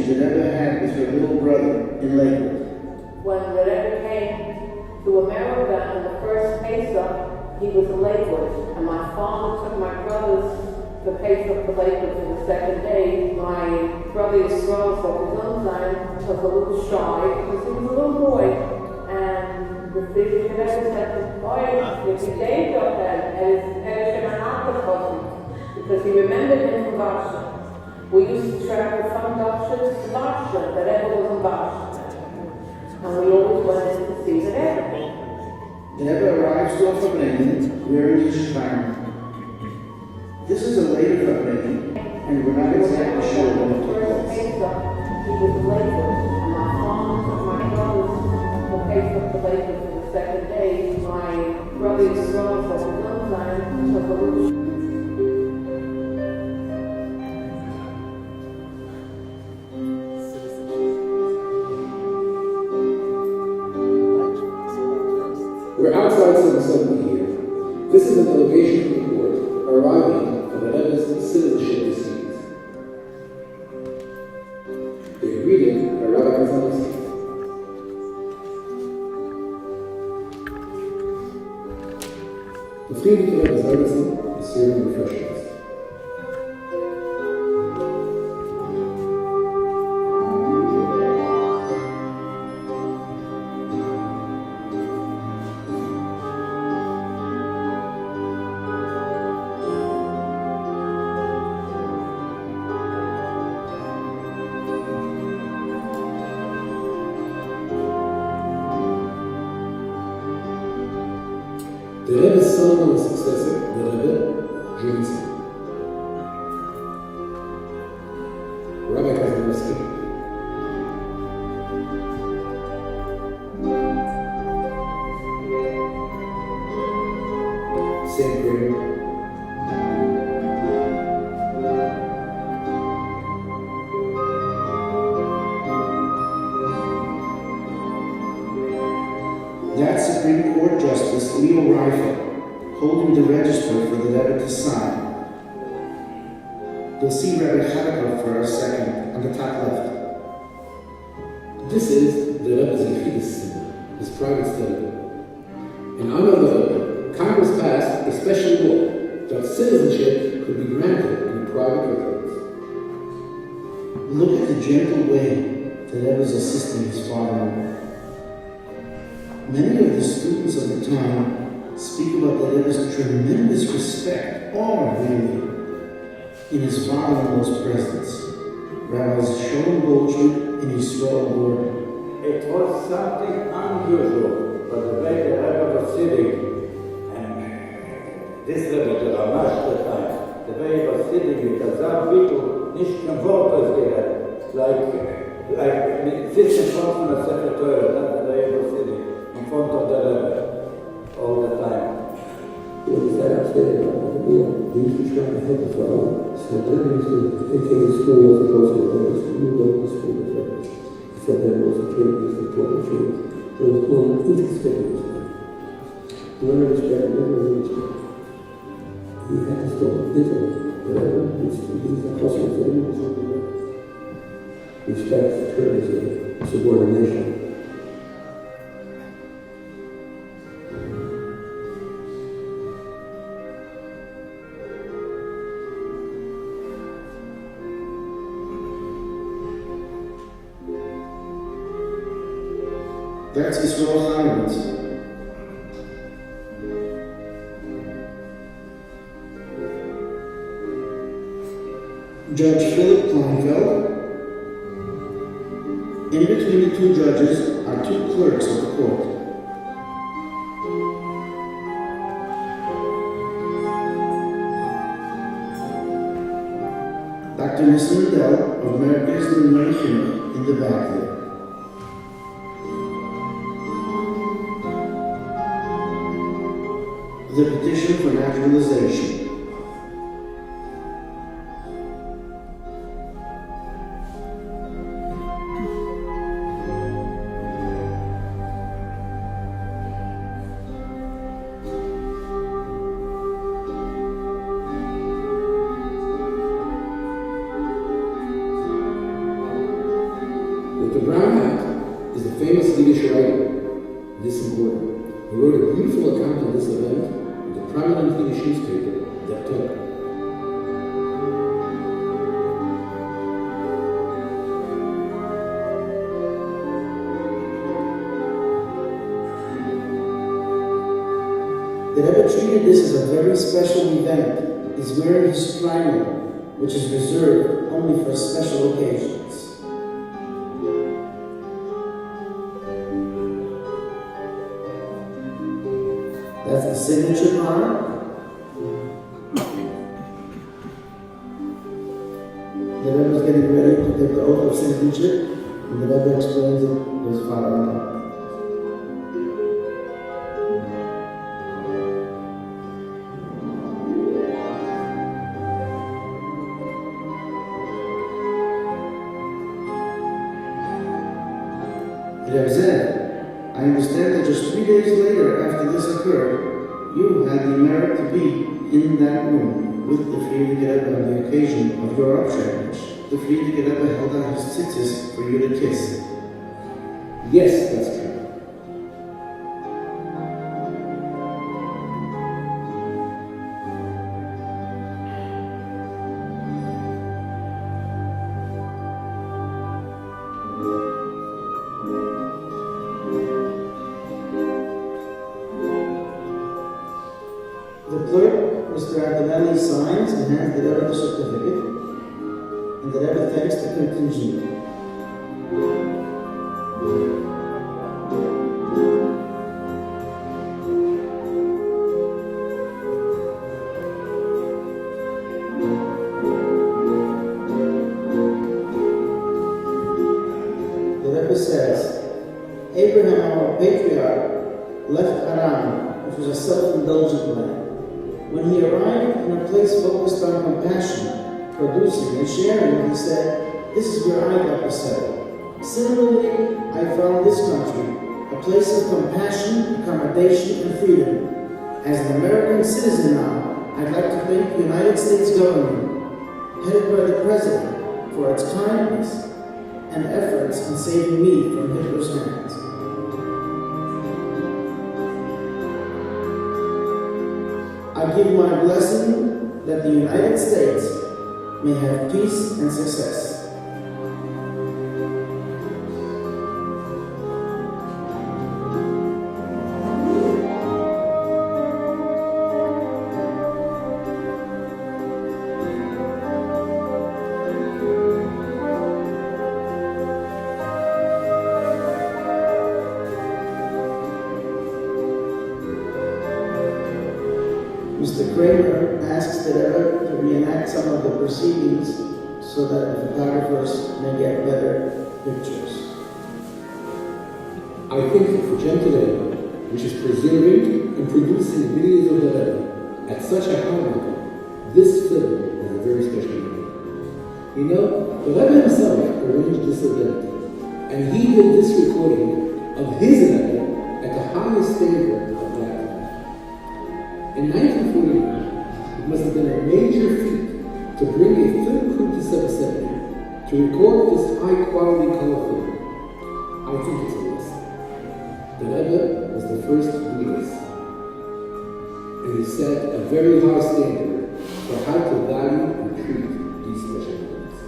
that ever had with her little brother in Lakewood. When the Rebbe came to America in the first Pesach, he was in Lakewood, and my father took my brothers to Pesach to Lakewood for the second day. My brother Yisrael, for his own time, was a little shy because he was a little boy, and the Frierdiker Rebbe said, "Boy, if you date of that, because he remembered him from Varsha. We used to travel from Varsha to Varsha. The Rebbe was in Varsha. And we always went in to see the Rebbe. The Rebbe arrives to a Fabrengen wearing his shine. This is a later Fabrengen, and we're not exactly sure when it took place. He was in Lakewood, and my father took my brothers to Pesach to Lakewood for the second day. My brother Yisrael, for his own time, was a little We're outside some assembly here. This is a delegation from the court arriving for the Rebbe's citizenship proceedings. They're greeted by Rabbi Kazanowski. The Frierdiker Rebbe Zalman is serving refreshments. The Rebbe's son and successor, the Rebbe, joins him. Rabbi Kazanowski. Same prayer. That's Supreme Court Justice Leo Reifel holding the register for the Rebbe to sign. You'll see Rebbe Chadakov for a second on the top left. This is the Rebbe's Yechidus symbol, his private study. In honor of the Rebbe, Congress passed a special law that citizenship could be granted in private residence. Look at the gentle way the Rebbe is assisting his father. Many of the students of the time speak about the Rebbe's tremendous respect, awe really, in his father-in-law's presence. Rabbis Sholem Goldschmidt and Yisrael Gordon. It was something unusual for the way the Rebbe was sitting, and this Rebbe, the Ramash at the time, the way he was sitting, because some people nicht kein Wort ausgehört, like sitting in front of the secretary, that's the way he was sitting, in front of the Rebbe, all the time. He sat upstairs about the meal. He used to try to help his father. So then he used to take him to school as opposed to the school. You go to school with him. He said that was a kid, was important kid. There was one inconspicuous one. Never respect, never respect. He had to stop little, whatever. He's a hustler for him or something like that. Respect, courtesy, subordination. That's Yisrael Chayim's. Judge Philip Kleinfeld. In between the two judges are two clerks of the court. Dr. Nissim Adel of Merkez L'Neichim in the back there. The petition for naturalization. the brown hat is the famous Yiddish writer, Nissim Gordon, who wrote a beautiful account of this event in the prominent Yiddish newspaper, Der Tag. The Rebbe treated this as a very special event. He's wearing his primer, which is reserved only for special occasions. That's the signature mark. The Rebbe is getting ready to take the oath of signature, and the Rebbe explains it to his father-in-law. Rebbe said, I understand that just 3 days later after this occurred, you had the merit to be in that room with the Frierdiker Rebbe on the occasion of your Abschreibung. The Frierdiker Rebbe held out his tzitzis for you to kiss. Yes, that's true. The clerk, Mr. Abdelali, signs and hands the Rebbe the certificate, and the Rebbe thanks the contingent. The Rebbe says, Abraham, our patriarch, left Haran, which was a self-indulgent land. When he arrived in a place focused on compassion, producing and sharing, he said, this is where I'd like to settle. Similarly, I found this country a place of compassion, accommodation, and freedom. As an American citizen now, I'd like to thank the United States government, headed by the President, for its kindness and efforts in saving me from Hitler's hands. I give my blessing that the United States may have peace and success. Mr. Kramer asks the Rebbe to reenact some of the proceedings so that the photographers may get better pictures. I think for Gem today, which is preserving and producing videos of the Rebbe at such a high level, this film is a very special event. You know, the Rebbe himself arranged this event, and he did this recording of his Rebbe at the highest standard of that time. In 1949, it must have been a major feat to bring a film crew to 770 to record this high-quality color film. I think it's a lesson. The Rebbe was the first to do this, and he set a very high standard for how to value and treat these special moments.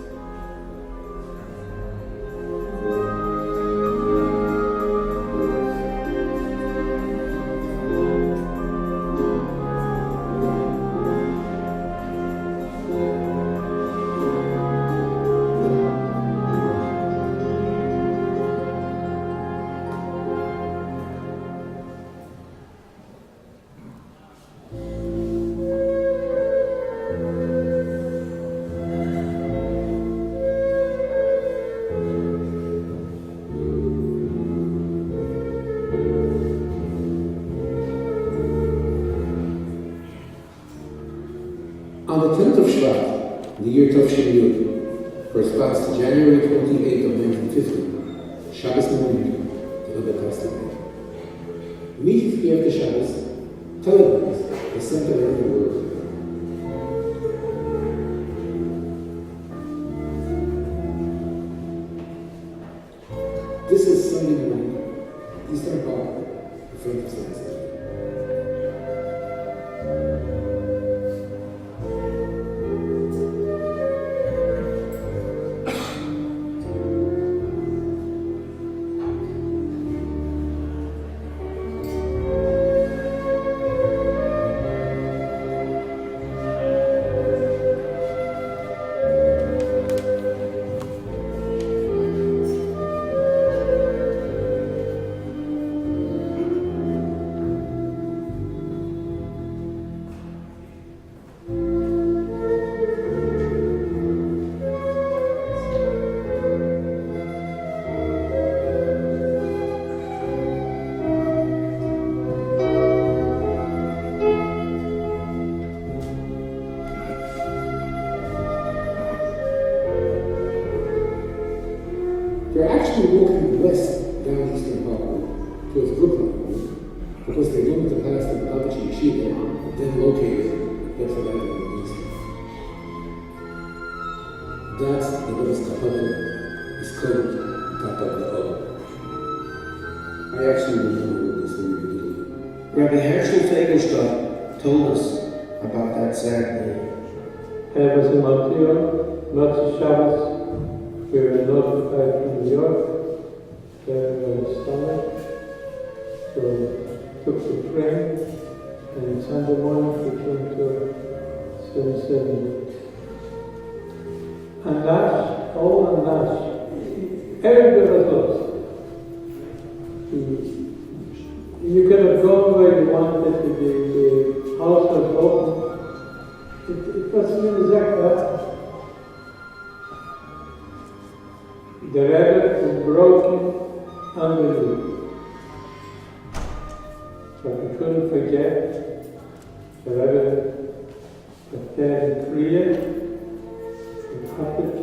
On the 10th of Shvat, the year Tovshin Yud, corresponds to January 28th of 1950, Shabbos morning, the Rebbe passed away. Immediately after Shabbos, telegrams were sent around the world. This is Sunday morning, Eastern Park, in front of Science Center. They're actually walking west down Eastern Parkway towards Brooklyn because they wanted to pass the Babaji Yeshiva, then located Herzl Avenue East. That's the Rebbe's Kapata is called Kapata O. I actually remember this when we were little. Rabbi Herschel Fegelstadt told us about that sad day. There was a Motzei, Motzei Shabbos. We were notified from New York. There was stomach. So took the train, and Sunday morning we came to 770. And Nash, all and Nash, everybody was lost. You could have gone where you wanted to be, the house was open. It wasn't exactly that. The Rebbe was broken underneath. But we couldn't forget the Rebbe was dead in Korea, in Cottage.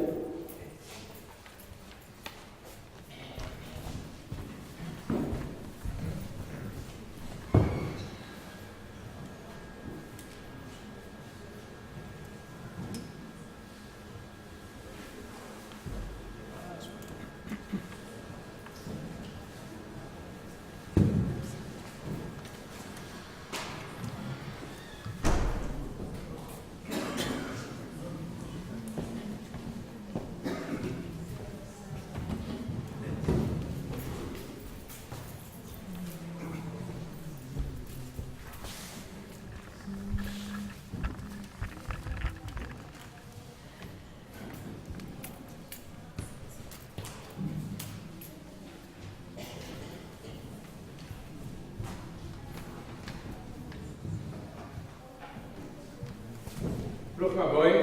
Bruch Aboy.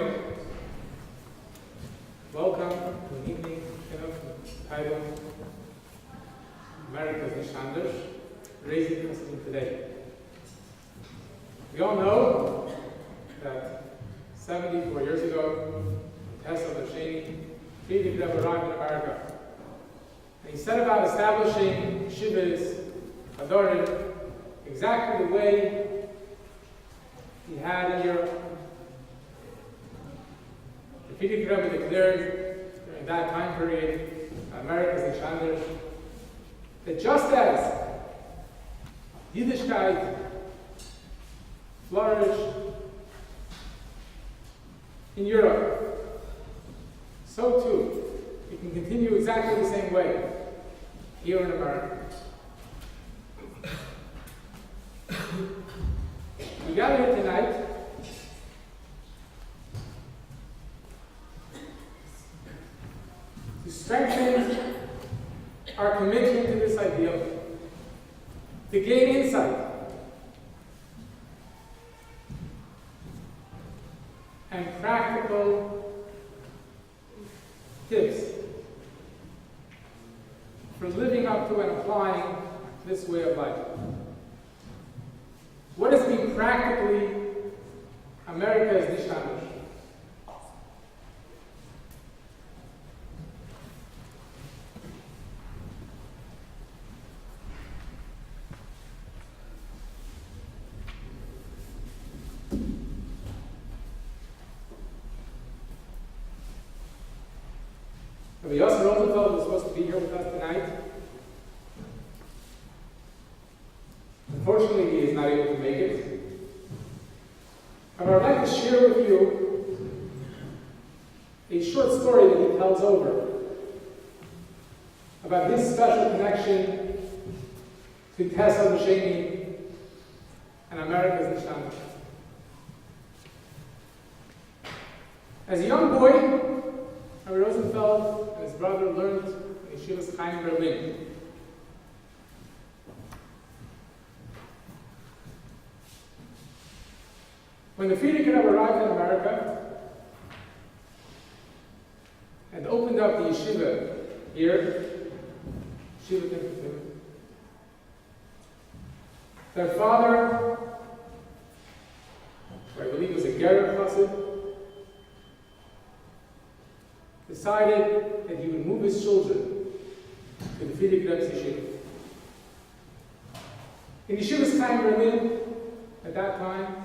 Welcome to an evening titled America's Nishanders, Raising Custody Today. We all know that 74 years ago, Tessa Lashani, Friedrich Rebbe arrived in America. And he set about establishing Shivas, Hadorim, exactly the way he had in Europe. The Friedrich Rebbe declared during that time period, America's Nishanders, that just as Yiddishkeit flourished in Europe, so too it can continue exactly the same way here in America. We gather here tonight to strengthen our commitment to this ideal, to gain insight, and practical tips for living up to and applying this way of life. What does it mean practically, America's Nishanders? Rabbi Yosef Rosenfeld was supposed to be here with us tonight. Unfortunately, he is not able to make it. However, I'd like to share with you a short story that he tells over about his special connection to Tessa Duchesne and America's Nishtana. As a young boy, Rabbi Rosenfeld and his brother learned in Yeshivas Chaim Berlin. When the Frierdiker Rebbe arrived in America and opened up the yeshiva here, Yeshiva Temple, their father, who I believe was a Gerrer Chassid, decided that he would move his children to the Frierdiker Rebbe's yeshiva. In Yeshivas Chaim Berlin, at that time,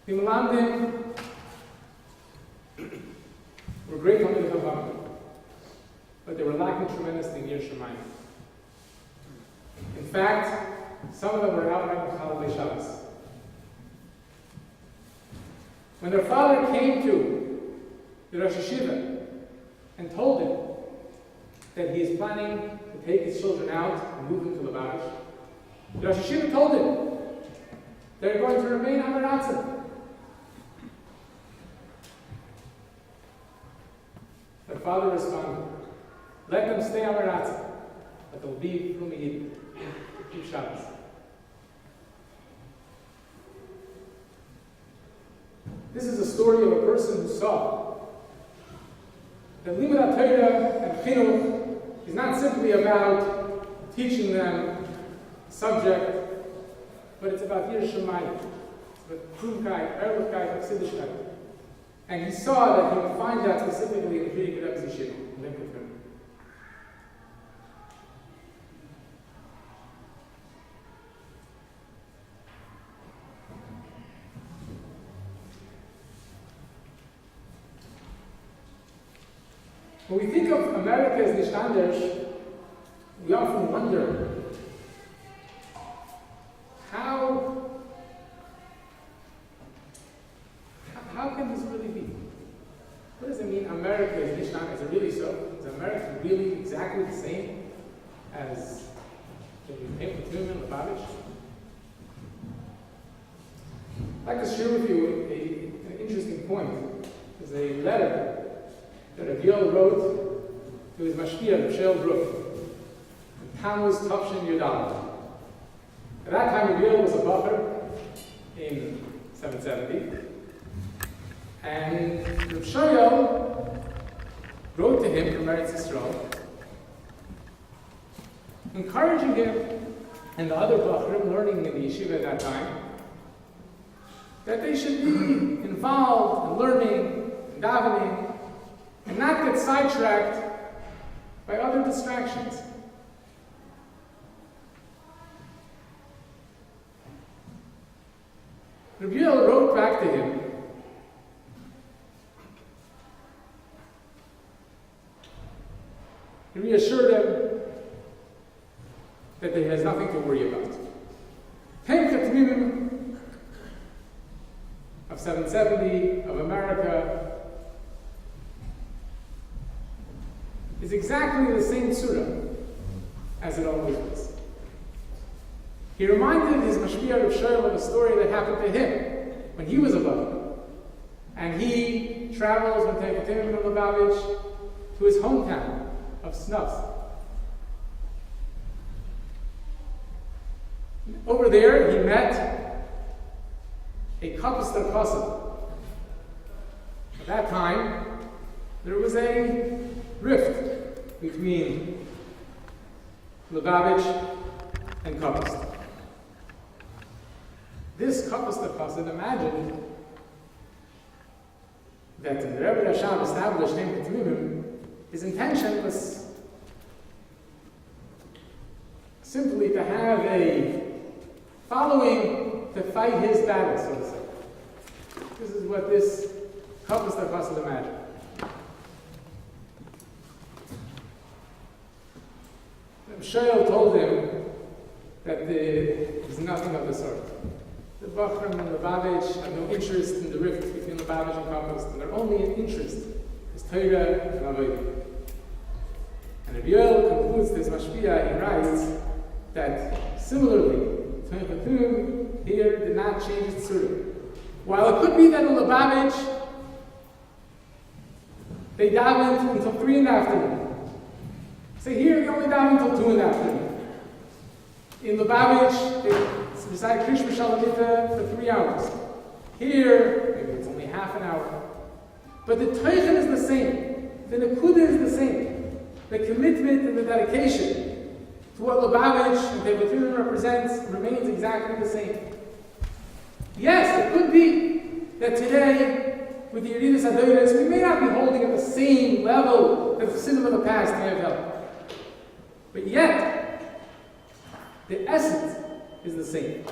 the Melamdim were great on the Chacham, but they were lacking tremendously near Shemayim. In fact, some of them were outright Chalei Shabbos. When their father came to the Rosh Yeshiva and told him that he is planning to take his children out and move them to Lubavitch, the Rosh Yeshiva told him they're going to remain Amaratzim. Their father responded, let them stay Amaratzim, but they'll be Rumiyid, keep Shabbos. This is a story of a person who saw that Limud HaTorah and Chinuch is not simply about teaching them a subject, but it's about Yir Shemayim. It's about Krumkeit, Ehrlichkeit, Chassidishkeit. And he saw that he would find that specifically in the Frierdiker Rebbe's yeshiva, in Lincoln. When we think of America as Nishtanders, we often wonder how can this really be? What does it mean America is Nishtanders? Is it really so? Is America really exactly the same as the Temple and Lubavitch? I'd like to share with you an interesting point. There's a letter that Rav Yoel wrote to his mashpia, Rav Shel Brook, in Tammuz Tavshin Yudal. At that time, Rav Yoel was a bacher in 770, and Rav Shel wrote to him from Eretz Yisrael, encouraging him and the other bacherim learning in the yeshiva at that time that they should be involved in learning and davening, and not get sidetracked by other distractions. Rav Yoel wrote back to him He reassured him that he has nothing to worry about. Ten Chatmim of 770 of America is exactly the same surah as it always was. He reminded his mashpia Rav Shel of a story that happened to him when he was a bacher, and he travels with Temple of Lubavitch to his hometown of Snus. Over there, he met a Kapster Chassid. At that time, there was a rift between Lubavitch and Kapster. This Kapster Chassid imagined that when the Rebbe Rashab established Temple Temimim, his intention was simply to have a following to fight his battle, so to say. This is what this Kapster Chassid imagined. Shmuel told him that there's nothing of the sort. The Bachram and Lubavitch have no interest in the rift between Lubavitch and Kapos, and their only interest is Torah and Avodah. And Rabbi Yoel concludes this Mashpia, he writes that similarly, Tony Khatum here did not change its surah. While it could be that in Lubavitch they davened until 3 in the afternoon. So here they only davened until 2 in the afternoon. In Lubavitch, they recite Krishma Shalamita for 3 hours. Here, maybe it's only half an hour. But the Teichen is the same. The Nekuda is the same. The commitment and the dedication to what Lubavitch and Tevatim represents remains exactly the same. Yes, it could be that today, with the Yeridus Adonis, we may not be holding at the same level that the Chassidim of the past may have held. But yet, the essence is the same.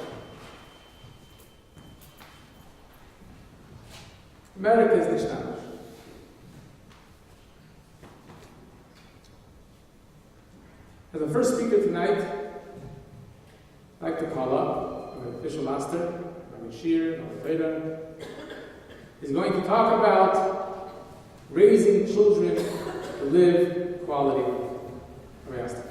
America is nishtamish. As the first speaker tonight, I'd like to call up our official master, Rabbi Shir, Rabbi is going to talk about raising children to live quality life. Rabbi Asta.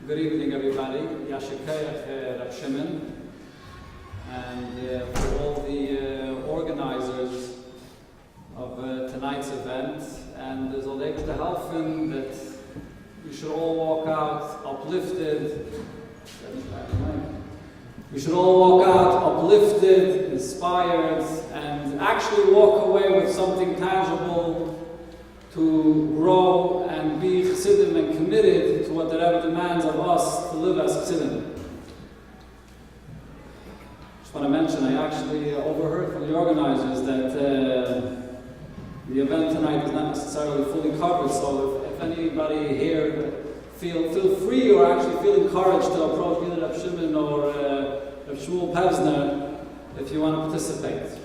Good evening, everybody. Yashikayach Rav Shimon, and for all the organizers of tonight's event, and there's a lake to helfen that we should all walk out uplifted. We should all walk out uplifted, inspired, and actually walk away with something tangible to grow and be Chassidim and committed to what the Rebbe demands of us to live as Chassidim. Just want to mention, I actually overheard from the organizers that the event tonight is not necessarily fully covered, so if anybody here feel free or actually feel encouraged to approach either Rav Shimon or Rav Shmuel Pevsner if you want to participate.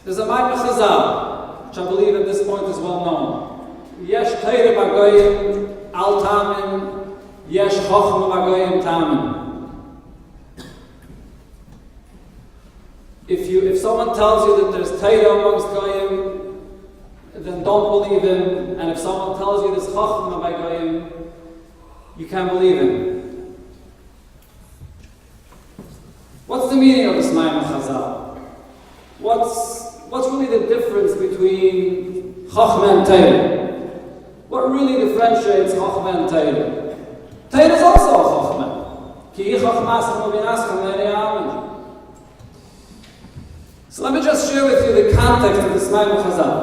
There's a Maimon Chazal, which I believe at this point is well known. Yesh Teire Bagoyim Al Tamin, Yesh Chochma Bagoyim Tamin. If someone tells you that there's Teire amongst Goyim, then don't believe him. And if someone tells you there's Chochma by Goyim, you can't believe him. What's the meaning of this Maimon Chazal? What's really the difference between Chochmah and Teira? What really differentiates Chochmah and Teira? Teira is also a Chochmah. Ki Chochmah Aschem V'Nei Amen. So let me just share with you the context of this Maimon Chazal.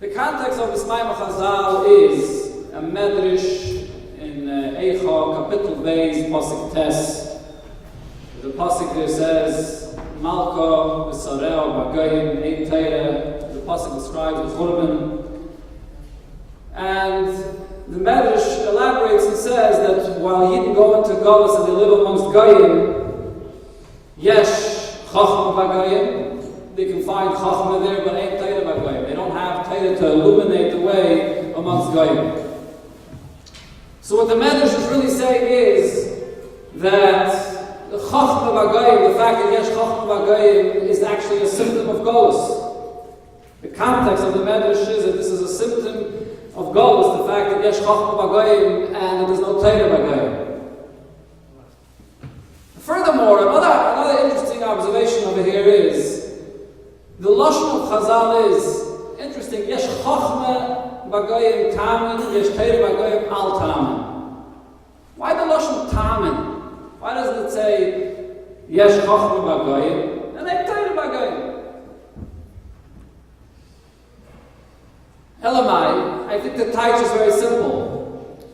The context of this Maimon Chazal is a medrash in Eicha, Kapitel Beis, Pasuk Tes. The pasuk there says, Malka v'sareo b'goyim ein teira. The pasuk describes the churban. And the Medrash elaborates and says that while Yidden go into Golus and they live amongst goyim, yesh chachma b'goyim. They can find chachma there, but ain't teira b'goyim. They don't have teira to illuminate the way amongst goyim. So what the Medrash is really saying is that the Chochmah B'Goyim, the fact that Yesh Chochmah B'Goyim is actually a symptom of Golus. The context of the Medrash is that this is a symptom of Golus, the fact that Yesh Chochmah B'Goyim and that there's no Teira B'Goyim. Furthermore, another interesting observation over here is the Lashon of Chazal is interesting. Yesh Chochmah B'Goyim Tamen, Yesh Teira B'Goyim Al Tamen. Why the Lashon Tamen? Why doesn't it say Yesh Chochmah B'Goyim and Ein Teira B'Goyim? Elamai, I think the taich is very simple.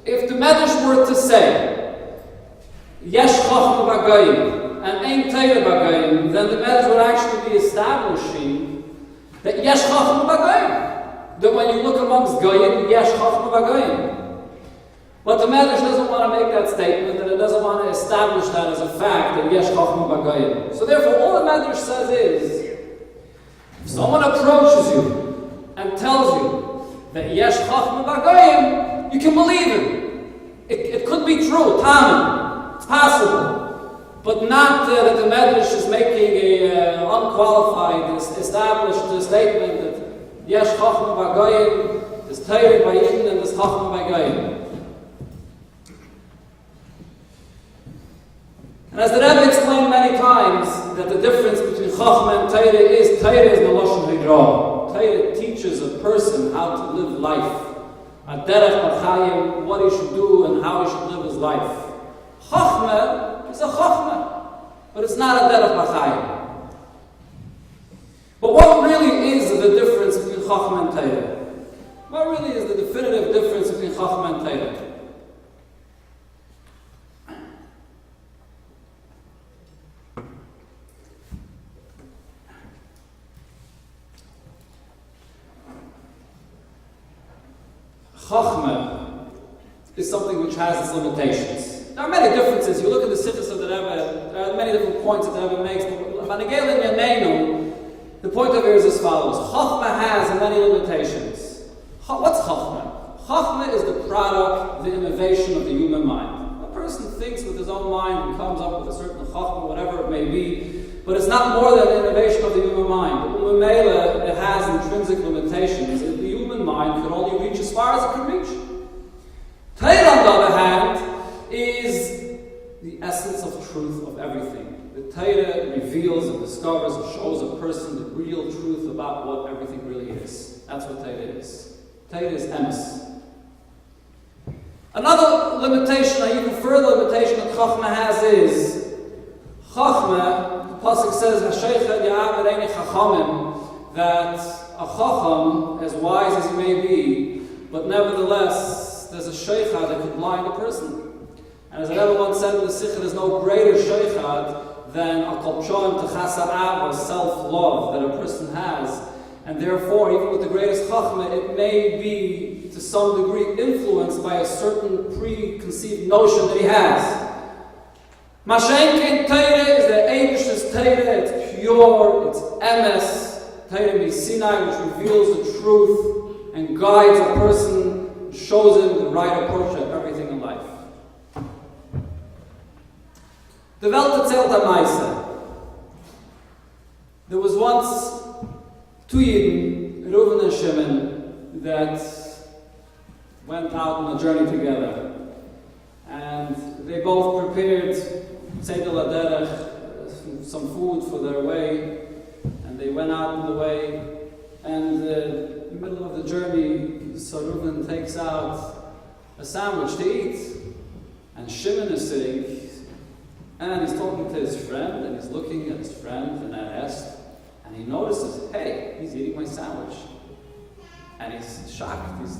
If the Medrash were to say, Yesh Chochma B'Goyim, and Ein Teira B'Goyim, then the Medrash would actually be establishing that Yesh Chochma B'Goyim. That when you look amongst Goyim, Yesh Chochma B'Goyim. But the Medrash doesn't want to make that statement, and it doesn't want to establish that as a fact, that Yesh Chochma B'Goyim. So therefore, all the Medrash says is, if someone approaches you and tells you that Yesh Chochma B'Goyim, you can believe him. It could be true, Taman, it's possible. But not that the Medrash is making a unqualified, established statement that Yesh Chochma B'Goyim, there's Torah B'Yidin and there's Chochma B'Goyim. And as the Rebbe explained many times, that the difference between Chachma and Torah is the Lashon Higra. Torah teaches a person how to live life. A derech b'chayim, what he should do and how he should live his life. Chachma is a Chachma, but it's not a derech b'chayim. But what really is the difference between Chachma and Torah? What really is the definitive difference between Chachma and Torah? Chachma is something which has its limitations. There are many differences. You look at the Sichos of the Rebbe, there are many different points that the Rebbe makes. The point of it is as follows. Chachma has many limitations. What's Chachma? Chachma is the product, the innovation of the human mind. A person thinks with his own mind and comes up with a certain Chachma, whatever it may be, but it's not more than the innovation of the human mind. Umemela, it has intrinsic limitations. The human mind can only reach as far as it can reach. Torah, on the other hand, is the essence of truth of everything. The Torah reveals and discovers and shows a person the real truth about what everything really is. That's what Torah is. Torah is emes. Another limitation, an even further limitation that Chachma has is Chachma, the Pasuk says, "Hasheichet ya'av ereini chachamim," that a Chacham, as wise as he may be, but nevertheless, there's a Sheikhad that could blind a person. And as I ever once said in the Sikha, there's no greater Sheikhad than a Kolpshoim Techasa Av, self-love that a person has. And therefore, even with the greatest Chachma, it may be, to some degree, influenced by a certain preconceived notion that he has. Mashenkin Torah is the Eibish's Torah, it's pure, it's emes. Torah means Sinai, which reveals the truth and guides a person, shows him the right approach to everything in life. The Welt erzählt am Meise. There was once two Yidden, Reuven and Shimon, that went out on a journey together. And they both prepared Seder Laderech, some food for their way. And they went out on the way. And in the middle of the journey, so Reuven takes out a sandwich to eat. And Shimon is sitting, and he's talking to his friend, and he's looking at his friend, and and he notices, hey, he's eating my sandwich. And he's shocked. He's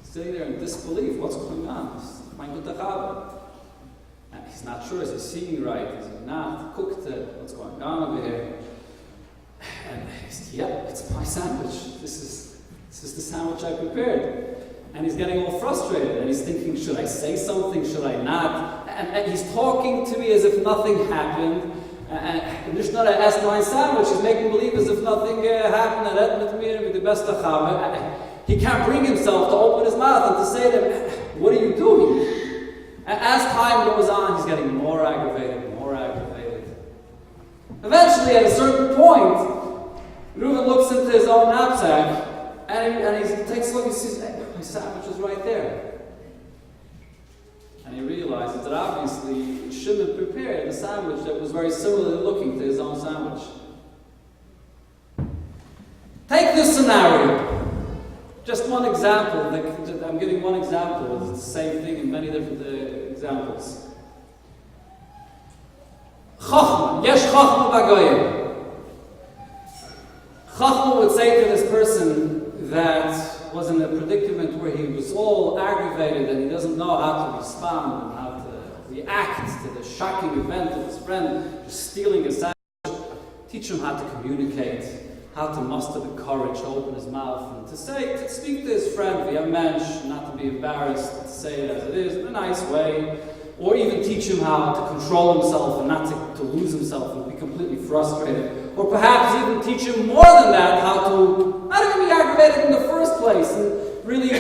sitting there in disbelief. What's going on? And he's not sure. Is he seeing right? Is he not? Cooked it. What's going on over here? And he says, yeah, it's my sandwich. This is the sandwich I prepared. And he's getting all frustrated. And he's thinking, should I say something? Should I not? And he's talking to me as if nothing happened. And just not ask my sandwich. He's making believe as if nothing happened. And the best he can't bring himself to open his mouth and to say to him, what are you doing? And as time goes on, he's getting more aggravated, more aggravated. Eventually, at a certain point, Reuven looks into his own knapsack and he takes a look and sees, hey, my sandwich is right there. And he realizes that obviously Shimon prepared a sandwich that was very similar looking to his own sandwich. Take this scenario. Just one example. I'm giving one example. It's the same thing in many different examples. Chachma. Yesh Chachma B'Goyim. Chachma would say to this person that was in a predicament where he was all aggravated and he doesn't know how to respond and how to react to the shocking event of his friend just stealing a sandwich. Teach him how to communicate, how to muster the courage to open his mouth and to speak to his friend via mensch, not to be embarrassed, to say it as it is in a nice way, or even teach him how to control himself and not to lose himself and be completely frustrated, or perhaps even teach him more than that, how to not even be aggravated in the first place and really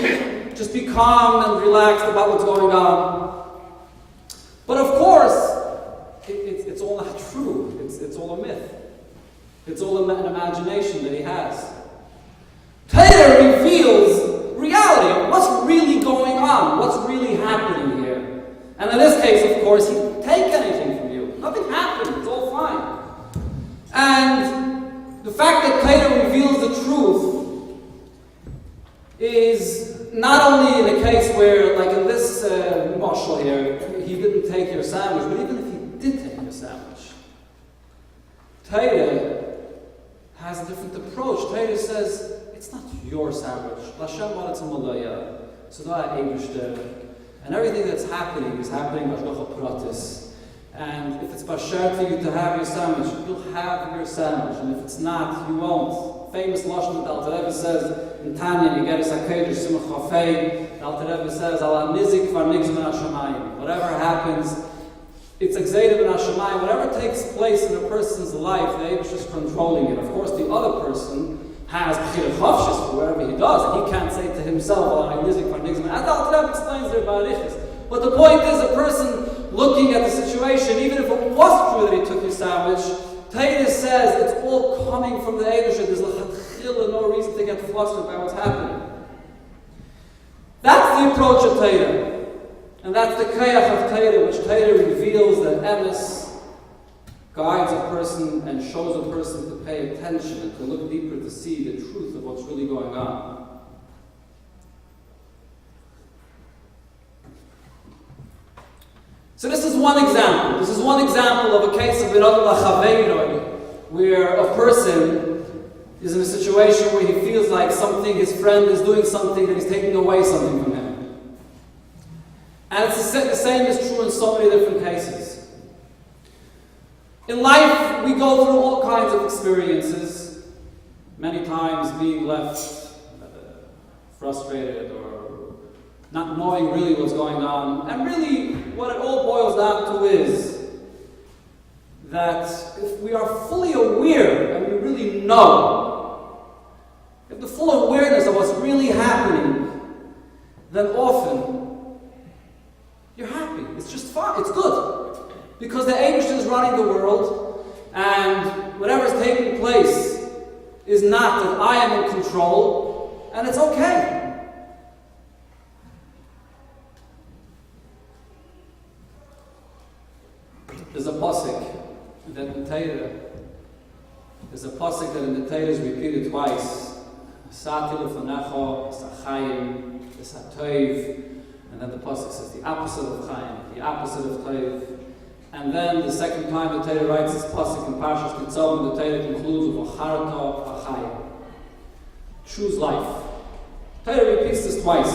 just be calm and relaxed about what's going on. But of course, it's all not true. It's all a myth. It's all an imagination that he has. Torah reveals reality. What's really going on? What's really happening here? And in this case, of course, he didn't take anything from you. Nothing happened. It's all fine. And the fact that Torah reveals the truth is not only in a case where, like in this mashal here, he didn't take your sandwich, but even if he did take your sandwich, Torah has a different approach. Torah says, it's not your sandwich. And everything that's happening is happening b'ashgacha pratis. And if it's bashar for you to have your sandwich, you'll have your sandwich. And if it's not, you won't. Famous lashon that Alter Rebbe says in Tanya, Yigeres HaKodesh Simcha Chafei, Alter Rebbe says, Ala nizik var nigz min hashamayim. Whatever happens, it's exeted in Hashemayim. Whatever takes place in a person's life, the Eibush is controlling it. Of course, the other person has b'chira chavshis for whatever he does, and he can't say to himself, "Well, I'm nizik for nigzman." As the Alter Rebbe explains there about Arichas. But the point is, a person looking at the situation, even if it was true that he took his sandwich, Torah says it's all coming from the Eibush. There's no reason to get flustered by what's happening. That's the approach of Torah. And that's the kayach of Torah, which Torah reveals that emes guides a person and shows a person to pay attention and to look deeper to see the truth of what's really going on. So this is one example. This is one example of a case of Birad Lachaveiroi, where a person is in a situation where he feels like his friend is doing something that is taking away something from him. And the same is true in so many different cases. In life, we go through all kinds of experiences, many times being left frustrated or not knowing really what's going on. And really, what it all boils down to is that if we are fully aware and we really know, if the full awareness of what's really happening, then often you're happy. It's just fine. It's good. Because the Eibush is running the world, and whatever's taking place is not that I am in control, and it's okay. There's a pasuk that in the Torah, is repeated twice. Sati lefanecha, Sachayim, Satoiv. And then the pasuk says the opposite of Chaim, the opposite of Toiv. And then the second time the Torah writes this pasuk in Parshas Kitzavim, the Torah concludes with V'charta v'chayim. Choose life. Torah repeats this twice.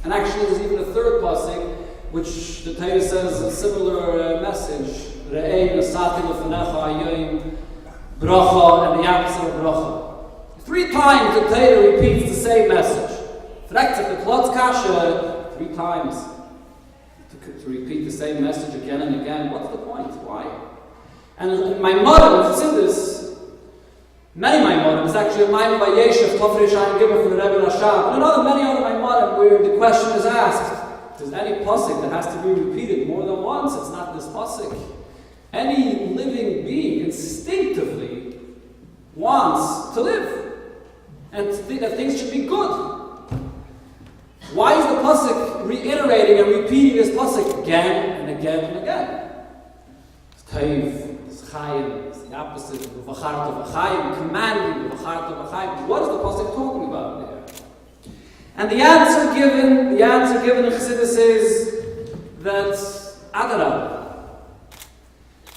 And actually there's even a third pasuk, which the Torah says a similar message. Re'ei nasati l'fanecha hayoim bracha, and the opposite of bracha. 3 times the Torah repeats the same message. Fragt the Klotz Kasha 3 times to repeat the same message again and again. What's the point? Why? And my mother said this. Many Maimonim, it's actually a Maimon by Yeshiv, Tofrei Shayim Gimel from the Rebbe Rashab, and many other Maimonim where the question is asked, does any pasuk that has to be repeated more than once? It's not this pasuk. Any living being instinctively wants to live and that things should be good. Why is the pasuk reiterating and repeating this pasuk again and again and again? It's Toiv, it's Chayim, it's the opposite of V'charta v'chayim, commanding V'charta v'chayim. What is the pasuk talking about there? And the answer given in Chassidus is that Adarab.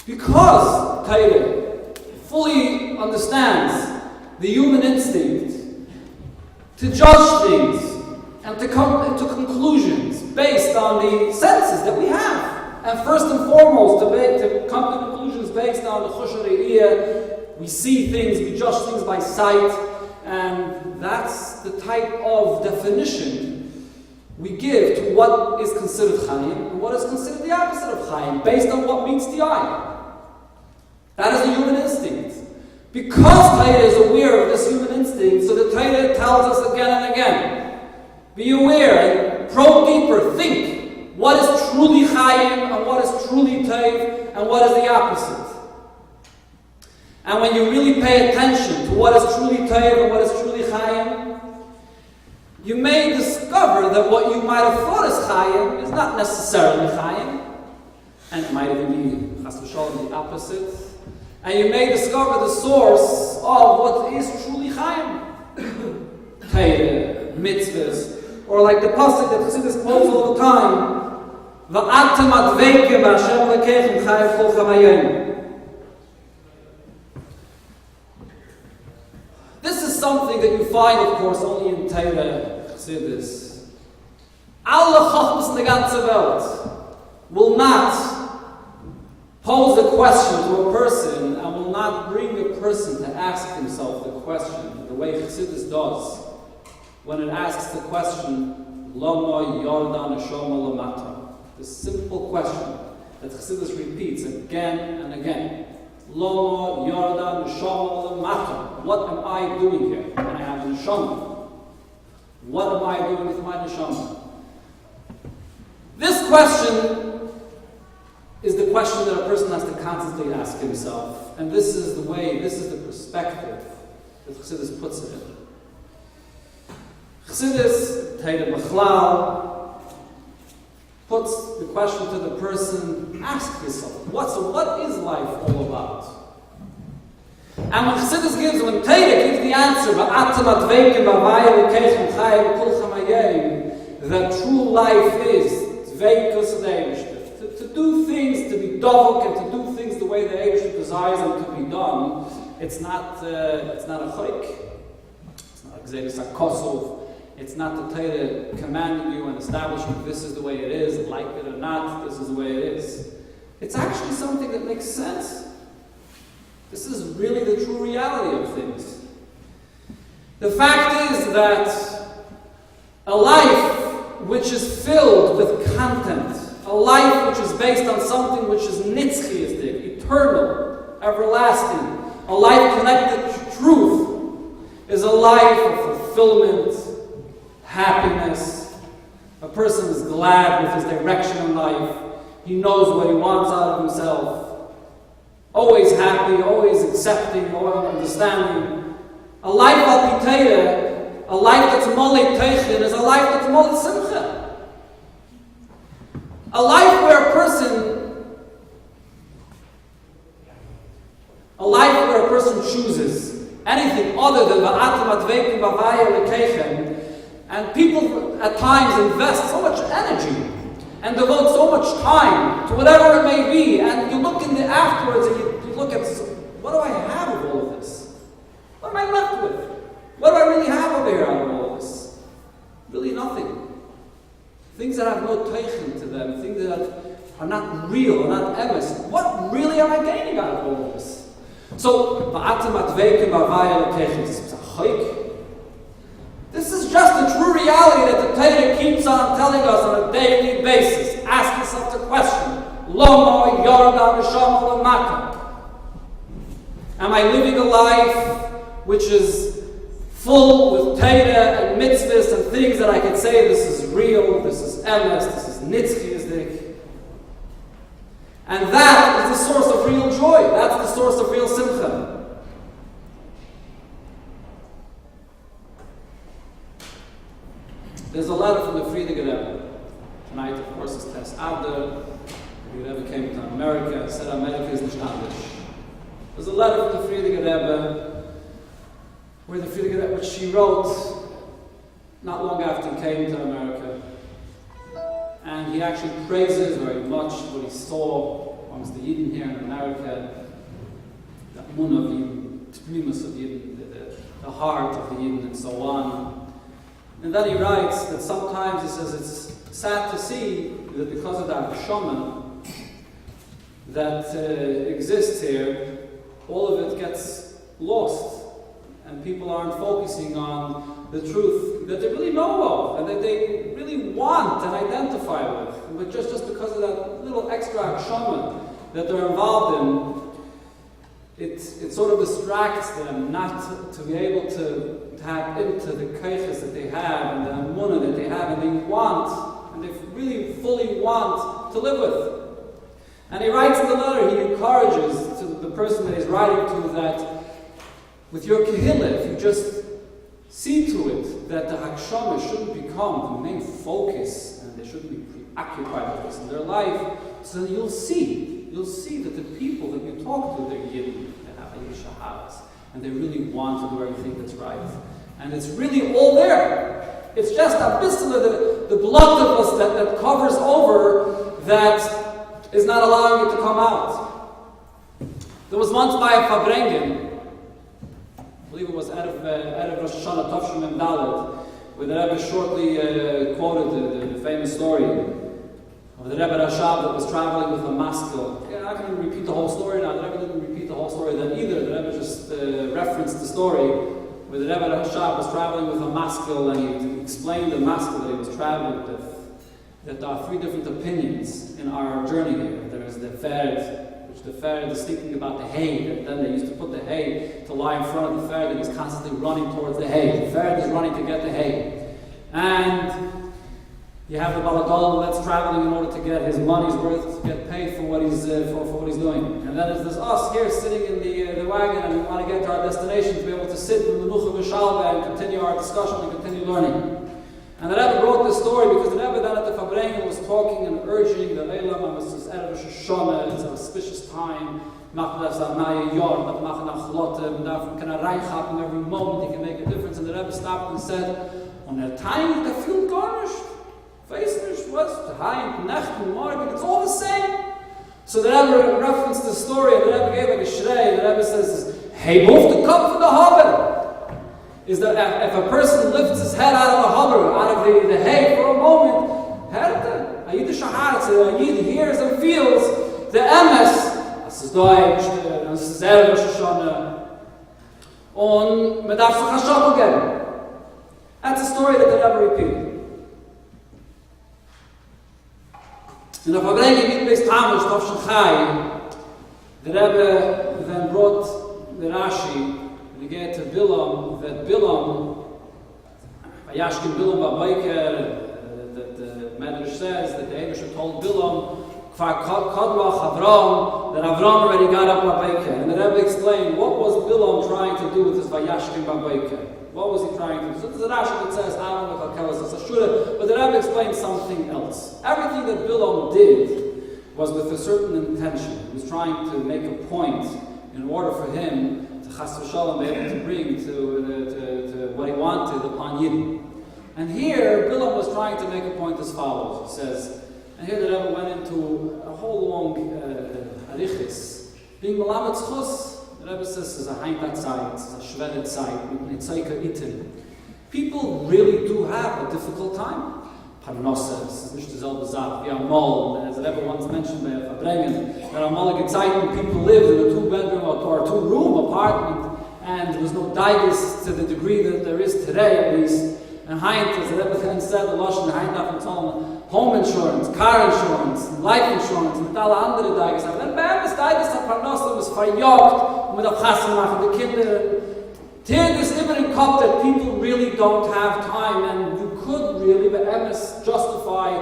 Because Torah fully understands the human instinct to judge things and to come to conclusions based on the senses that we have. And first and foremost, to come to conclusions based on the Chush HaRe'iyah. We see things, we judge things by sight, and that's the type of definition we give to what is considered Chaim and what is considered the opposite of Chaim, based on what meets the eye. That is the human instinct. Because Torah is aware of this human instinct, so the Torah tells us again and again, be aware and probe deeper, think what is truly Chaim and what is truly Tov and what is the opposite. And when you really pay attention to what is truly Tov and what is truly Chaim, you may discover that what you might have thought is Chaim is not necessarily Chaim, and it might even be Chas v'Shalom, the opposite. And you may discover the source of what is truly Chaim. Torah, mitzvahs, or like the pasuk that Chassidus quotes all the time, V'atem adveikim v'Hashem lekechem chayim kol chamayim. This is something that you find, of course, only in Torah, Chassidus. Alle Chachmas in the ganze Welt will not pose a question to a person and will not bring a person to ask himself the question the way Chassidus does when it asks the question, Lama Yardan Neshama Lamata. The simple question that Chassidus repeats again and again. Lama Yardan Neshama Lamata. What am I doing here? And I have a neshama. What am I doing with my neshama? This question is the question that a person has to constantly ask himself. And this is the way, this is the perspective that Chassidus puts it in. Chassidus, Torah Bechlal, puts the question to the person, ask yourself, what is life all about? And when Chassidus gives, when Torah gives the answer, that true life is to do things, to be dovuk, and to do things the way the Eibusher desires them to be done. It's not a chayk. It's not a gzeirus hakosov. It's not the Torah commanding you and establishing this is the way it is, like it or not, this is the way it is. It's actually something that makes sense. This is really the true reality of things. The fact is that a life which is filled with content, a life which is based on something which is nitzchiyistic, eternal, everlasting, a life connected to truth, is a life of fulfillment, happiness. A person is glad with his direction in life. He knows what he wants out of himself. Always happy, always accepting, always understanding. A life al pitayah, a life that's molei teichin, is a life that's molei simcha. A life where a person chooses anything other than va'atem adveikim b'avaya lekeichem. And people at times invest so much energy and devote so much time to whatever it may be, and you look in the afterwards and you look at, what do I have of all of this? What am I left with? What do I really have over here out of all of this? Really nothing. Things that have no teichin to them, things that are not real, are not emes. What really am I gaining out of all of this? So, this is just the true reality that the Torah keeps on telling us on a daily basis. Ask yourself the question, Lama Yardan Neshama Lamata. Am I living a life which is full with Torah and mitzvahs and things that I can say this is real, this is emes, this is nitzchiyisdik? And that is the source of real joy. That's the source of real simcha. There's a letter from the Frierdiker Rebbe. Tonight, of course, is Tes Avda. The Rebbe came to America, said America is nicht anders. There's a letter from the Frierdiker Rebbe, where the Frierdiker Rebbe, which she wrote not long after he came to America. And he actually praises very much what he saw amongst the Yidden here in America, the Amun of Yidden, Tmimus of Yidden, the heart of the Yidden, and so on. And then he writes that sometimes, he says, it's sad to see that because of that Hashemah that exists here, all of it gets lost. And people aren't focusing on the truth that they really know of and that they really want and identify with. But just because of that little extra Hashemah that they're involved in, it sort of distracts them not to be able to tap into the kaiches that they have and the amunah that they have and they want, and they really fully want to live with. And he writes in the letter, he encourages to the person that he's writing to that with your kehillah, if you just see to it that the Hashemah shouldn't become the main focus and they shouldn't be preoccupied with this in their life, so then you'll see that the people that you talk to, they're Yidden, they have Yishahavas, and they really want to do everything that's right. And it's really all there. It's just a bit the blood of us that covers over that is not allowing it to come out. There was once by a Fabrengen, I believe it was Erev Rosh Hashanah Tavshim Mem Daled, where the Rebbe shortly quoted the famous story of the Rebbe Rashab that was traveling with a maskil. Yeah, I can repeat the whole story now. The Rebbe didn't repeat the whole story then either. The Rebbe just referenced the story where the Rebbe Rashab was traveling with a maskil, and he explained the maskil that he was traveling with, that there are three different opinions in our journey here. There is the Ferd, which the Ferd is thinking about the hay, and then they used to put the hay to lie in front of the Ferd, and he's constantly running towards the hay. The Ferd is running to get the hay. And you have the Balagol that's traveling in order to get his money's worth, to get paid for what he's doing. And then there's us here sitting in the wagon, and we want to get to our destination to be able to sit in the Menucha V'Shalva and continue our discussion and continue learning. And the Rebbe wrote this story because the Rebbe then at the Fabrengen was talking and urging the Eilam, and was this Erev Rosh Hashanah, it's an auspicious time. Every moment he can make a difference. And the Rebbe stopped and said, on a time that feel garnished. Feistnish was the high Nacht and Morgen, it's all the same. So the Rebbe referenced the story, and the Rebbe gave like a shrei. The Rebbe says, hey, move the cup from the hover. Is that if a person lifts his head out of the hover, out of the hay for a moment, a Yid hears and feels the emes. Das ist Deutsch, das ist Erev Rosh Hashanah. Und man darf sich ein Schockel geben. That's a story that the Rebbe repeated. In der Fabrengen mit Beis Tamush, Tavshin Chai, the Rebbe then brought the Rashi, and he gave to Bilam, that Bilam, Vayashkin Bilam Babayker, that the Medrash says that the Eibusher told Bilam, Kfar Kodmach Avram, that Avram already got up Babayker. And the Rebbe explained, what was Bilam trying to do with this Vayashkin Babayker? What was he trying to do? So there's a Rashi that says, but the Rebbe explained something else. Everything that Bilam did was with a certain intention. He was trying to make a point in order for him to Chas v'Shalom be able to bring to what he wanted upon Yidden. And here, Bilam was trying to make a point as follows. He says, and here the Rebbe went into a whole long arichis. Being Melamed Zchus, the Rebbe says, is a Heintat Zeit, it's a Shvedet Zeit, mit Netzaika Itin. People really do have a difficult time. Parnossa, this is nicht dieselbe Sache, wie Amal, as the Rebbe once mentioned by Fabrengen, that Amalige Zeiten, people lived in a two-bedroom or two-room apartment, and there was no digest to the degree that there is today, at least. And Heint, as the Rebbe then said, the Lashon Heint of home insurance, car insurance, life insurance, and all andere digest. And then bei this digest of Parnossa was verjogt, und mit der Chasse machen, the Kinder. Here this imminent cup that people really don't have time, and you could really, but Emes, justify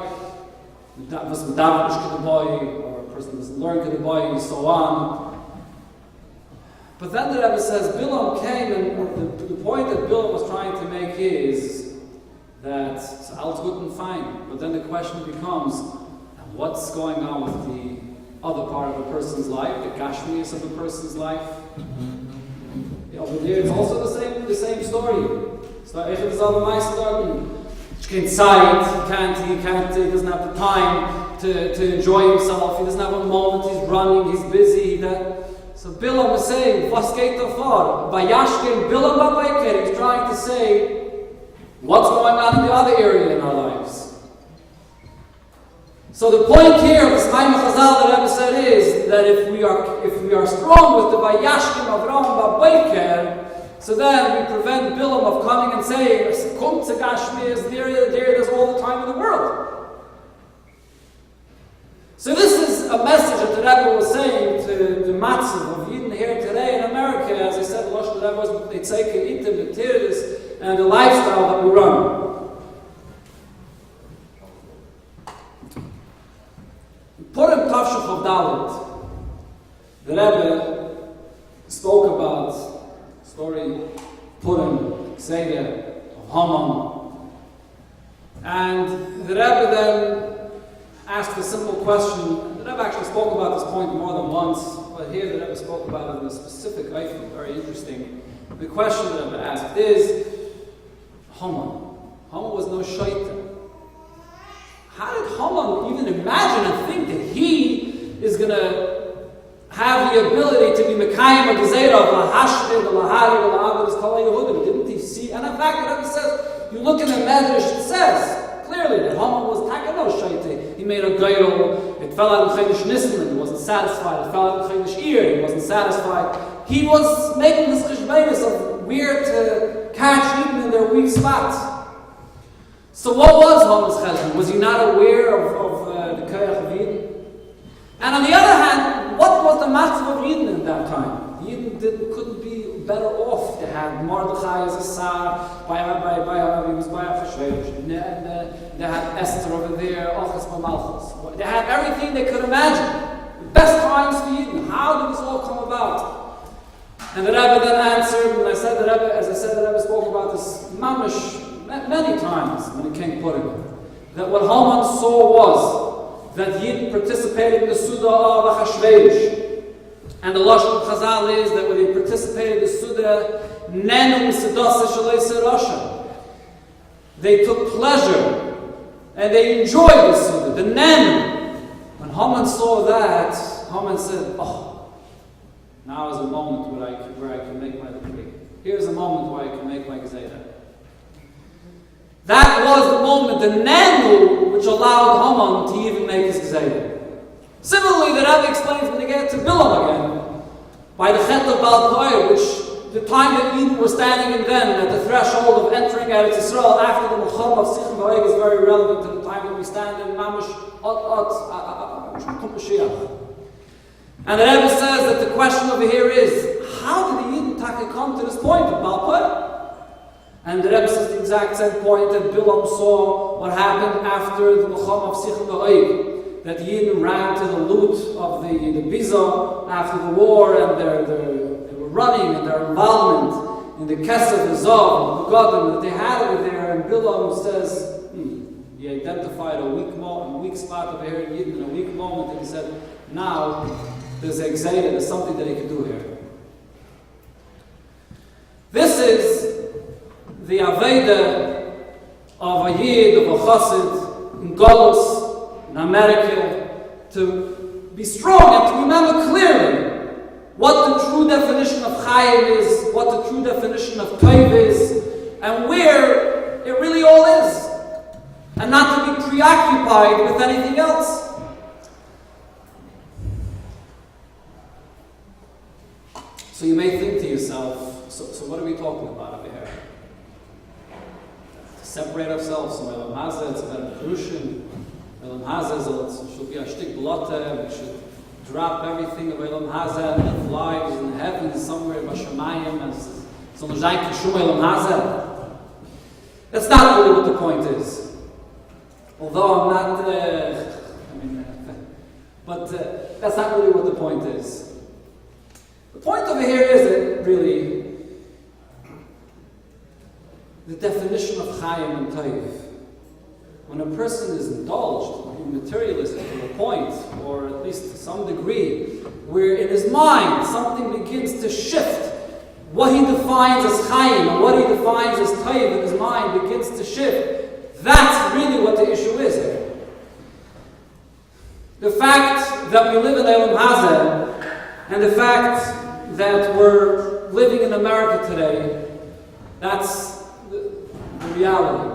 that was the boy, or a person doesn't learn the boy, and so on. But then the Rebbe says, Bilam came, and the point that Bilam was trying to make is that it's all good and fine, but then the question becomes, what's going on with the other part of a person's life, the Gashmias of a person's life? Over there, it's also the same story. So he doesn't have the time to enjoy himself. He doesn't have a moment. He's running. He's busy. So Bilam was saying, "Was geht da vor?" By Yashkin Bilam Babayker, he's trying to say What's going on in the other area in our lives? So the point here of the Smaim Chazal that Rebbe said is that if we are strong with the Vayashkim Avram Babayker, so then we prevent Bilam of coming and saying, Kum Tzagashmi is there it is all the time in the world. So this is a message that the Rebbe was saying to the Matzav of Yidden here today in America. As I said, the Rebbe was Tzeiken Itim, the Tirdis, and the lifestyle that we run. Purim Tavshach of Dalit, the Rebbe spoke about story Purim, Seder, of Haman. And the Rebbe then asked a simple question. The Rebbe actually spoke about this point more than once, but here the Rebbe spoke about it in a specific, I think, very interesting. The question that the Rebbe asked is, Haman was no shaitan. How did Haman even imagine and think that he is going to have the ability to be Mekayim a Gezerah of Lahashrid, Lahari, Lahabad, Kala Yehudim? Didn't he see? And in fact, the Rebbe says, you look in the Medrash, it says clearly that Haman was Takano Shaita. He made a Geirel, it fell out in Chedesh Nisman, he wasn't satisfied. It fell out in Chedesh Iyar, he wasn't satisfied. He was making this Cheshbeinis of where to catch Eden in their weak spots. So what was Haman's chesed? Was he not aware of the Koyach of Eden? And on the other hand, what was the matzav of Eden at that time? Eden couldn't be better off. They had Mordechai as a sar, he was by Achashverosh. They had Esther over there, Ochas Malchus. They had everything they could imagine. The best times for Eden. How did this all come about? And the Rebbe then answered, and as I said, the Rebbe spoke about this mamish many times when it came to Purim, that what Haman saw was that Yidden participated in the Suda of Achashverosh. And the Lashon of Chazal is that when they participated in the Suda, Nenum Sedasa Shalei Serasha. They took pleasure and they enjoyed the Suda, the Nenum. When Haman saw that, Haman said, now is a moment where I can make my decree. Here's a moment where I can make my Gezerah. That was the moment, the Nenu, which allowed Haman to even make his Gezerah. Similarly, the Rebbe explains when they get to Bilam again, by the Chet of Baal Koyer, which the time that Eden was standing in then, at the threshold of entering Eretz Yisrael after the Melchama of Sichem V'Oeg, is very relevant to the time that we stand in Mamish Mashiach. And the Rebbe says that the question over here is, how did the Eden Taka come to this point of Baal Koyer? And the Rebbe says the exact same point that Bilam saw what happened after the Melchama of Sichem V'Oeg. That the Yidden ran to the loot of the Biza after the war, and they were running, and their involvement in the Kesef, the Zav, the Godim that they had over there. And Bilam says, he identified a weak spot over here in Yidden, in a weak moment, and he said, now there's a Gezerah, there's something that he can do here. This is the Aveda of a Yid, of a Chassid, in Golos, in America, to be strong and to remember clearly what the true definition of Chayim is, what the true definition of Tov is, and where it really all is, and not to be preoccupied with anything else. So you may think to yourself, so what are we talking about over here? To separate ourselves from Elam Hazeh, it's about Kedushin. Elam Hazeh should be a shtik blotte. We should drop everything of Elam Hazeh and live lives in heaven somewhere in Bashamayim as so Nujai Kishum Elam Hazeh. That's not really what the point is. Although I'm not, but that's not really what the point is. The point over here is that really the definition of Chayim and Tov. When a person is indulged in materialism to a point, or at least to some degree, where in his mind something begins to shift, what he defines as Chaim and what he defines as Tov in his mind begins to shift, that's really what the issue is here. The fact that we live in Elam Hazeh, and the fact that we're living in America today, that's the reality.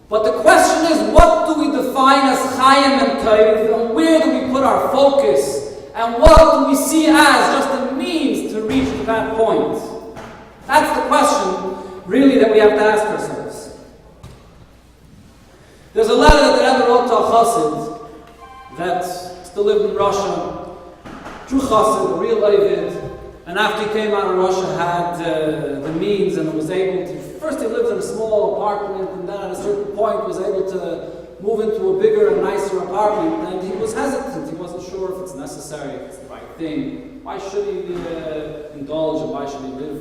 But the question is, what do we define as Chayim and Toiv, and where do we put our focus, and what do we see as just a means to reach that point? That's the question, really, that we have to ask ourselves. There's a letter that the Rebbe wrote to a Chassid that still lived in Russia, true Chassid, a real Ovid, and after he came out of Russia had the means and was able to, first he lived in a small apartment, and then at a certain point was able to move into a bigger and nicer apartment, and he was hesitant. He wasn't sure if it's necessary, if it's the right thing. Why should he indulge, and why should he live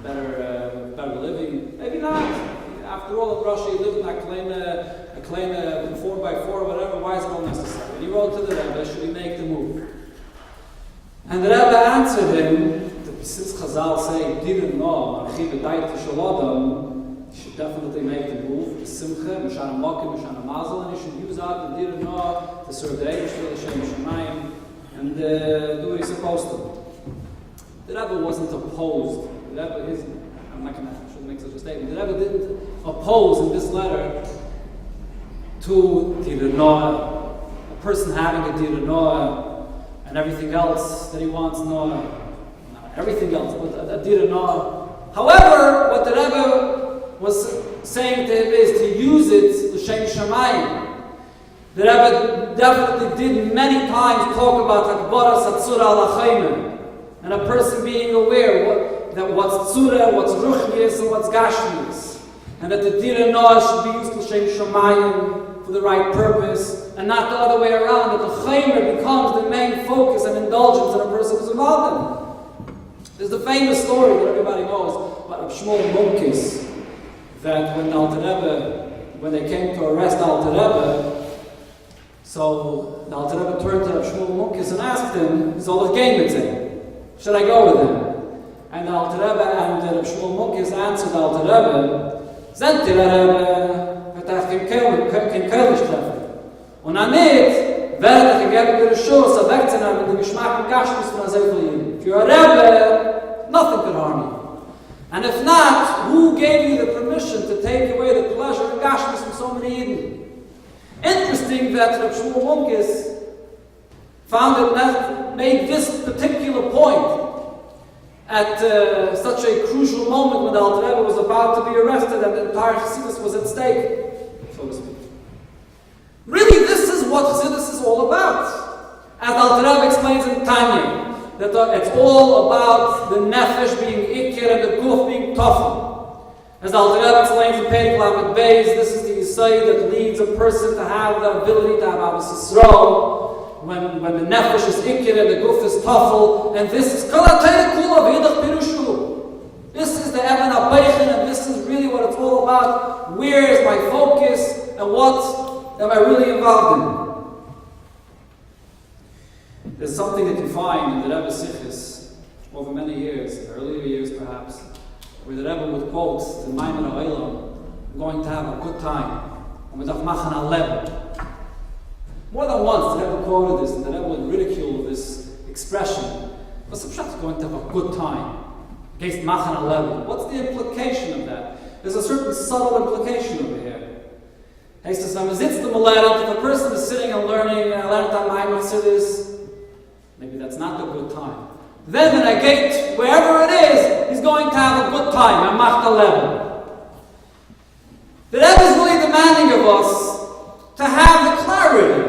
better living? Maybe not. After all, in Russia, he lived in a kleine 4x4 or whatever. Why is it all necessary? And he wrote to the Rebbe, should he make the move? And the Rebbe answered him, since Chazal say, didn't know, you should definitely make the move, the Simcha, Mishana Mokim, Mishana Mazel, and you should use out the didn't know to serve the Eibush, the Shem Shemayim, and do what he's supposed to. The Rebbe wasn't opposed. The Rebbe is, I shouldn't make such a statement. The Rebbe didn't oppose in this letter to didn't know, a person having a didn't know, and everything else that he wants, not everything else, but a dira no. However, what the Rebbe was saying to him is to use it l'shem shamayim. The Rebbe definitely did many times talk about Hakbara Satsura ala Chayim, and a person being aware that what's Tzura, what's Ruchnius, and what's Gashmius, and that the dira no should be used l'shem shamayim for the right purpose, and not the other way around, that the chaymer becomes the main focus and indulgence that a person is involved in. There's the famous story that everybody knows about Shmuel Munkis, that when they came to arrest Alter Rebbe, so the Alter Rebbe turned to Shmuel Munkis and asked him, "Is all the game with him? Should I go with him?" And the Alter Rebbe and Shmuel Munkis answered Alter Rebbe, "Zent Rebbe, kein Kölnisch treffen. Und an nicht, werde ich gegeben dir Schuss, wegzunehmen, den Geschmack und Gashmius von Azeflin. If you're a Rebbe, nothing could harm you. And if not, who gave you the permission to take away the pleasure and Gashmius from so many Eden?" Interesting that Reb Shmuel Munkis made this particular point at such a crucial moment when the Alter Rebbe was about to be arrested and the entire Chassidus was at stake, so to speak. Really, this is what Chassidus is all about. As the Alter Rebbe explains in Tanya, that it's all about the nefesh being ikir and the guf being tofel. As the Alter Rebbe explains in Perek Lamed Beis, this is the Yisai that leads a person to have the ability to have Ahavas Yisrael, when the nefesh is ikir and the guf is tofel, and this is kalatayla kula v'hidach pirushu. This is the Evan HaBeichin, and this is really what it's all about. Where is my focus, and what am I really involved in? There's something that you find in the Rebbe Sichos over many years, earlier years perhaps, where the Rebbe would quote the Maimon HaOlam, "I'm going to have a good time. I'm going to machan alev." More than once, the Rebbe quoted this, and the Rebbe would ridicule this expression. But some shach is going to have a good time. Against machan alev. What's the implication of that? There's a certain subtle implication over here. He says, if a person is sitting and learning, maybe that's not a good time. Then when I get wherever it is, he's going to have a good time. I'm macht alev. The Rebbe is really demanding of us to have the clarity.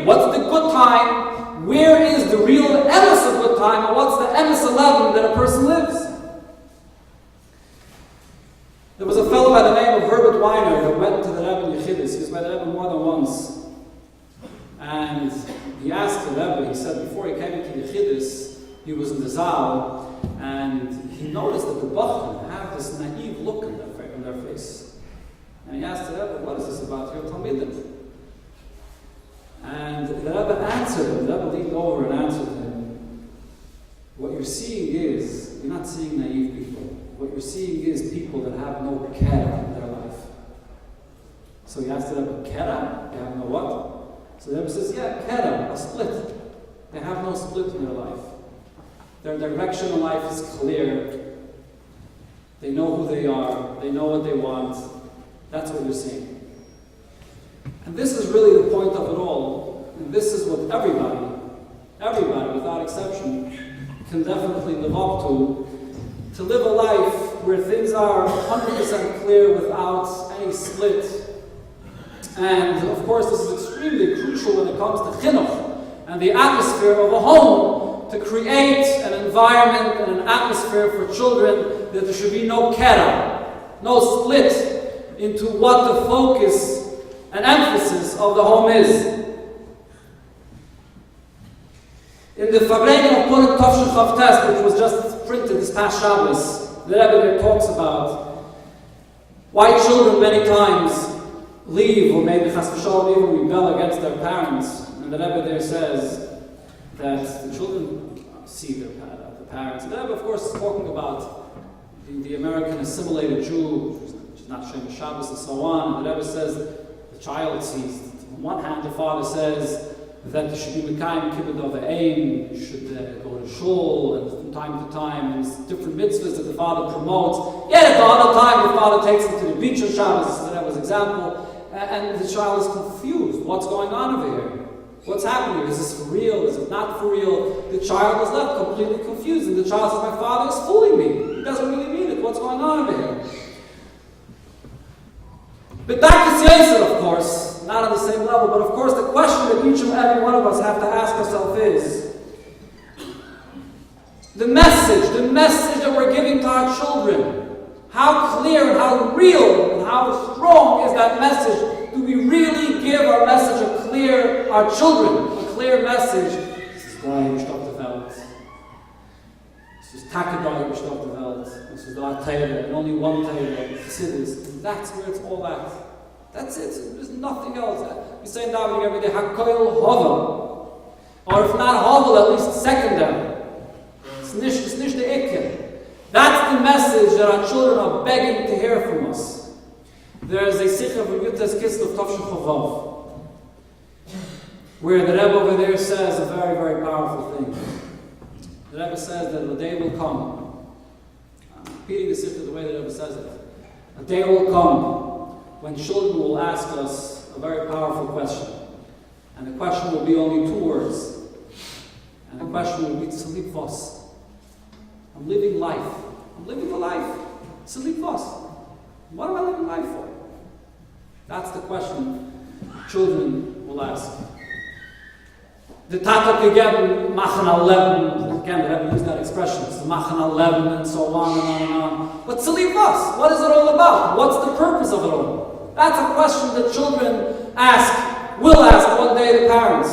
What's the good time? Where is the real emes of good time? And what's the emes 11 that a person lives? There was a fellow by the name of Herbert Weiner that went to the Rebbe in Yechidus. He was by the Rebbe more than once. And he asked the Rebbe, he said before he came into Yechidus, he was in the Zal, and he noticed that the Bachman have this naive look on their face. And he asked the Rebbe, "What is this about your Talmidim?" And the Rebbe answered him, the Rebbe leaned over and answered him, "What you're seeing is, you're not seeing naive people. What you're seeing is people that have no kera in their life." So he asked the Rebbe, "Kera? They have no what?" So the Rebbe says, "Yeah, kera, a split. They have no split in their life. Their direction in life is clear. They know who they are. They know what they want. That's what you're saying. And this is really the point of it all. And this is what everybody without exception, can definitely live up to live a life where things are 100% clear without any split. And of course, this is extremely crucial when it comes to chinuch and the atmosphere of a home, to create an environment and an atmosphere for children that there should be no kera, no split into what the focus and emphasis of the home is. In the Farbrengen of Purim Tavshin Chav Tes, which was just printed this past Shabbos, the Rebbe there talks about why children many times leave, or maybe chas v'shalom even rebel against their parents. And the Rebbe there says that the children see the parents. And the Rebbe, of course, is talking about the American assimilated Jew, which is not Shem Shabbos and so on. And the Rebbe says the child sees. On one hand, the father says that you should be Mekayim Kibbud of the Aim, you should go to shul, and from time to time, and different mitzvahs that the father promotes. Yet at the other time, the father takes him to the beach on Shabbos, that was example, and the child is confused. What's going on over here? What's happening? Is this for real? Is it not for real? The child is left completely confused, and the child says, my father is fooling me. He doesn't really mean it. What's going on over here? But Dr. Yosef, of course, not on the same level, but of course the question that each and every one of us have to ask ourselves is, the message that we're giving to our children, how clear and how real and how strong is that message? Do we really give our message our children a clear message? This is why we stop the Welt. This is Takadai, we stop the Welt. This is the Atayra, and only one Tayra, Chassidus. That's where it's all at. That's it. There's nothing else. We say in davening every day, Hakoil Hovel. Or if not Hovel, at least secondary. It's nicht the Ikke. That's the message that our children are begging to hear from us. There is a Sikha from Yutes Kislev Tavshin Chovav, where the Rebbe over there says a very, very powerful thing. The Rebbe says that a day will come. I'm repeating the Sikha the way the Rebbe says it. A day will come when children will ask us a very powerful question. And the question will be only 2 words. And the question will be Tzalip Vos. I'm living life. I'm living a life. Tzalip Vos. What am I living life for? That's the question children will ask. The Tata gegeben machen al Leben. Again, they haven't used that expression. It's the machen al Leben and so on and on and on. But Tzalip Vos, what is it all about? What's the purpose of it all? That's a question that children ask, will ask one day the parents.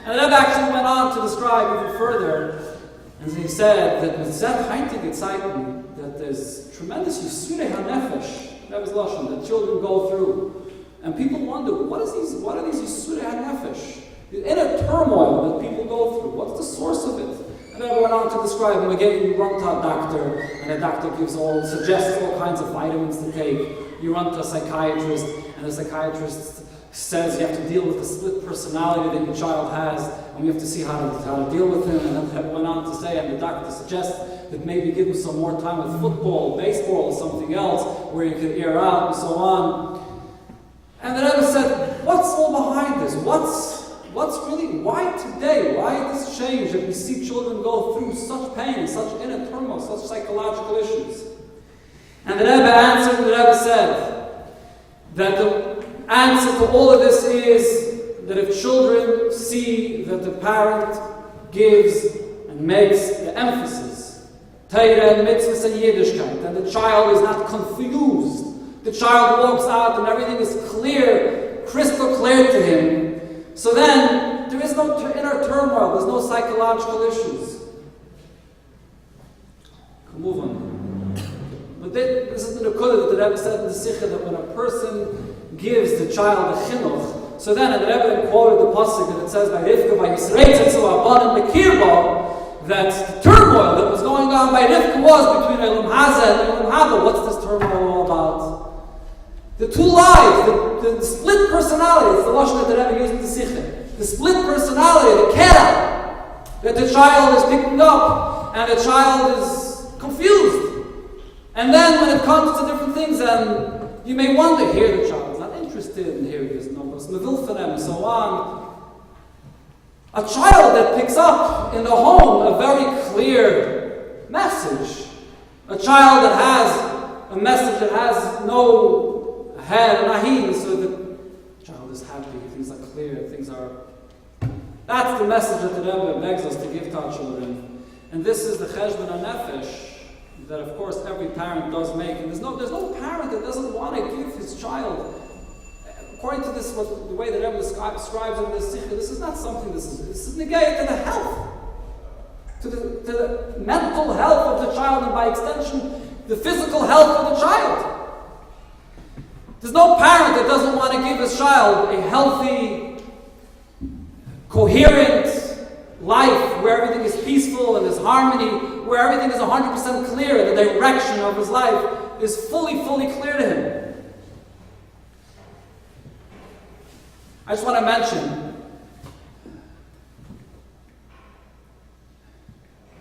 And the Rebbe actually went on to describe even further. And he said that with that heintige Zeiten, that there's tremendous Yisure HaNefesh, that was Lashon, that children go through. And people wonder, what are these Yisure HaNefesh? The inner turmoil that people go through, what's the source of it? And I went on to describe them. Again, you run to a doctor, and the doctor suggests all kinds of vitamins to take. You run to a psychiatrist, and the psychiatrist says you have to deal with the split personality that your child has, and we have to see how to deal with him. And then I went on to say, and the doctor suggests that maybe give him some more time with football, baseball, or something else, where you can air out and so on. And the Rebbe said, what's all behind this? What's really, why today? Why this change that we see children go through such pain, such inner turmoil, such psychological issues? And the Rebbe answered, the Rebbe said that the answer to all of this is that if children see that the parent gives and makes the emphasis, Torah and mitzvahs and Yiddishkeit, and the child is not confused, the child walks out and everything is clear, crystal clear to him, so then there is no inner turmoil, there's no psychological issues. Move on. But this is the Nekudah that the Rebbe said in the Sikha, that when a person gives the child a chinuch, so then, and the Rebbe quoted the pasuk that it says by Rivka, by Yisrael, so Abban and Mekirba, that the turmoil that was going on by Rivka was between Elam Haza and Elam Haba. What's this turmoil all about? The two lives, the split personality, it's the lashon that the Rebbe used in the Sikha. The split personality, the kera, that the child is picking up, and the child is confused. And then when it comes to different things, and you may wonder, here the child is not interested, and here he is numbers, and so on. A child that picks up in the home a very clear message, a child that has a message that has no head and ahin, so the child is happy, things are clear, things are... That's the message that the Rebbe begs us to give to our children. And this is the cheshbon hanefesh that, of course, every parent does make. And there's no parent that doesn't want to give his child, according to this, the way the Rebbe describes in this sikha, this is not something, this is negated to the health, to the mental health of the child, and by extension, the physical health of the child. There's no parent that doesn't want to give his child a healthy, coherent life where everything is peaceful and there's harmony, where everything is 100% clear and the direction of his life is fully clear to him. I just want to mention,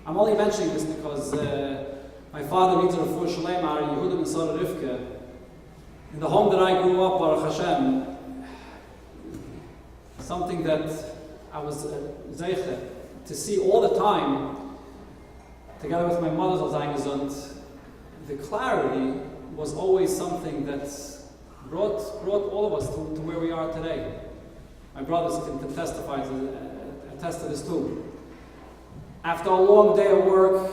I'm only mentioning this because my father reads a Refuah Shalema, Yehuda ben Sarah Rivka. In the home that I grew up, Baruch Hashem, something that I was zeicher to see all the time, together with my mother's Alzheimer's, the clarity was always something that brought all of us to where we are today. My brothers can attest to this too. After a long day of work,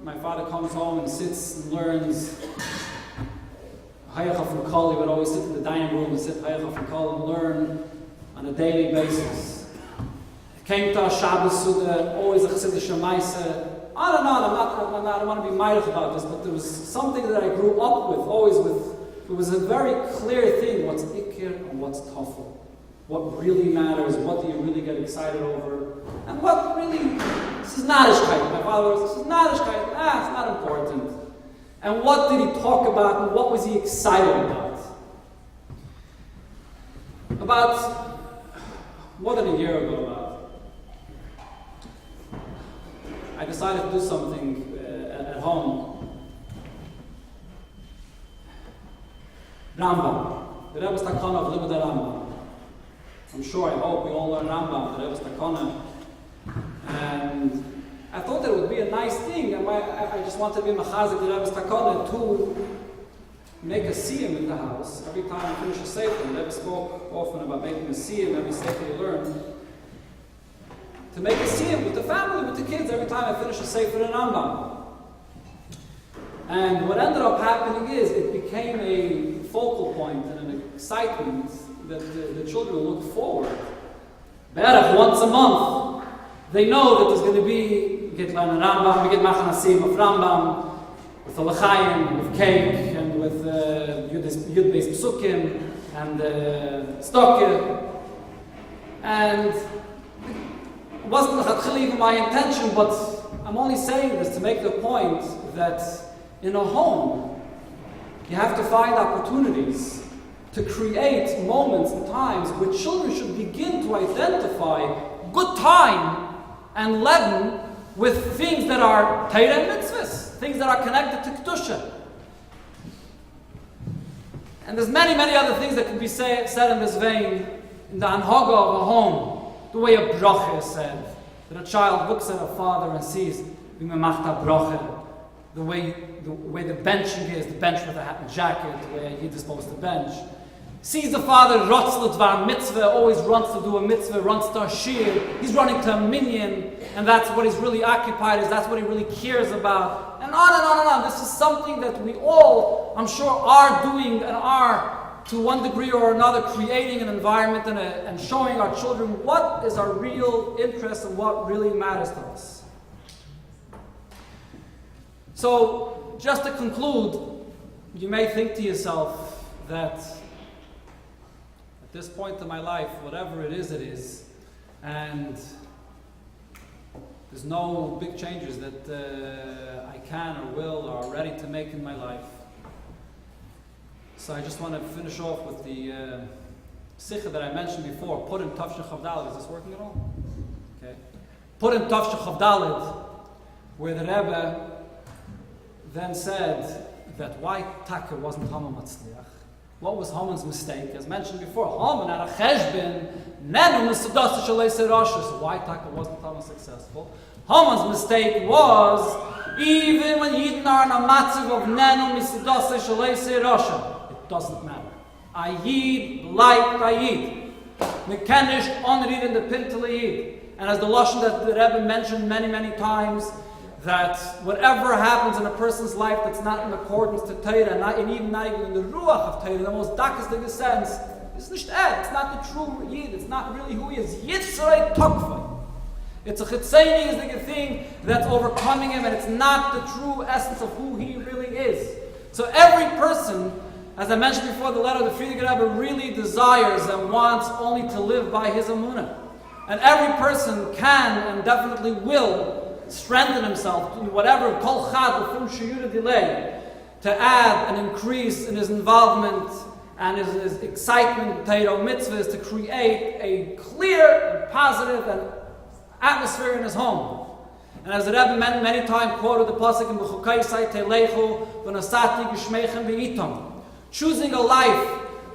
my father comes home and sits and learns Hayacha from Kol. He would always sit in the dining room and sit Hayacha from Kol and learn on a daily basis. It came to a Shabbos Suda, always a Chassidish Shemaisa. On and on. I don't want to be milded about this, but there was something that I grew up with, always with. It was a very clear thing, what's Ikir and what's Tafel. What really matters, what do you really get excited over, and what really, this is not Ishkeit. My father was, this is not Ishkeit, it's not important. And what did he talk about, and what was he excited about? About more than a year ago, I decided to do something at home. Rambam. The Rebbe's Takana of Limud Rambam. I'm sure, I hope we all learn Rambam, the Rebbe's Takana. And I thought that it would be a nice thing. I just wanted to be machazik the Rebbe's Takana to make a siyum in the house. Every time I finish a sefer, the Rebbe spoke often about making a siyum, every sefer you learn. To make a siyum with the family, with the kids, every time I finish a sefer in Rambam. And what ended up happening is, it became a focal point and an excitement that the children look forward. Be'erach once a month, they know that there's going to be, we get learn Rambam, we get Machan Hasim of Rambam, with a l'chaim, with cake, and with Yud-based Psukim, and Stokke. And it wasn't even my intention, but I'm only saying this to make the point that in a home, you have to find opportunities to create moments and times where children should begin to identify good time and leaven with things that are Torah and mitzvahs, things that are connected to Kedusha. And there's many other things that can be said in this vein, in the anhaga of a home, the way a bracha is said, that a child looks at a father and sees the way the benching is, the bench with a hat and jacket, the way he's supposed to bench. Sees the father, rotz l'dvar mitzvah, always runs to do a mitzvah, runs to a shir, he's running to a minyan, and that's what he's really occupied is, that's what he really cares about, and on and on and on. This is something that we all, I'm sure, are doing and are, to one degree or another, creating an environment and showing our children what is our real interest and what really matters to us. So, just to conclude, you may think to yourself that at this point in my life, whatever it is, and there's no big changes that I can or will or are ready to make in my life. So I just want to finish off with the sikha that I mentioned before, Purim Tafshin Chavdalid. Is this working at all? Okay. Purim Tafshin Chavdalid, where the Rebbe then said that why Taka wasn't Haman Matzliach. What was Haman's mistake? As mentioned before, Haman had a cheshbon, Nenum is Sudas Shalei Serasha. So why Taka wasn't Haman successful? Haman's mistake was, even when Yidden are in a matziv of Nenum is Sudas Shalei Serasha, it doesn't matter. Ayid like Ayid. Mekanish onrid in the Pintel Yid. And as the Lashon that the Rebbe mentioned many, many times, that whatever happens in a person's life that's not in accordance to Torah, and even not even in the Ruach of Torah, the most darkest sense, it's nicht it's not the true Yid, it's not really who he is. Yitzrei Tokva. It's a Chitzeni is the thing that's overcoming him, and it's not the true essence of who he really is. So every person, as I mentioned before, the letter of the Frierdiker Rebbe really desires and wants only to live by his Emunah. And every person can and definitely will strengthen himself in whatever kol chad from shiyuda delay to add an increase in his involvement and his excitement in Torah mitzvahs to create a clear and positive and atmosphere in his home. And as the Rebbe many times quoted the pasuk in B'chukai Sai Telechu V'nasati Gishmeichem V'itom. Choosing a life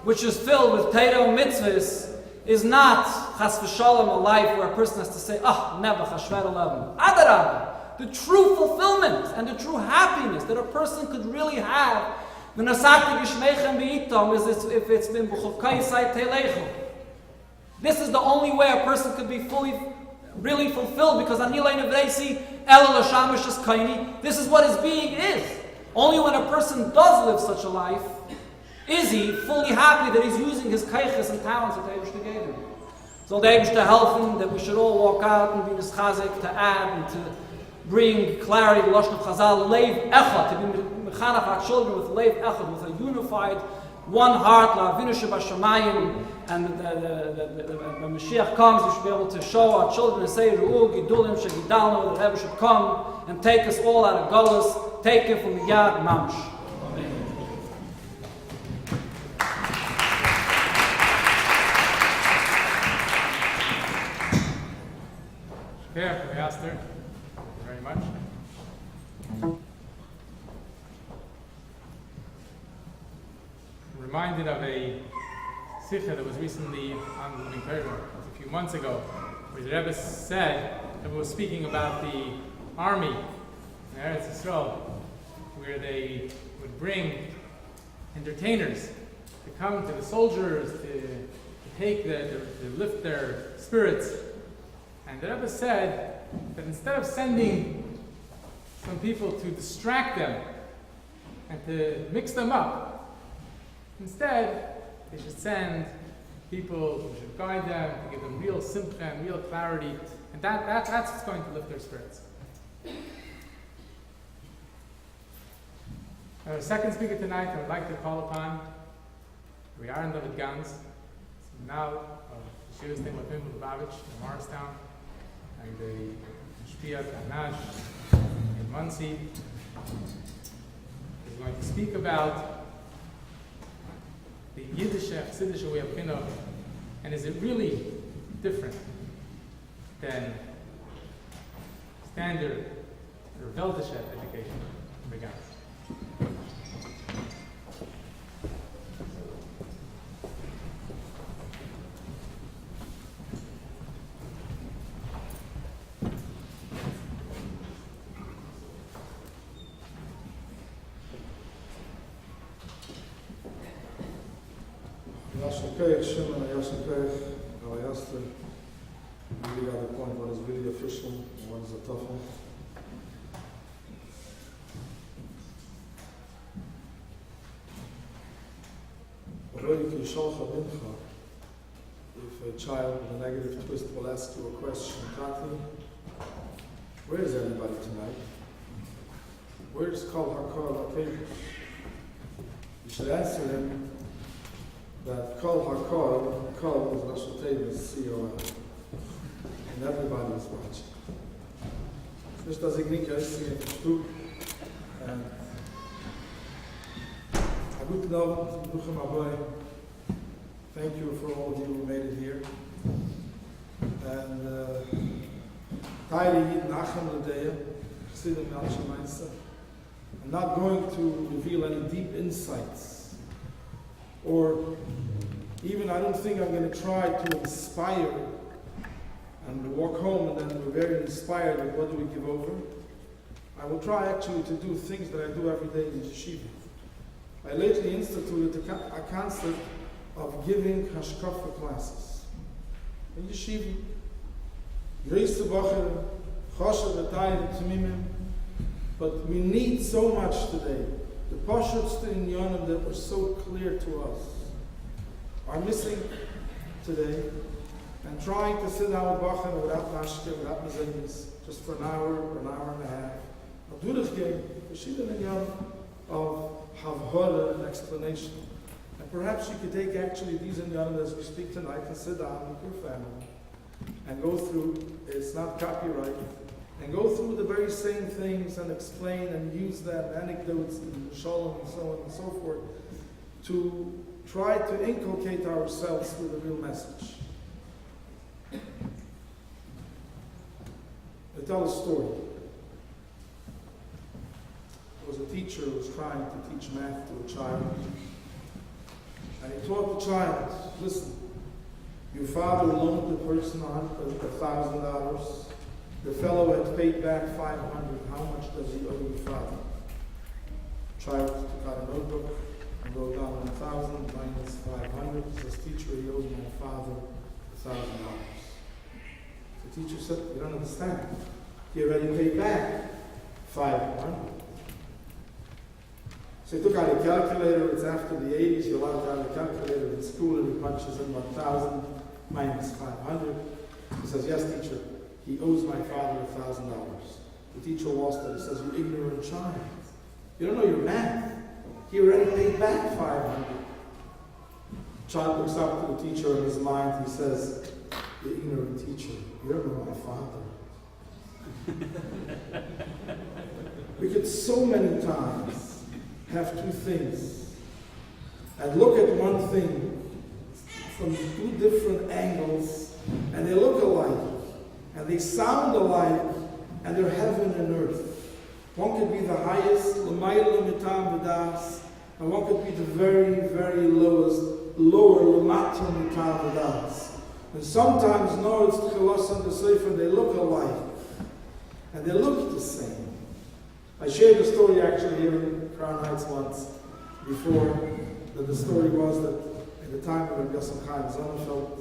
which is filled with Torah mitzvahs is not chas v'shalom a life where a person has to say, never chashver eleven. Adarabah, the true fulfillment and the true happiness that a person could really have, v'nasati gishmeichem b'itom, is if it's been b'chukay sai telechu. This is the only way a person could be really fulfilled, because anilay nevresi el l'shamish es kaini. This is what his being is. Only when a person does live such a life is he fully happy that he's using his kaiches and talents that Eibishter gave him. So the Eibishter helping that we should all walk out and be nischazik, to add and to bring clarity, the Lashon of Chazal, leiv echad, to be mechanach our children with leiv echad, with a unified one heart, la'avinu shebashamayim, and when Mashiach comes, we should be able to show our children and say, Ru'u gidulim shegidalnu, the Rebbe should come and take us all out of Golus, take it from the Yad Mamsh. Shker for Yaster. Thank you very much. I'm reminded of a sikha that was recently on the Living Torah a few months ago, where the Rebbe said that we were speaking about the army in Eretz Yisrael, where they would bring entertainers to come to the soldiers to lift their spirits. And the Rebbe said that instead of sending some people to distract them and to mix them up, instead they should send people who should guide them, to give them real simcha and real clarity, and that's what's going to lift their spirits. Our second speaker tonight I would like to call upon, we are in David Gans, so now Shir Stem Lapim Lubavitch in Morristown, and the Shpiyat Anash in Muncie is going to speak about the Yiddish Chassidish way of chinuch, and is it really different than standard or Weltische education in the Gans? Shimon, Yashikech, Galayaster, we got the point, what is really official and what is a tough one. If a child with a negative twist will ask you a question, Tati, where is everybody tonight? Where is Kol HaKol HaKevish? You should answer him that Kol HaKol, Kol is Rosh Hashanah, C-O-L. And everybody is watching. Nicht, dass ich nicht in verstehe. And I would know, Bruchem Aboy, thank you for all of you who made it here. And Taili Yid Nachem L'Deya, Chassidim Yalsha Meister. And I'm not going to reveal any deep insights. Or even I don't think I'm going to try to inspire and we walk home and then we're very inspired with what do we give over. I will try actually to do things that I do every day in yeshiva. I lately instituted a concept of giving hashkafa classes. In yeshiva, but we need so much today. The pashuts in Yonim that were so clear to us are missing today. And trying to sit down with Bachar without mashke, without mazenis, just for an hour and a half. I'll do this game, Rashida Minyan of Havhara and explanation. And perhaps you could take actually these Inyanim as we speak tonight and sit down with your family and go through, it's not copyright, and go through the very same things and explain and use that anecdotes and shalom and so on and so forth to try to inculcate ourselves with a real message. I tell a story. There was a teacher who was trying to teach math to a child. And he taught the child, listen, your father loaned the person $1,000. The fellow had paid back $500. How much does he owe your father? The child took out a notebook and wrote down 1,000 minus 500. He says, teacher, he owes my father $1,000. The teacher said, you don't understand. He already paid back 500. So he took out a calculator. It's after the 80s. You're allowed to have a calculator in school, and he punches in 1,000 minus 500. He says, yes, teacher, he owes my father $1,000. The teacher lost it. He says, you ignorant child. You don't know your math. He already paid back 500. The child looks up to the teacher in his mind. He says, the ignorant teacher, you don't know my father. We could so many times have two things and look at one thing from two different angles, and they look alike and they sound alike, and they're heaven and earth. One could be the highest, l'mayla mitam v'das, and one could be the very, very lowest, lower, l'mata mitam v'das. And sometimes, no, it's Chilas and the Sefer, they look alike. And they look the same. I shared a story actually here in Crown Heights once before, that the story was that in the time of Rabbi Yosef Chaim Sonnenfeld,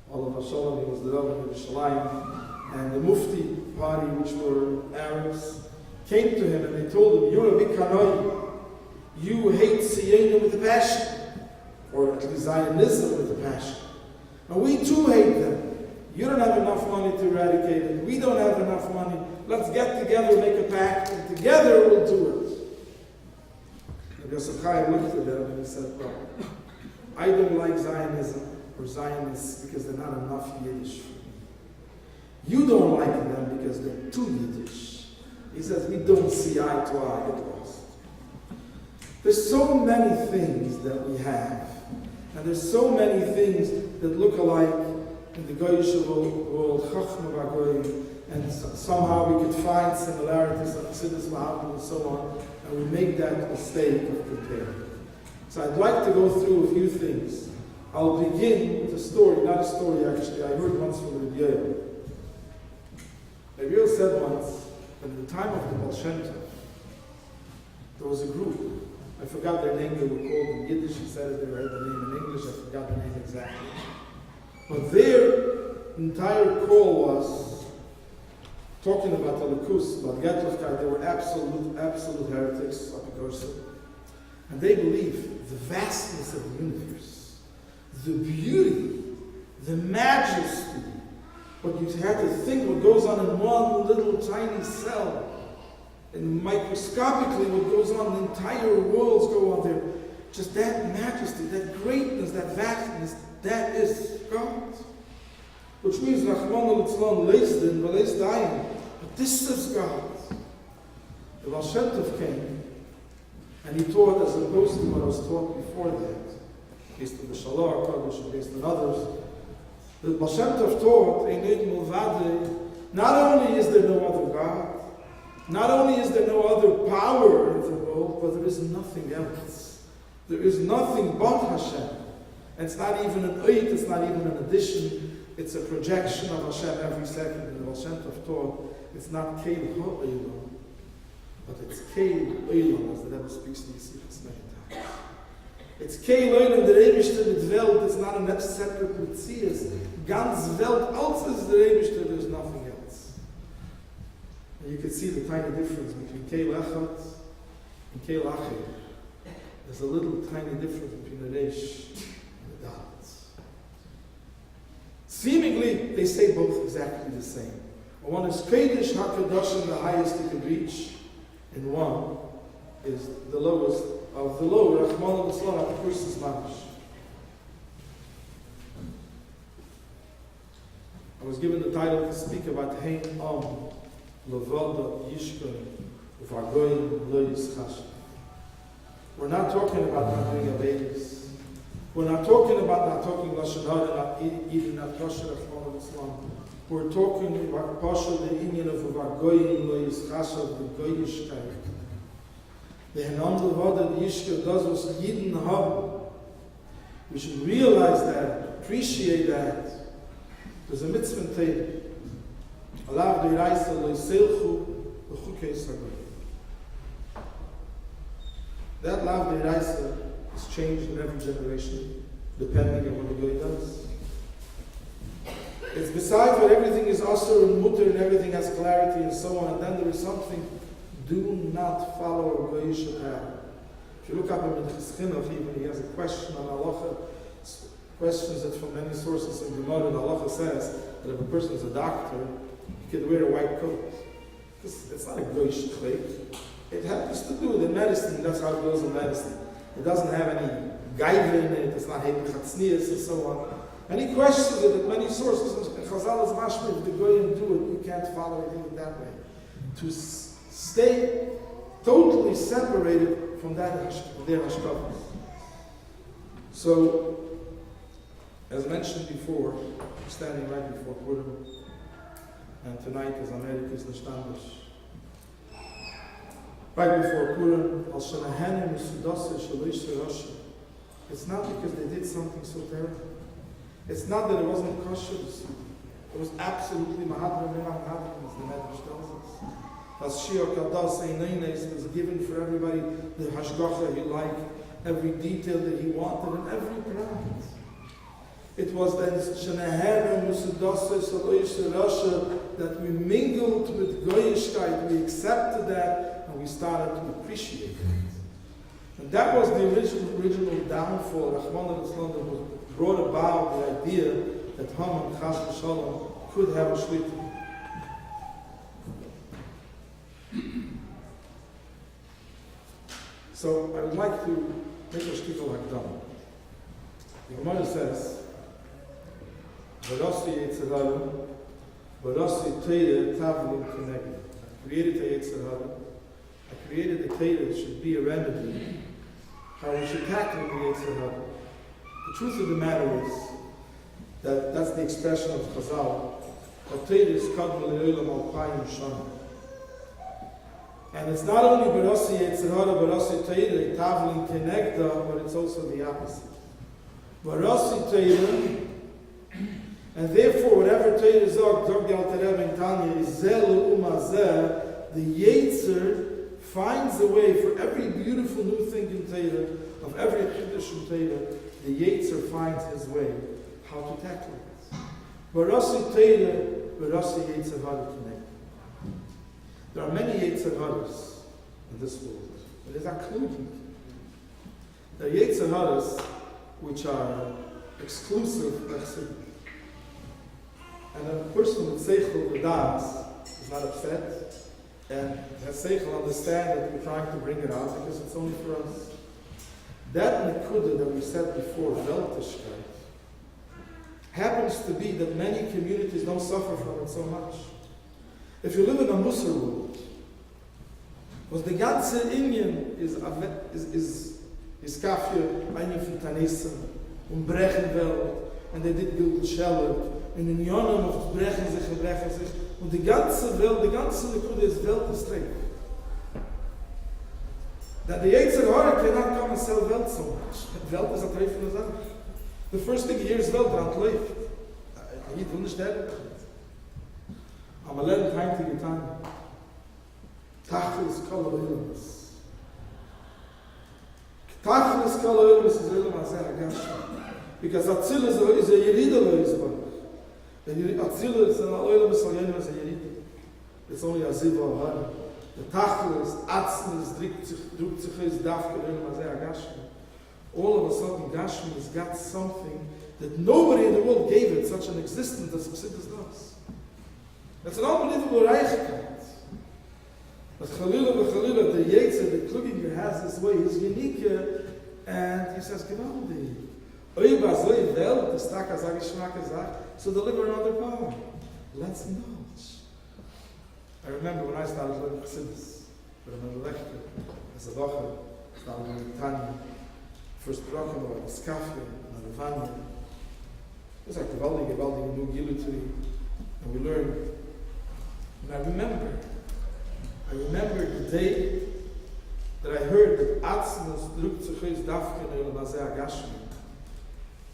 all of Hashalom, he was the Rav of Yerushalayim, and the Mufti party, which were Arabs, came to him and they told him, you're a big Kanoi, you hate Zionism with a passion, or at least Zionism with a passion. And we too hate them. You don't have enough money to eradicate it. We don't have enough money. Let's get together and make a pact, and together we'll do it. And Yosef Chaim looked at them and he said, well, I don't like Zionism or Zionists because they're not enough Yiddish for me. You don't like them because they're too Yiddish. He says, we don't see eye to eye at all. There's so many things that we have. And there's so many things that look alike in the Goyish world, Chachma Bagoyim, and somehow we could find similarities of Chassidus Maharal and so on, and we make that mistake of comparing. So I'd like to go through a few things. I'll begin with a story, not a story actually, I heard once from Rabbi Yoel. Rabbi Yoel said once, that in the time of the Baal Shem Tov, there was a group. I forgot their name, they were called in Yiddish, he said it, they read the name in English, I forgot the name exactly. But their entire call was talking about the Likus, about Getlovkai. They were absolute heretics, and they believed the vastness of the universe, the beauty, the majesty, but you had to think what goes on in one little tiny cell. And microscopically what goes on, the entire worlds go on there. Just that majesty, that greatness, that vastness, that is God. Which means, but this is God. The Baal Shem Tov came, and he taught as opposed to what was taught before that, based on the Shalom, Kodesh, based on others. The Baal Shem Tov taught, not only is there no other God, not only is there no other power but there is nothing else. There is nothing but Hashem. And it's not even an oit, it's not even an addition, it's a projection of Hashem every second. In the Baal Shem Tov taught, it's not Keil HaOlam, but it's Keil Olam, as the Rebbe speaks in the Yisifas many times. It's Keil Olam, der Eibishter mit Welt, it's not a separate Metzias. Ganz Welt, als is der Eibishter, there's nothing else. And you can see the tiny difference between Keil Echad and Keil Achir. There's a little tiny difference between the Reish and the Dalet. Seemingly, they say both exactly the same. One is Kodesh HaKadoshim, the highest you can reach, and one is the lowest of the lower, Rachmana Litzlan, the person's mamash. I was given the title to speak about Hein Am, Levada Yishkon, Uvagoyim Lo Yischashem. We're not talking about not doing a babies. We're not talking about not talking Lashon Hara, not eating, not kosher, Rachmana Litzlan. We're talking about Pasha, the Inyan of Uvagoyim Lo Yischashem, the Goyishkeit. The Henam Levada Yishka does what Yidden have. We should realize that, appreciate that. There's a mitzvah in Torah. Alav deiraisa lo yiselchu l'chukei sagoy. That lav deiraisa is changed in every generation, depending on what the goy does. It's besides what everything is asur and mutter and everything has clarity and so on, and then there is something, do not follow a goyish path. If you look up in Minchas Chinuch, even he has a question on halacha, questions it from many sources in Gemara. The halacha says that if a person is a doctor, he could wear a white coat. Because it's not a goyish trait. It happens to do with medicine, that's how it goes in medicine. It doesn't have any gaiva in it, it's not hepachatznias and so on. And he questions it at many sources. And Chazal is mashma, if the goyim do it, you can't follow it in that way. To stay totally separated from that their hashkafas. So, as mentioned before, we're standing right before Purim, and tonight is America's Nishtandish. Right before Purim, Al Shanahanim Yisudase Shalish Rashi. It's not because they did something so terrible. It's not that it wasn't kosher. It was absolutely Mahadra Minam Hadram, as the Medrash tells us. As Shio Kadas Eineines was given for everybody the hashgacha he liked, every detail that he wanted, and every plant. It was then Shanahanim Yisudase Shalish Rashi that we mingled with Goyishkeit, we accepted that, and we started to appreciate it. And that was the original downfall, Rachmana Litzlan, that was brought about the idea that Haman, Chas v'Shalom, could have a shlita. So I would like to make a shtickle hakdama. The Gemara says, Barasi Yitzhara, Barasi Teire Tavlim Kineged. I created a Yitzhara. I created a Teire that should be a remedy. How we should tackle the Yitzhara. The truth of the matter is that that's the expression of Chazal. And it's not only Barasi Yetzirah, Barasi Teirah, Tavlin Kenegda, but it's also the opposite. Barasi Teirah, and therefore whatever Teirah Zog, Zog the Alter Rebbe in Tanya, is Zelu Umazeh, the Yetzer finds a way for every beautiful new thing in Teirah, of every Kiddush in Teirah, the Yetzer finds his way how to tackle it. Barasi Teirah, Barasi Yetzer Hara Kinegda. There are many Yetzer Haras in this world. It is including. There are Yetzer Haras which are exclusive, and a person with Seichel V'das is not upset, and has Seichel understand that we're trying to bring it out because it's only for us. That Nekuda that we said before, Weltishkeit, happens to be that many communities don't suffer from it so much. If you live in a Musar world, because the ganze Indien is kafir, einige von Tanissa, Brechenwelt, and they did Gilgul Sheller, and in Yonim of brechen sich, und die ganze Welt, die ganze Nekuda ist weltgestreckt. that the Yetzer Hara cannot come and sell Welt so much. Welt is a treif von der Sache. The first thing he hears Welt, läuft. He will nicht sterben. Aber lernt kein Tigetan. Tachlis kol ha'olemus. Tachlis kol ha'olemus is Olam Hazeh HaGashmi. Because Atzilus is a Yerida Loisbach. Atzilus is an Olam Salyanim is a Yerida. It's only a Ziva Ohara. The Tachlis, Atzilus, drückt sich is Dafke Olam Hazeh HaGashmi. All of a sudden, Gashmi has got something that nobody in the world gave it such an existence as Chassidus does. It's an unbelievable Reichkeit. But Chalila, the Yetzer, the Kluginger has this way, he's unique, and he says, Gewaldi. Oiba zoi Welt, the Staka sag Geschmacke sag, so deliver another power. Let's indulge. I remember when I started learning Chassidus, I remember lecture, as a Docher, started learning Tanya, first Brachel, the Skafia, and the Vanya. It was like Gewaldi, new Gilutri, and we learned. And I remember the day that I heard that Atzmus drückt sich is Dafke in Olam Hazeh HaGashmi.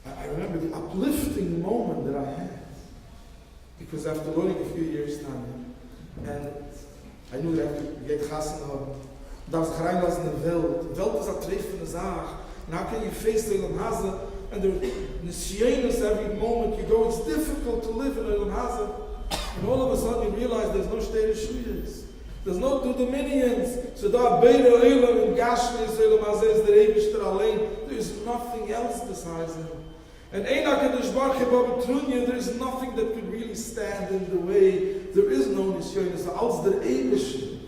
I remember the uplifting moment that I had. Because after learning a few years now, and I knew that I have to get Chassan haben, darf sich reinlassen in die Welt. Die Welt ist eine treffende Sache. And how can you face the Olam Hazeh? And there's Nisyanis every moment you go, it's difficult to live in Olam Hazeh. And all of a sudden you realize there's no Shtei Shuyas. There's no two dominions. So da Beira Olam and Gashmi is Olam Hazeh is the Eibishter Alein. There's nothing else besides him. And Einak HaKadosh Baruch Hu Babetrunya, there is nothing that could really stand in the way. There is no Nisyonis. Als der Eibishter.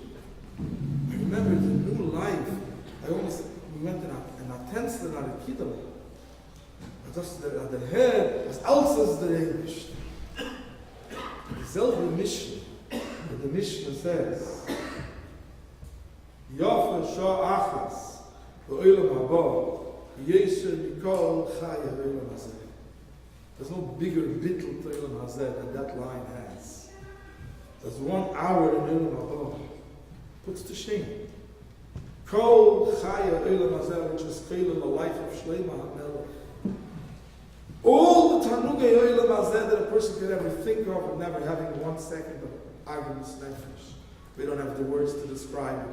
I remember the new life. We went in a tent in a Kidal. Das der Herr, was alles ist der Eibishter. Dieselbe Mission, that the Mishnah says, Yafa Shah Achas, Olam Haba, Yesher Mikol Chaya Olam Hazeh. There's no bigger bittul to Olam Hazeh than that line has. There's 1 hour in Olam Haba. Puts to shame. Kol Chaya Olam Hazeh, which is in the life of Shlomo HaMelech. All the Tanugei Olam Hazeh that a person could ever think of and never having 1 second of arguments nefesh. We don't have the words to describe it.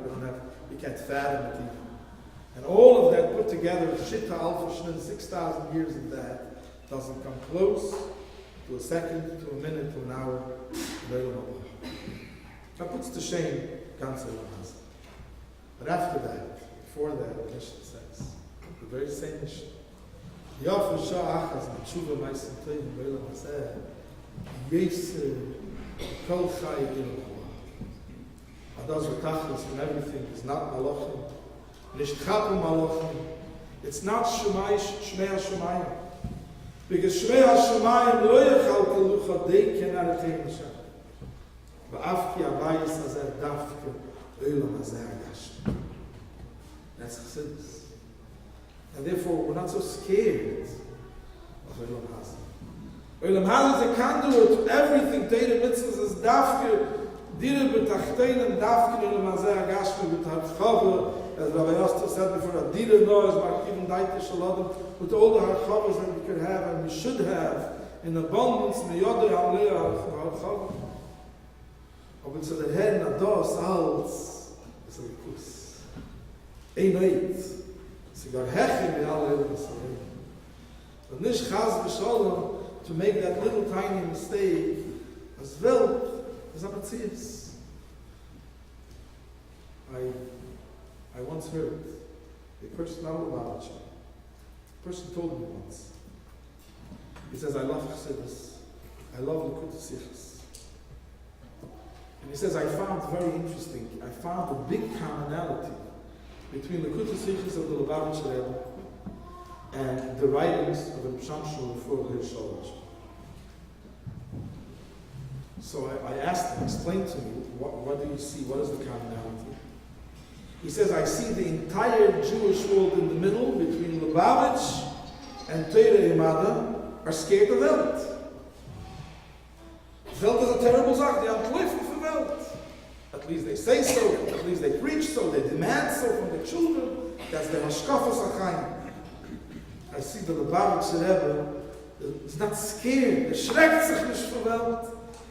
We can't fathom it even. And all of that put together, Shitta Alfa Shnin, 6,000 years of that, doesn't come close to a second, to a minute, to an hour. That puts to shame Ganz Olam Hazeh. But after that, before that, the Mishnah says, the very same Mishnah, Yafa Shah Achaz M'tshuva Ma'asim Tovim B'Olam Hazeh Yeser Kol Chai Olam Haba. Those are tachlis when everything is not malachim, nicht chapel malachim. It's not Shemai Shemayim, because Shemai Shemayim lo yachal kelucha they cannot attain Hashem. Va'af ki abayis hazeh dafke Olam Hazeh HaGashmi. That's Chassidus. And therefore, we're not so scared of Olam Hazeh. Olam Hazeh is a conduit to everything. Teire mitzvahs is dafke, dire betachteinen dafke Olam Hazeh HaGashmi betachchava. As Rabbi Yosef said before, a dire no is markiven daite shaladam, with all the harchavas that we could have and we should have in abundance, meyodei hamlea harchava. But so the head na dos als is a rikus. Ein oit. Sie gar hechim in alle Elam Yisrael. But nish chaz v'sholom to make that little tiny mistake as well as a matzias. I once heard a person out of Lubavitch. A person told me once. He says, I love Chassidus. I love Likutei Sichos. And he says, I found very interesting. I found a big commonality between Likutei Sichos of the Lubavitch Rebbe and the writings of the Shamshul for Hirshol. So I asked him, explain to me, what do you see? What is the commonality? He says, I see the entire Jewish world in the middle between Lubavitch and Teire Imada are scared of Welt. Welt is a terrible sache. They are for Welt. At least they say so. At least they preach so. They demand so from the children. That's the Hashkafas HaChaim. I see the Lubavitcher Rebbe is not scared. Schreckt sich nicht vor Welt.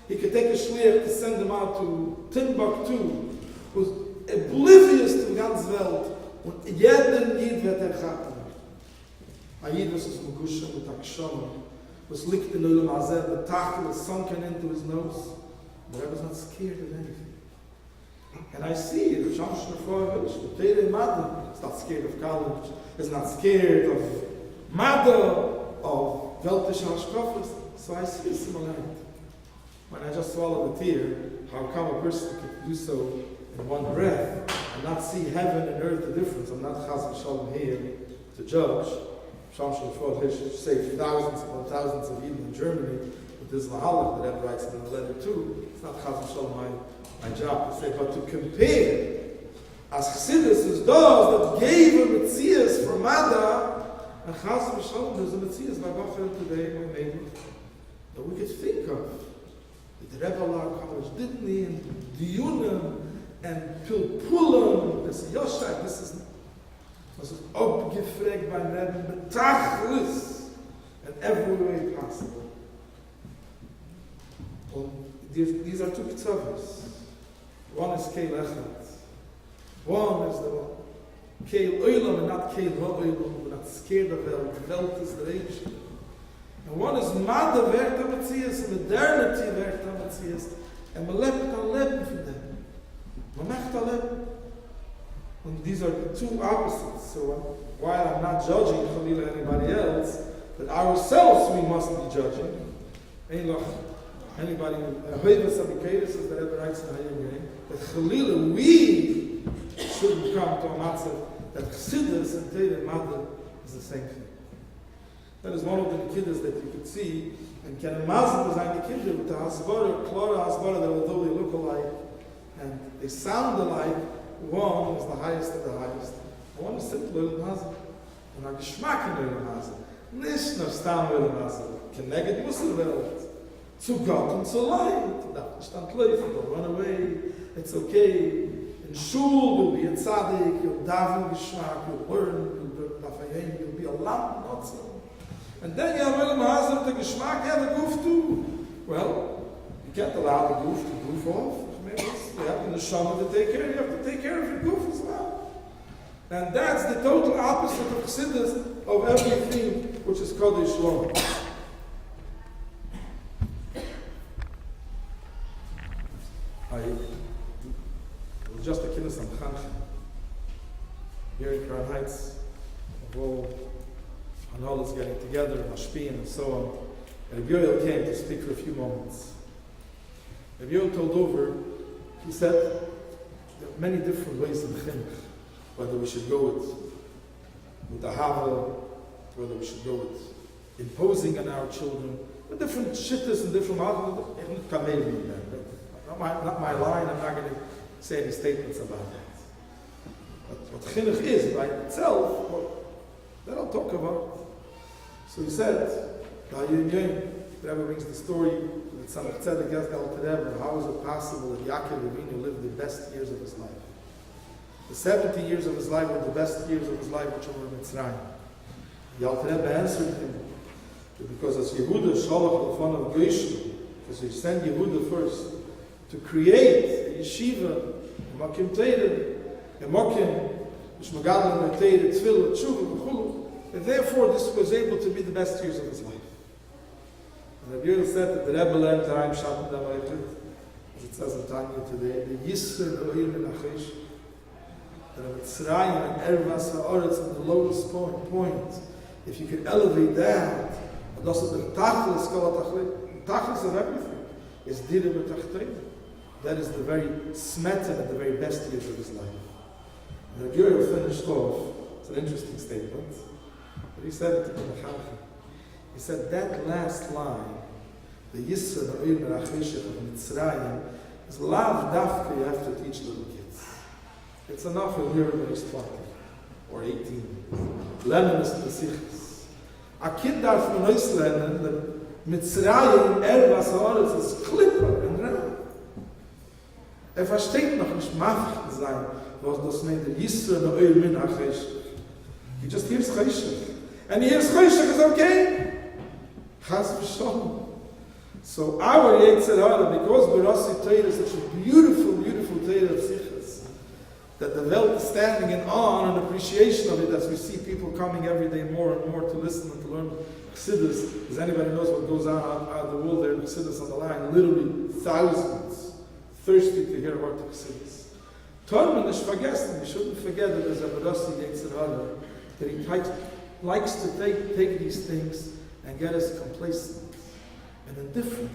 He could take a shliach to send him out to Timbuktu, who's oblivious to the ganze Welt, und jeden Jid wird chappen. A Jid was Megusha mit Akshama, was liegt in Ulam Hazeh, the Tachel was sunken into his nose, but I was not scared of anything. And I see the Shamshon Forovich, the Tere Mother, is not scared of college, is not scared of Mother, of Weltish Hashkafas. So I see a similarity. When I just swallow the tear, how come a person can do so in one breath and not see heaven and earth the difference? I'm not Chas v'Shalom here to judge. Shamshon Forovich saved thousands upon thousands of Eden in Germany with this Lahalik that Rebbe writes in a letter too. It's not Chas v'Shalom my job to say, but to compare as Chassidus is those that gave a Metzias for Mada, and Chas v'Shalom, there's a Metzias by Bachel today, my neighbor, that we could think of. The Rebbe Lar College Ditni and Diyunim and Pilpulim, this is Yoshai, this is abgefragt by Rebbe, betachlis, in every way possible. Well, these are two Ketzavos. One is Keil Echad. One is the one. Keil Oilam and not Keil Ha'oilam. We're not scared of Welt. The Welt is the age. And one is Mada Verta Metzias, modernity Verta Metzias, and Melept Aleb for them. Mamecht Aleb. And these are the two opposites. So while I'm not judging Chalila anybody else, but ourselves we must be judging. Anybody who Hoivas Abikadis is the Rebbe writes in Hayim Yerim, that Chalila, we shouldn't come to a matzah that Chassidus and Teire Mada is the same thing. That is one of the Nikiddas that you could see, and Ken Mazal was on the Nikiddah with the Hasbara, Clara Hasbara, that although they look alike and they sound alike, one is the highest of the highest, and one is simply Olam Hazeh. And our Geschmack in Olam Hazeh, nicht nur Stam Olam Hazeh, Keneged Musel Welt, zu Gott und zu Leid, darf nicht antläufen, don't run away, it's okay, in Shul you'll be a Tzaddik, you'll daven Geschmack, you'll learn, you'll be a lamb, not so. And then you have Olam Hazeh, the Geschmack, you have the goof too. Well, you can't allow the goof to goof off. You have the neshama to take care of. You have to take care of your goof as well. And that's the total opposite of Chassidus of everything which is Kodesh Shalom. I was just a kinnis on Chancha here in Crown Heights. And all is getting together, Mashpiyim and so on. And Rabbi Yoel came to speak for a few moments. Rabbi Yoel told over, he said, there are many different ways in Chinuch, whether we should go with Ahava, whether we should go with imposing on our children, with different shittas and different not my line, I'm not going to say any statements about that. But what Chinuch is by itself, well, that I'll talk about. So he said, the Rebbe brings the story that Samach Tzedek asked Al Rebbe, how is it possible that Yaakov Avinu lived the best years of his life? The 70 years of his life were the best years of his life, which were in Mitzrayim. The Al Rebbe answered him, because as Yehuda Shalach the son of Gershon, because he sent Yehuda first to create a yeshiva, a makim teireh, a makim, which Magadan teireh, tefillah, tshuva, v'chulu, and therefore this was able to be the best years of his life. And Rabbi Yoel said that the Rebbe learned Ta'im Shabbat Damayit, as it says in Tanya today, the Yisr Elohim and Achish, that of Mitzrayim and Ervas HaOretz at the lowest point, if you could elevate that, and also the Tachlis, the Tachlis of everything, is Dira B'Tachtein. That is the very smetan and the very best years of his life. And Rabbi Yoel finished off, it's an interesting statement, but he said it to the Mechancha. He said that last line, the Yisra, the Oil, the Achishah of Mitzrayim, is lav dafka you have to teach little kids. It's enough if you're when he's 20 or 18. Lemon is the Sichas. A kid darf man ois lernen, the Mitzrayim, Ervas HaOretz is Klippa and Ram. Versteht noch nicht machtig sein, was das meint, der Yisra, der Oil, min Achishah. He just hears Chayshach. And he hears Chayshach is okay. Chas v'shalom. So our Yetzer Hara, because Berasi Torah is such a beautiful, beautiful Torah of Sichas, that the Welt is standing in awe and appreciation of it as we see people coming every day more and more to listen and to learn Chassidus. As anybody knows what goes on out of the world there in Chassidus on the line, literally thousands thirsty to hear about the Chassidus. Torah is forgotten. We shouldn't forget that there's a Berasi Yetzer Hara, that he likes to take these things and get us complacent and indifferent.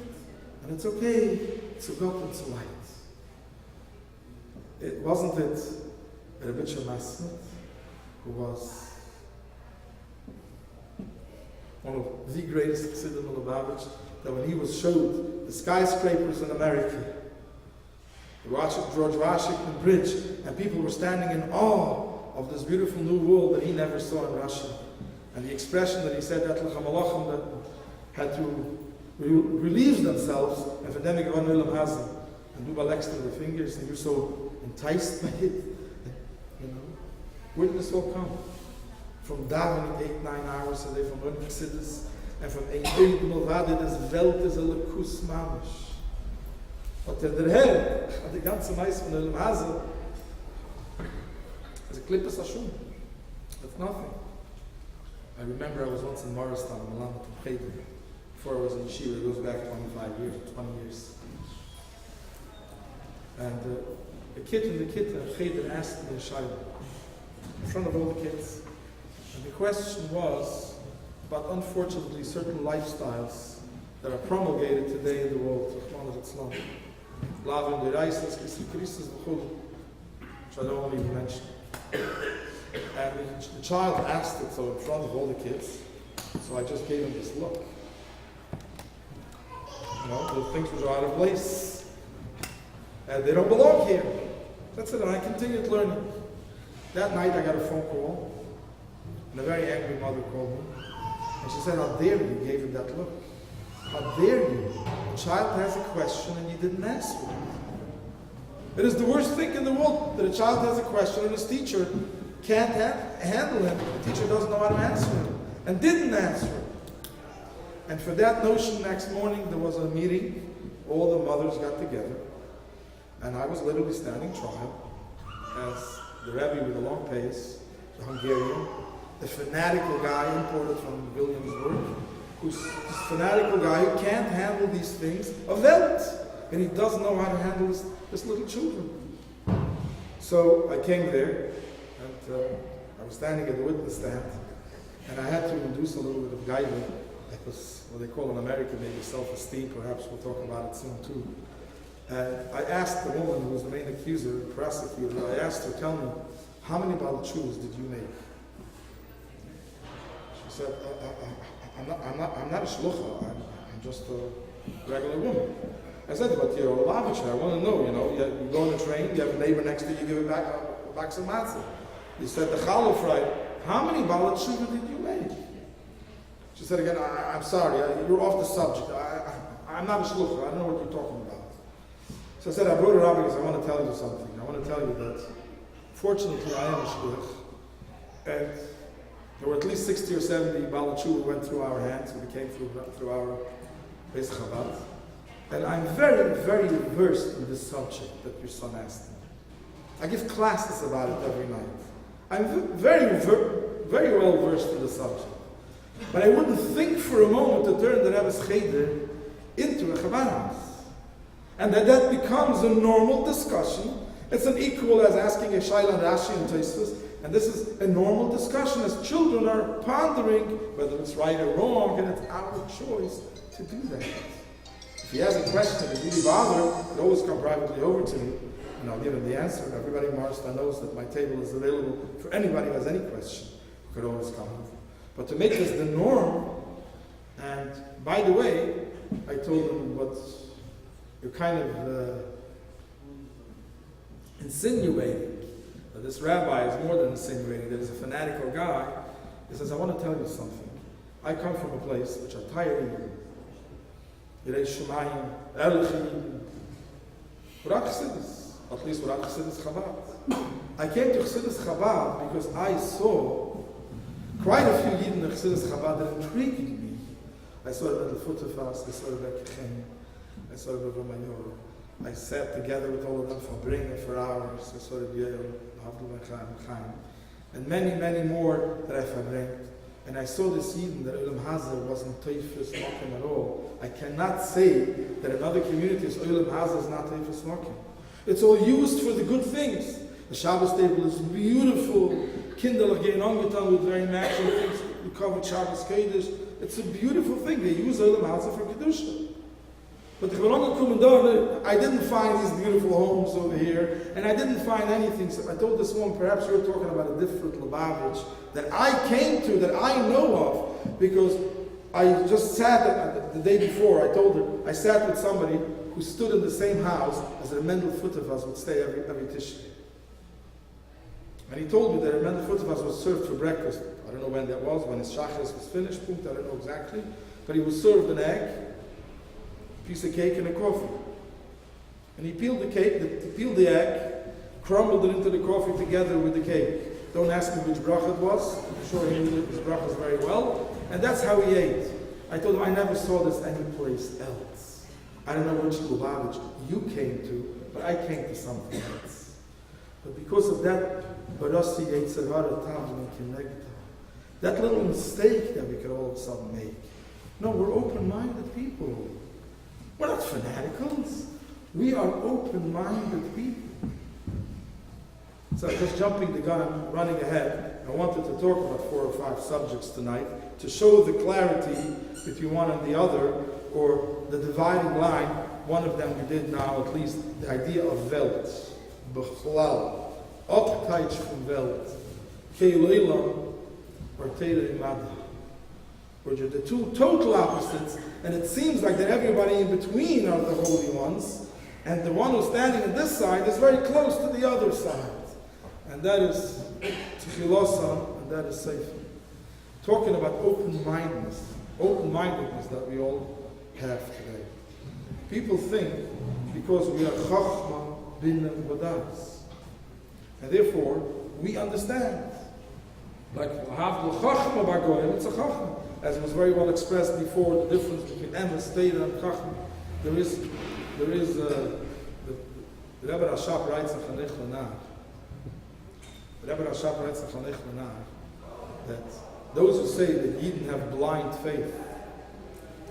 And it's okay. It's a God and it's a light. It wasn't it Rebbe Masnet, who was one of the greatest Chassidim of Lubavitch, that when he was showed the skyscrapers in America, the George Washington Bridge, and people were standing in awe of this beautiful new world that he never saw in Russia. And the expression that he said that L'chamalachim that had to relieve themselves and for them Gevan Olam Hazeh and do baleks to their fingers, and you're so enticed by it. You know, where did this all come? From davening 8-9 hours a day, from learning Chassidus, and from ein Milvade des Welt is a lekus mamish. But der Herr hat die ganze Meis von Olam Hazeh as a klippes Hashum. That's nothing. I remember I was once in Morristown, Milan, before I was in Yeshiva. It goes back 25 years, 20 years. And a kid in the Cheder asked me a shayla in front of all the kids. And the question was about, unfortunately, certain lifestyles that are promulgated today in the world, which I don't want to even mention. And the child asked it so in front of all the kids, so I just gave him this look. You know, the things which are out of place. And they don't belong here. That's it, and I continued learning. That night I got a phone call, and a very angry mother called me. And she said, how dare you gave him that look? How dare you? The child has a question and you didn't answer it. It is the worst thing in the world that a child has a question and his teacher can't handle him. The teacher doesn't know how to answer it and didn't answer it. And for that notion, next morning there was a meeting. All the mothers got together, and I was literally standing trial as the Rebbe with the long pace, the Hungarian, the fanatical guy imported from Williamsburg, who's this fanatical guy who can't handle these things of Welt, and he doesn't know how to handle this little children. So I came there, and I was standing at the witness stand, and I had to induce a little bit of guidance. That was what they call in America maybe self-esteem. Perhaps we'll talk about it soon too. And I asked the woman who was the main accuser, the prosecutor, I asked her, tell me, how many balachus did you make? She said, I'm not a shlucha, I'm just a regular woman. I said, but you're a Lubavitcher, I want to know, you go on a train, you have a neighbor next to you, you give it back some matzah. You said, the challah Friday, how many balachus did you make? She said again, I'm sorry, you're off the subject. I'm not a shlucha, I don't know what you're talking about. So I said, I brought her up because I want to tell you something. I want to tell you that, fortunately, I am a shluch. And there were at least 60 or 70 balachus who went through our hands, who came through our Beis Chabad. And I'm very, very versed in this subject that your son asked me. I give classes about it every night. I'm very well versed in the subject. But I wouldn't think for a moment to turn the Rebbe's Cheder into a Chabad house. And that becomes a normal discussion. It's an equal as asking a Shaila and Rashi and Tosfos. And this is a normal discussion as children are pondering whether it's right or wrong, and it's our choice to do that. If he has a question that really bothers, it always come privately over to me, and I'll give him the answer. Everybody in Morristown knows that my table is available for anybody who has any question, who could always come. But to make this the norm, and by the way, I told him what you're kind of insinuating, that this rabbi is more than insinuating, that he's a fanatical guy. He says, I want to tell you something. I come from a place which are tired of Yirei Shemayim, Erechim, Rak Chassidus, at least Rak Chassidus Chabad. I came to Chassidus Chabad because I saw Quite a few Yidden of Chassidus Chabad that intrigued me. I saw it at the Futterfast, I saw it at Kechem, I saw it at Romayor. I sat together with all of them for bringing for hours. I saw it at Yale, Abdul Chaim, and many, many more that I verbringed. And I saw this Yidden that Olam Hazeh wasn't Teifus Mokim at all. I cannot say that in other communities Olam Hazeh is not Teifus Mokim. It's all used for the good things. The Shabbos table is beautiful. Kindle again ongetan with very matching things. We covered Shabbos Kodesh. It's a beautiful thing. They use Olam Hazeh for Kedusha. But the Charon Kumandar, I didn't find these beautiful homes over here, and I didn't find anything. So I told this woman, perhaps you're talking about a different Lubavitch that I came to, that I know of, because I just sat the day before. I told her, I sat with somebody who stood in the same house as the Mendel Futterfast would stay every Tishri. And he told me that Mendel Futterfast was served for breakfast. I don't know when that was, when his Shachris was finished, I don't know exactly. But he was served an egg, piece of cake and a coffee. And he peeled the cake, peeled the egg, crumbled it into the coffee together with the cake. Don't ask me which bracha it was. I'm sure he knew his brachas very well. And that's how he ate. I told him, I never saw this anyplace else. I don't know which Lubavitch you came to, but I came to something else. But because of that, Barasi Yetzer Hara Tam Kinegta, that little mistake that we could all of a sudden make. No, we're open-minded people. We're not fanaticals. We are open-minded people. So just jumping the gun and running ahead, I wanted to talk about 4 or 5 subjects tonight to show the clarity between one and the other, or the dividing line. One of them we did now, at least, the idea of Welt. Bechlal. Abkeit from Welt. Keileilam or Teire Imada. Which are the two total opposites, and it seems like that everybody in between are the holy ones, and the one who's standing on this side is very close to the other side. And that is Tchilosan, and that is Sefer. Talking about open-mindedness that we all have today. People think because we are Chachma, Bin and Vadas, and therefore we understand. Like Havdul Chachma Bagoyim, it's a Chachma. As was very well expressed before, the difference between Emes, Teira, and Chachma. There is the Rebbe Rashab writes in Chanech Lanar. The Rebbe Rashab writes in Chanech Lanar that those who say that Yidden have blind faith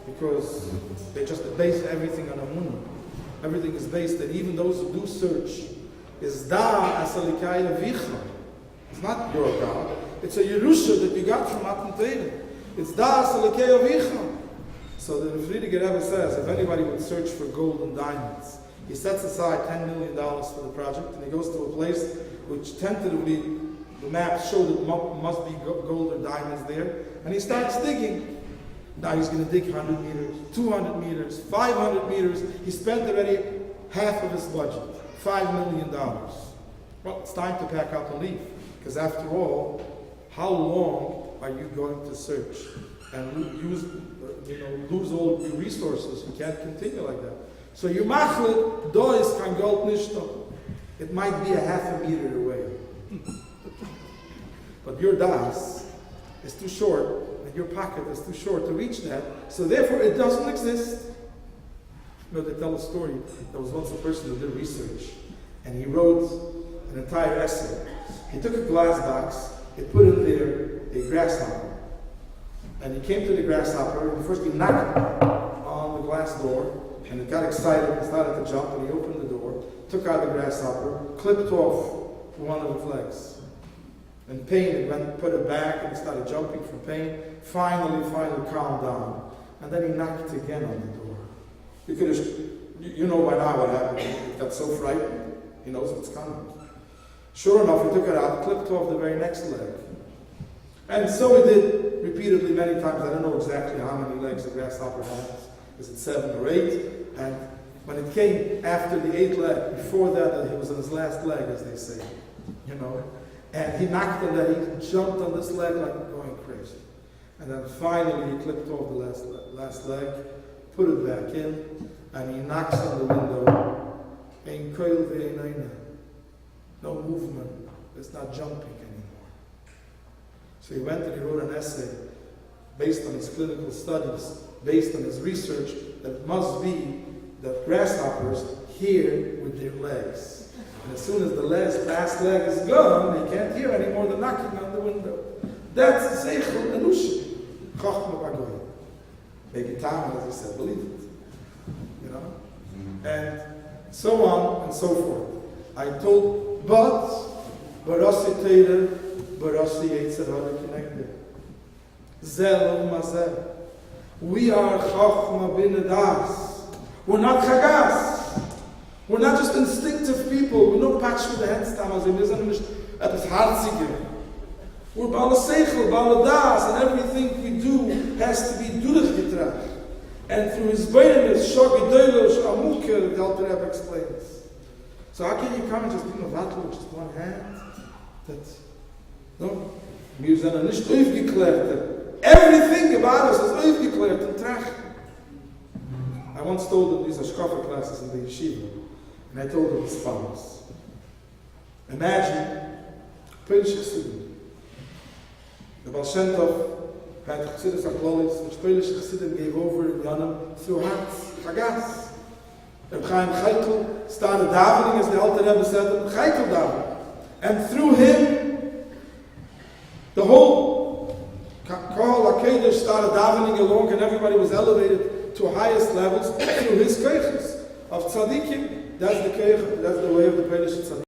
because they just base everything on Amunah. Everything is based, and even those who do search is Da Asalikai Levicha. It's not your God. It's a Yerusha that you got from Matan Torah. It's Das Alekei Avicha. So the Friediger Rebbe says, if anybody would search for gold and diamonds, he sets aside $10 million for the project, and he goes to a place which tentatively the maps show that must be gold or diamonds there, and he starts digging. Now he's going to dig 100 meters, 200 meters, 500 meters. He spent already half of his budget, $5 million. Well, it's time to pack up and leave, because after all, how long are you going to search and lose all your resources? You can't continue like that. So your machlet, do is kein Gold nishto. It might be a half a meter away. But your das is too short, and your pocket is too short to reach that, so therefore it doesn't exist. You know, they tell a story. There was once a person who did research, and he wrote an entire essay. He took a glass box, he put in there a grasshopper. And he came to the grasshopper, and first he knocked on the glass door, and it got excited and started to jump, and he opened the door, took out the grasshopper, clipped off one of its legs. In pain, it went, put it back, and it started jumping from pain. Finally calmed down. And then he knocked again on the door. You know by now what happened. He got so frightened, he knows what's coming. Sure enough, he took it out, clipped off the very next leg. And so he did repeatedly many times. I don't know exactly how many legs the grasshopper has. Is it 7 or 8? And when it came after the 8th leg, before that, he was on his last leg, as they say. You know? And he knocked on that, he jumped on this leg like going crazy. And then finally he clipped off the last leg, put it back in, and he knocks on the window. No movement. It's not jumping anymore. So he went and he wrote an essay based on his clinical studies, based on his research, that it must be that grasshoppers hear with their legs. And as soon as the last leg is gone, they can't hear anymore the knocking on the window. That's Zeichel Enushi. Chochma Bagoy. Maybe Tom, as I said, believe it. You know? And so on and so forth. I told, but Barasi Teire, Barasi Yetzirah connected. Zel Mazel. We are Chochma Bin Das. We're not Chagas. We're not just instinctive people. We don't patch with the headstammers. Wir sind nicht etwas Harziger. We're Bala Seichel, Bala Das, and everything we do has to be durchgetragen. And through his Beinis, Shogidelos, Amuker, the Alter Rebbe explains. So how can you come and just do that with just one hand? That's, no, wir sind nicht aufgeklärt. Everything about us is aufgeklärt and tracht. I once told them these are Shkofa classes in the yeshiva, and I told them as follows. Imagine, Polish student. The Baal Shem Tov had Chassidus HaKlolis, which Polish Chassidim gave over in Yonam through Hatz, Chagas. Reb Chaim Chaikel started davening, as the Alter Rebbe said, Chaikel davening. And through him, the whole Kohol HaKedesh started davening along, and everybody was elevated to highest levels through his keiches of tzaddikim. That's the keich, that's the way of the Polish tzaddikim.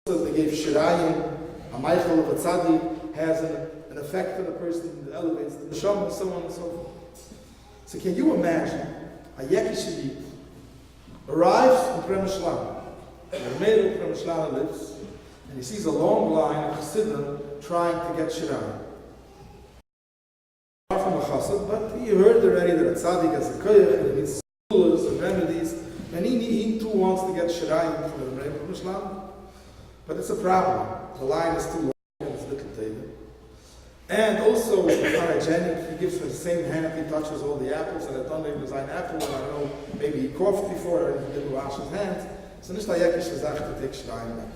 They gave Shirayim, a Michael of a tzaddik has an effect on a person that elevates the neshama, and so on and so forth. So can you imagine a Yekishivit arrives in Premishlan, where the mayor of Premishlan lives, and he sees a long line of Chassidim trying to get Shirayim. From a chassid, but he heard already that a tzaddik has a koyach, and he needs schools and remedies, and he too wants to get shirayim from the Rebbe of Islam. But it's a problem. The line is too long and it's little table. And also, it's not hygienic. He gives with the same hand, he touches all the apples, and I don't know if there's an apple, and I don't know, maybe he coughed before, or he didn't wash his hands. So nicht a yekish gesagt to take shirayim.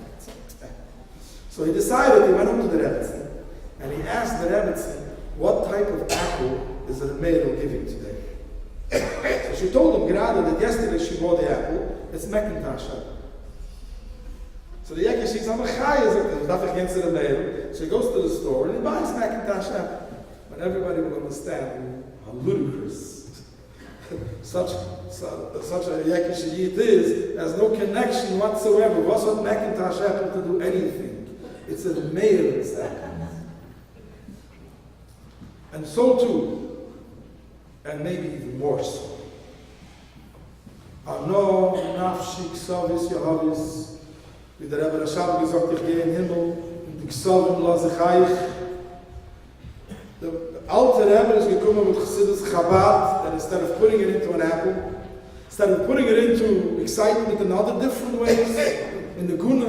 So he decided, he went up to the Rebbetzin, and he asked the Rebbetzin, what type of apple is the maid giving today? So she told him, gerade that yesterday she bought the apple, it's Macintosh apple. So the Yekish says, I'm a chai, there's nothing against the maid. So he goes to the store and he buys Macintosh apple. But everybody will understand how ludicrous such a Yekish it is, has no connection whatsoever. What's with Macintosh apple to do anything? It's a maid's apple. And so too, and maybe even more so. Ano nafshi ksavis yahavis, wie der Rebbe Rashab gesagt, ich gehe in den Himmel, und die Ksavim lasse ich. The Alter Rebbe is gekommen with Chassidus Chabad, that instead of putting it into an apple, instead of putting it into excitement in other different ways, in the Guna,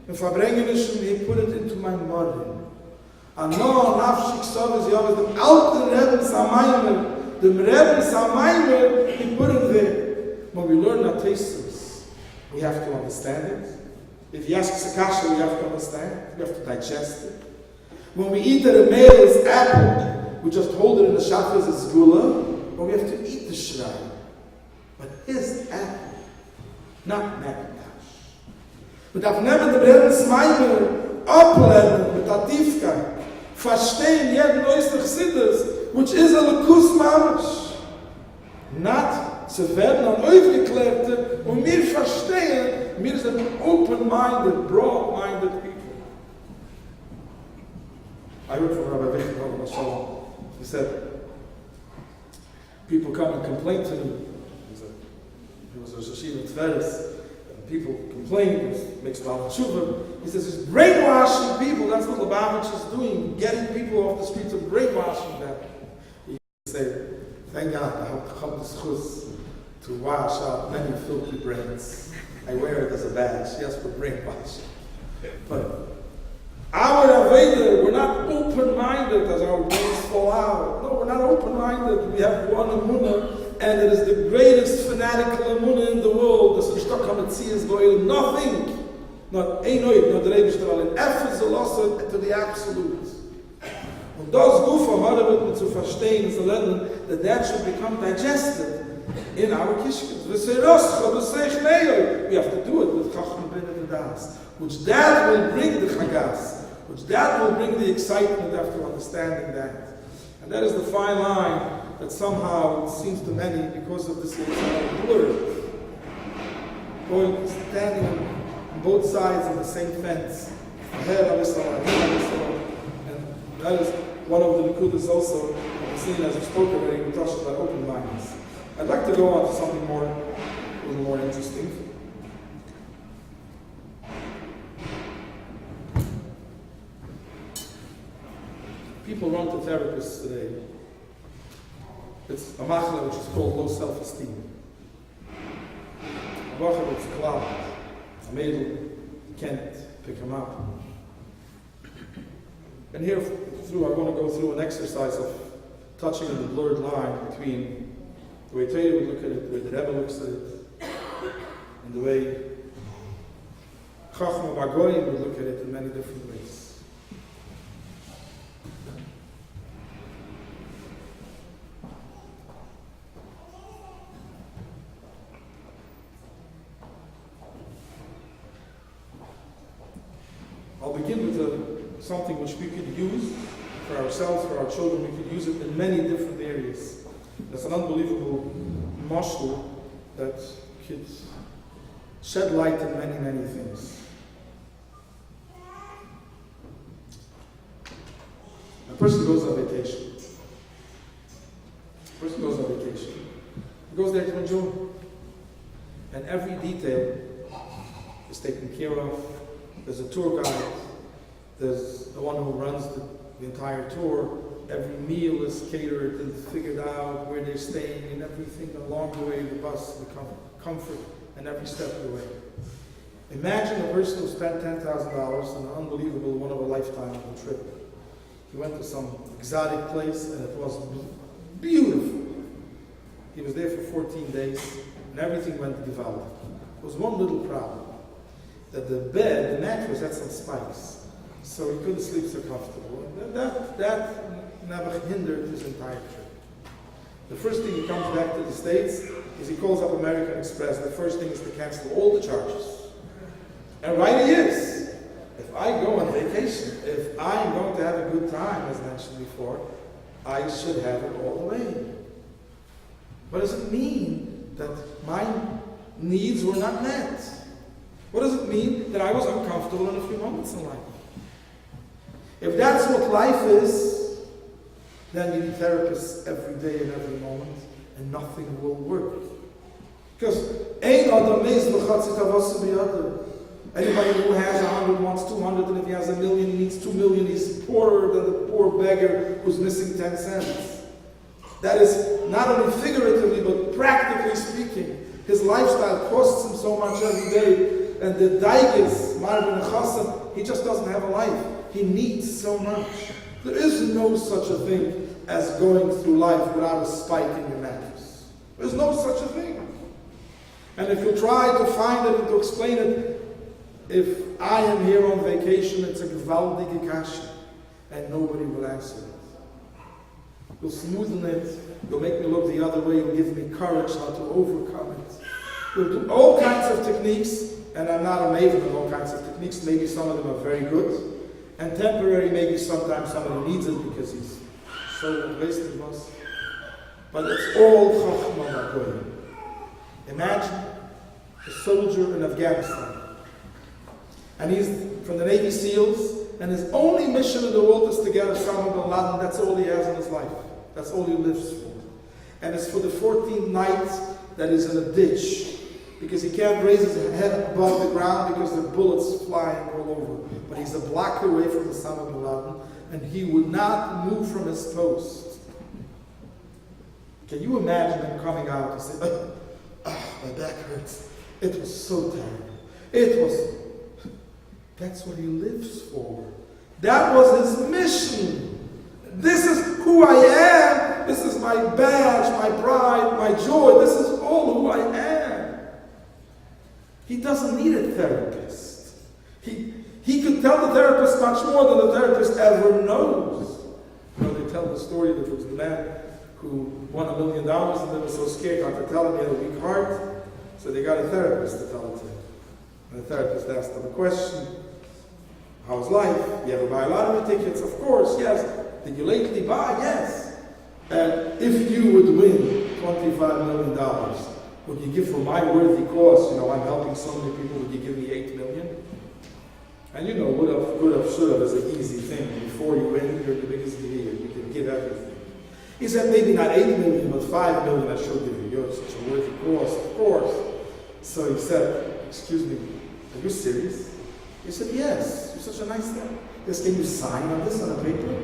in Verbrengenischen, he put it into my mother. And no nafshik sovis yavis, the Alter Rebbe Samaymer, the Rebbe Samaymer, he put it there. When we learn our tastes, we have to understand it. If you ask Sakasha, we have to understand. We have to digest it. When we eat the male's apple, we just hold it in the shafas as gula, but we have to eat the shrine. But his apple, not Macintosh. But I've never the Rebbe Samaymer ablernen mit der Tiefkeit. Verstehen jeden äußeren Chassidus, which is a Lekus Mamish. Not zu werden an Aufgeklärte, und wir verstehen, wir sind open-minded, broad-minded people. I heard from Rabbi Wichtel, he said, people come and complain to him. He was a Shashiv in Tveris, and people complain, he makes a lot of tshuva. He says, he's brainwashing people. That's what Lubavitch is doing, getting people off the streets and brainwashing them. He said, thank God I have come to schus to wash out many filthy brains. I wear it as a badge, yes, for brainwashing. But our Aveda, we're not open-minded as our brains fall out. No, we're not open-minded. We have one Emunah, and it is the greatest fanatical Emunah in the world. Das ist doch Nothing. Not Einoid, not the Rebbe Shtaral, in Ephes alone. also to the absolute. Und das Gufa hat mit zu verstehen, zu lernen, that should become digested in our kishkas. We have to do it with Chacham ben Adas, which that will bring the chagas, which that will bring the excitement after understanding that. And that is the fine line that somehow it seems to many, because of this blur, going standing on both sides of the same fence. And that is one of the Likudas also, seen as we spoke already, we touched about open minds. I'd like to go on to something a little more interesting. People run to therapists today. It's a machla which is called low self-esteem. A machla which is cloud. A maidel can't pick him up. And here, I want to go through an exercise of touching on the blurred line between the way Torah would look at it, the way the Rebbe looks at it, and the way Chachma Bar Goyim would look at it in many different ways. I'll begin with something which we could use for ourselves, for our children. We could use it in many different areas. That's an unbelievable mashal that could shed light in many, many things. A person goes on vacation. He goes there to enjoy. And every detail is taken care of. There's a tour guide. There's the one who runs the entire tour. Every meal is catered and figured out, where they're staying and everything along the way, the bus, the comfort, and every step of the way. Imagine a person who spent $10,000 on an unbelievable, one of a lifetime trip. He went to some exotic place and it was beautiful. He was there for 14 days and everything went gewaldig. There was one little problem, that the bed, the mattress had some spikes, so he couldn't sleep so comfortable. And that never hindered his entire trip. The first thing he comes back to the States is he calls up American Express. The first thing is to cancel all the charges. And right he is. If I go on vacation, if I'm going to have a good time, as mentioned before, I should have it all the way. What does it mean that my needs were not met? What does it mean that I was uncomfortable in a few moments in life? If that's what life is, then you need therapists every day and every moment, and nothing will work. Because anybody who has 100 wants 200, and if he has 1 million, he needs 2 million. He's poorer than the poor beggar who's missing 10 cents. That is not only figuratively, but practically speaking. His lifestyle costs him so much every day. And the daigis, Marvin and Chassan, he just doesn't have a life. He needs so much. There is no such a thing as going through life without a spike in your mattress. There's no such a thing. And if you try to find it and to explain it, if I am here on vacation, it's a gewaldige kasha, and nobody will answer it. You'll smoothen it, you'll make me look the other way, you'll give me courage how to overcome it. You'll do all kinds of techniques, and I'm not a maven in all kinds of techniques. Maybe some of them are very good. And temporary, maybe sometimes somebody needs it because he's so wasted was. But it's all Chachma Bar. Imagine a soldier in Afghanistan. And he's from the Navy SEALs, and his only mission in the world is to get Osama bin Laden. That's all he has in his life. That's all he lives for. And it's for the 14th night that he's in a ditch, because he can't raise his head above the ground because the bullets flying all over. But he's a block away from Osama bin Laden, and he would not move from his post. Can you imagine him coming out and saying, my back hurts. It was so terrible. That's what he lives for. That was his mission. This is who I am. This is my badge, my pride, my joy. This is all who I am. He doesn't need a therapist. He He could tell the therapist much more than the therapist ever knows. You know, they tell the story that there was a man who won $1 million and they were so scared not to tell him he had a weak heart, so they got a therapist to tell it to him. And the therapist asked him a question. How's life? You ever buy lottery tickets? Of course, yes. Did you lately buy? Yes. And if you would win $25 million, would you give for my worthy cause? You know, I'm helping so many people. Would you give me $8 million? And you know, would have, should have is an easy thing. Before you win, you're the biggest giver. You can give everything. He said, maybe not 8 million, but 5 million I should give you. You're such a worthy cause, of course. So he said, excuse me, are you serious? He said, yes, you're such a nice guy. Yes, can you sign on this on a paper?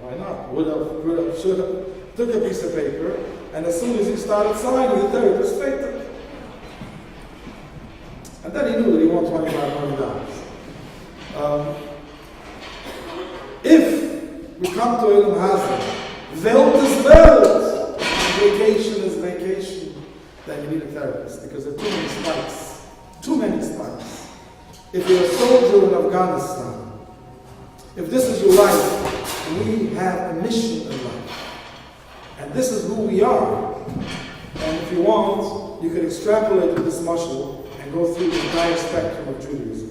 Why not? Would have, should have. Took a piece of paper, and as soon as he started signing, the therapist fainted. And then he knew that he won $25 million. If we come to Elam Hazard, Welt is Welt, vacation is vacation, then you need a therapist, because there are too many spikes. Too many spikes. If you're a soldier in Afghanistan, if this is your life, we have a mission in life. And this is who we are. And if you want, you can extrapolate with this muscle and go through the entire spectrum of Judaism.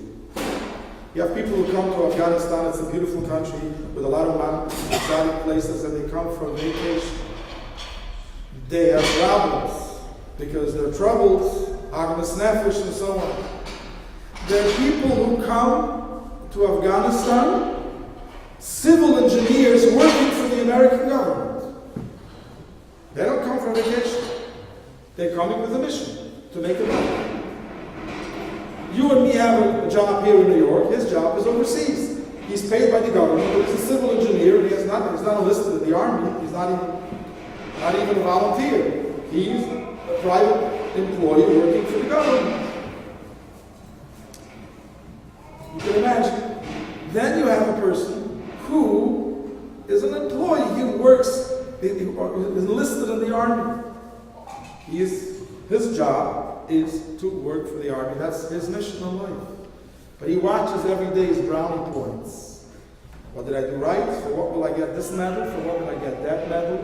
You have people who come to Afghanistan. It's a beautiful country with a lot of mountains, exotic places, and they come for vacation. They have problems because they're troubled, Agnes Nefesh, and so on. There are people who come to Afghanistan, civil engineers working for the American government. They don't come for vacation. They're coming with a mission to make a money. You and me have a job here in New York. His job is overseas. He's paid by the government, but he's a civil engineer. He's not enlisted in the army. He's not even a volunteer. He's a private employee working for the government. You can imagine. Then you have a person who is an employee. He works. He's enlisted in the army. His job is to work for the army. That's his mission in life. But he watches every day his brownie points. What did I do right? For what will I get this medal? For what will I get that medal?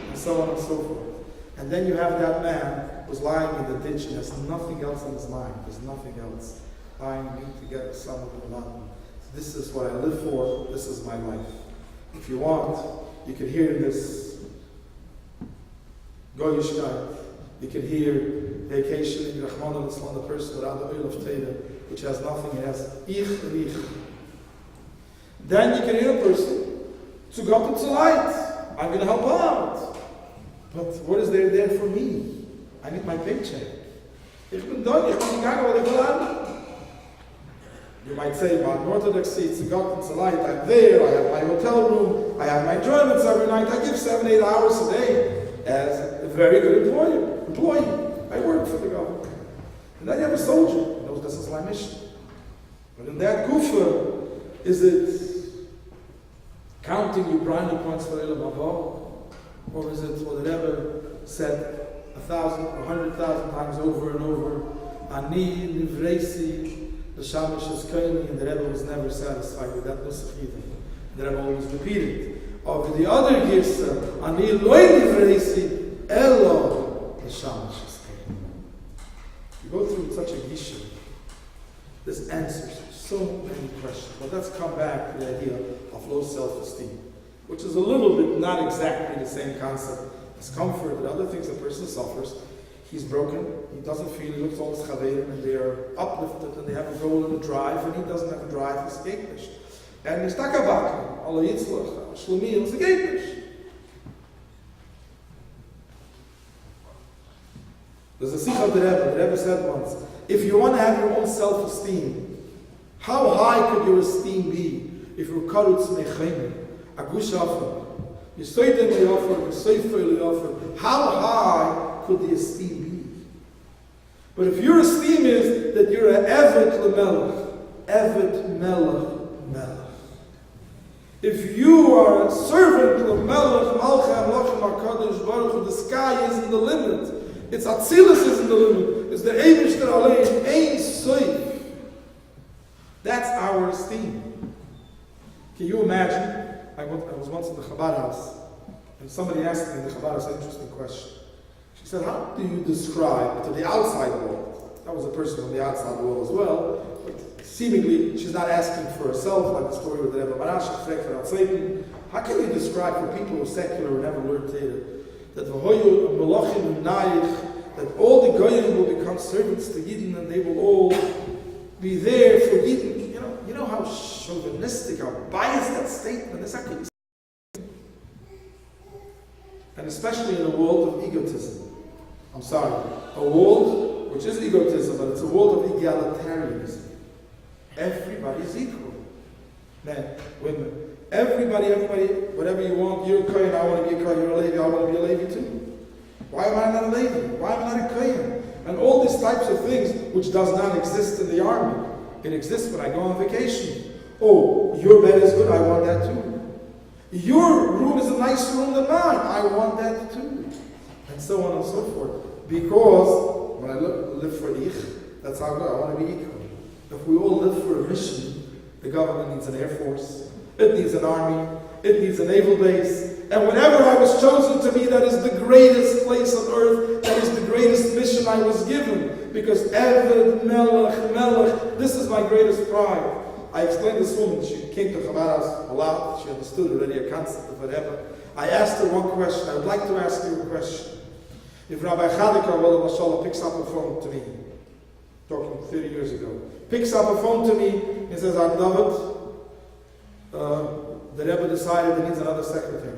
And so on and so forth. And then you have that man who's lying in the ditch and has nothing else in his mind. There's nothing else. I need to get some of the money. This is what I live for. This is my life. If you want, you can hear this Goyishkeit. You can hear vacationing, Rahman al-Islam, the person without the oil of Teda, which has nothing, it has Ich Rich. Then you can hear a person, to go to light. I'm going to help out. But what is there for me? I need my paycheck. Ich bin done, ich bin gegangen, what ich will haben. You might say, about Orthodoxy, it's got to light. I'm there, I have my hotel room, I have my enjoyments every night. I give 7-8 hours a day as a very good employee. I work for the government. And then you have a soldier who knows this is my mission. But in that kufa, is it counting your brownie points for Elam Haba? Or is it what the Rebbe said 1,000 or 100,000 times over and over? Ani nivreisi, the Shamash is kaini, and the Rebbe was never satisfied with that nusach either. The Rebbe always repeated. Of the other girsa, Ani loy nivreisi, elo, the Shamash is kaini. You go through such a gisha, this answers so many questions. But let's come back to the idea of low self-esteem, which is a little bit not exactly the same concept as comfort and other things a person suffers. He's broken, he doesn't feel, he looks all his chaverim and they are uplifted and they have a goal and a drive, and he doesn't have a drive, he's geitnish. And he's takabak, Allah yitzlach, shlumi, he's a geitnish. There's a sikh of the Rebbe said once, if you want to have your own self-esteem, how high could your esteem be if you're karutz mechayim, a gush offer, you say them they offer, you say they offer, how high could the esteem be? But if your esteem is that you're an evet lemelech, evet melech melech. If you are a servant of melech, malcha, malcha, markadosh, baruch, the sky isn't the limit. It's Atzilus isn't the limit. It's the Eibush that Alein, Ein Soif. That's our esteem. Can you imagine? I was once in the Chabad house, and somebody asked me in the Chabad house an interesting question. She said, how do you describe to the outside world? That was a person from the outside world as well, but seemingly she's not asking for herself, like the story with the Rebbe Marash, Satan. How can you describe for people who are secular or never learned Torah, that v'hoyu melachim u'nayich, that all the goyim will become servants to Yidden and they will all be there for Yidden? You know how chauvinistic, how biased that statement is? How can you say? And especially in a world of egotism. I'm sorry, a world which is egotism, but it's a world of egalitarianism. Everybody's equal. Men, women. Everybody, whatever you want, you're a Kohen, I want to be a Kohen, you're a Levi, I want to be a Levi too. Why am I not a Levi? Why am I not a Kohen? And all these types of things which does not exist in the army. It exists when I go on vacation. Oh, your bed is good, I want that too. Your room is a nicer room than mine, I want that too. And so on and so forth. Because when I live for Ich, that's how I want to be equal. If we all live for a mission, the government needs an air force, it needs an army, it needs a naval base, and whenever I was chosen to be, that is the greatest place on earth, that is the greatest mission I was given, because Eved Melech, this is my greatest pride. I explained this woman, she came to Chabad house a lot, she understood already a concept of whatever. I asked her one question, I would like to ask you a question. If Rabbi Chadika, well, Mashallah, picks up a phone to me, talking 30 years ago, picks up a phone to me and says, I'm David, the Rebbe decided he needs another secretary.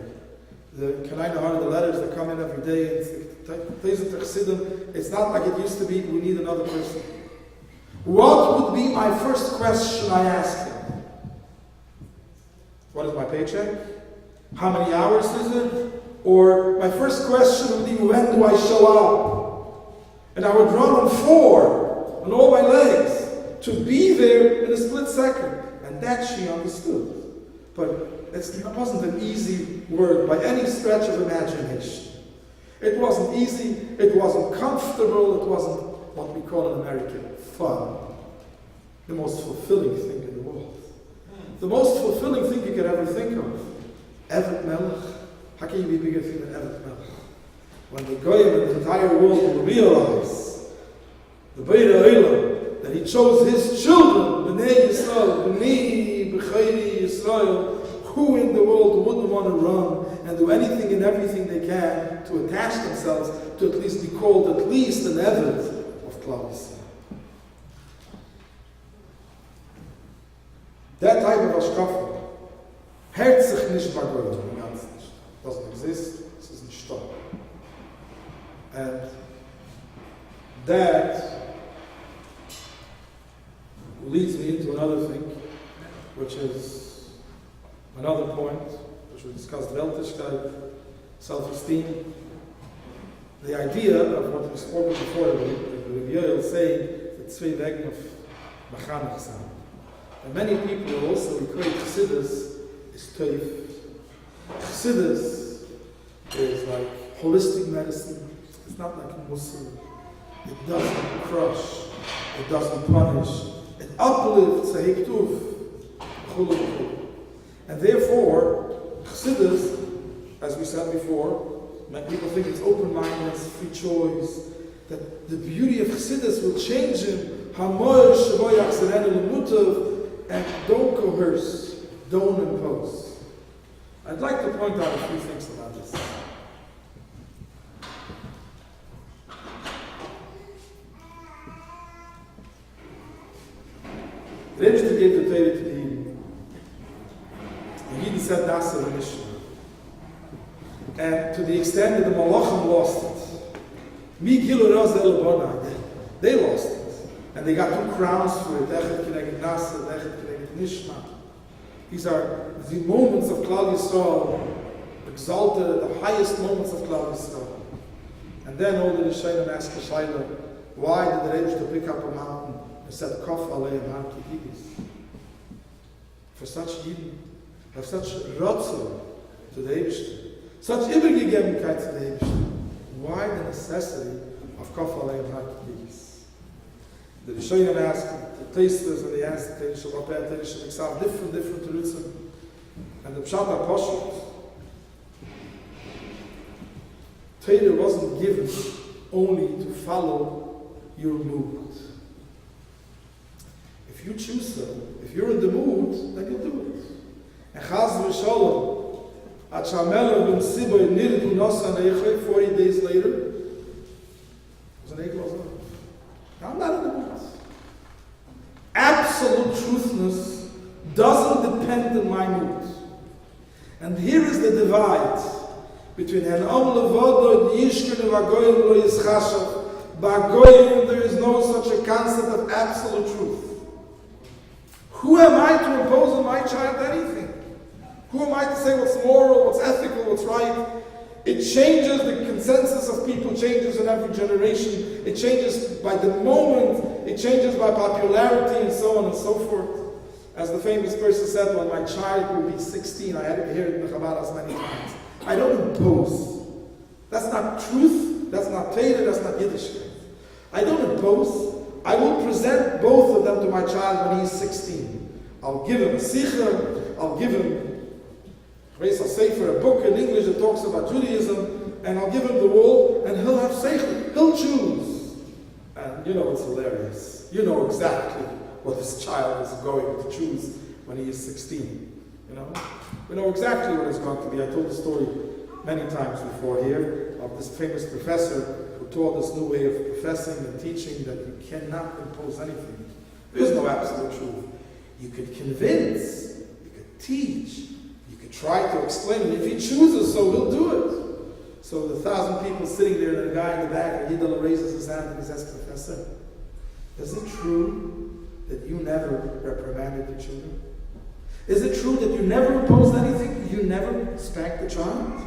Can I know the letters that come in every day? It's not like it used to be, we need another person. What would be my first question I ask him? What is my paycheck? How many hours is it? Or my first question would be, when do I show up? And I would run on 4, on all my legs, to be there in a split second. And that she understood. But it wasn't an easy word by any stretch of imagination. It wasn't easy, it wasn't comfortable, it wasn't what we call in America fun. The most fulfilling thing in the world. The most fulfilling thing you could ever think of. Evet Melech. How can you be bigger thing than Evet Melech? When the Goyim in the entire world will realize the Beira Olam, that he chose his children, B'nai Yisrael, B'nai B'chayri Yisrael, who in the world wouldn't want to run and do anything and everything they can to attach themselves to at least be called at least an Eved of Klal Yisrael? That type of Ashkafa, hört sich nicht bei Goyim, ganz nicht. Doesn't exist, es ist nicht da. And that leads me into another thing, which is another point, which we discussed, Weltlichkeit, self-esteem. The idea of what we spoke before, the Yoel saying, the zwei Wegen of Mechanech sein. And many people also equate Chassidus is Teuf. Chassidus is like holistic medicine. It's not like a Muslim. It doesn't crush. It doesn't punish. It uplifts a hiktuv. And therefore, Chassidus, as we said before, many people think it's open-mindedness, free choice, that the beauty of Chassidus will change him. Hamoy shavoy achzerenu l'mutav, and don't coerce, don't impose. I'd like to point out a few things about this. The Rebbe gave the Torah to the Yidden. The Yidden said that's the mission. And to the extent that the Malachim lost it, they lost it. And they got 2 crowns for it. Echet Keneged Nasa, Echet Keneged Nishma. These are the moments of Klal Yisrael, exalted at the highest moments of Klal Yisrael. And then all the Rishonim asked the Shaila, why did the Rebbe pick up a mountain and said, Kof Aleim Har Kihidis? For such Yidden, have such Ratzah to the Rebbe, such Übergegebenkeit to the Rebbe. Why the necessity of Kof Aleim Har Kihidis? The Rishonim ask the Tosfos, and they ask the Shabbat, the Shabbat, different terutzim. And the Pshat HaPashut, Torah wasn't given only to follow your mood. If you choose so, if you're in the mood, then you'll do it. And Chaz v'Shalom, at Shamela ben Siboy nirdu nosa neiche, 40 days later, was an Eichel. I'm not in the mood. Absolute truthness doesn't depend on my mood. And here is the divide between an Om Levodo and Yishkin and Vagoyim Lo Yischashav. Vagoyim, there is no such a concept of absolute truth. Who am I to impose on my child anything? Who am I to say what's moral, what's ethical, what's right? It changes, the consensus of people changes in every generation. It changes by the moment, it changes by popularity and so on and so forth. As the famous person said, when my child will be 16, I had to hear it in the Chabad many times. I don't impose. That's not truth, that's not Torah, that's not Yiddishkeit. I don't impose. I will present both of them to my child when he's 16. I'll give him a sikha, I'll give him a sefer, a book in English that talks about Judaism, and I'll give him the wall, and he'll have seichel, he'll choose. And you know it's hilarious. You know exactly what this child is going to choose when he is 16. You know? We know exactly what it's going to be. I told the story many times before here of this famous professor who taught this new way of professing and teaching that you cannot impose anything. There is no absolute truth. You could convince, you could teach, you could try to explain, and if he chooses so, he'll do it. So the 1,000 people sitting there, and the guy in the back, and Yidel raises his hand and he says, Professor, is it true that you never reprimanded your children? Is it true that you never imposed anything? You never spanked the child?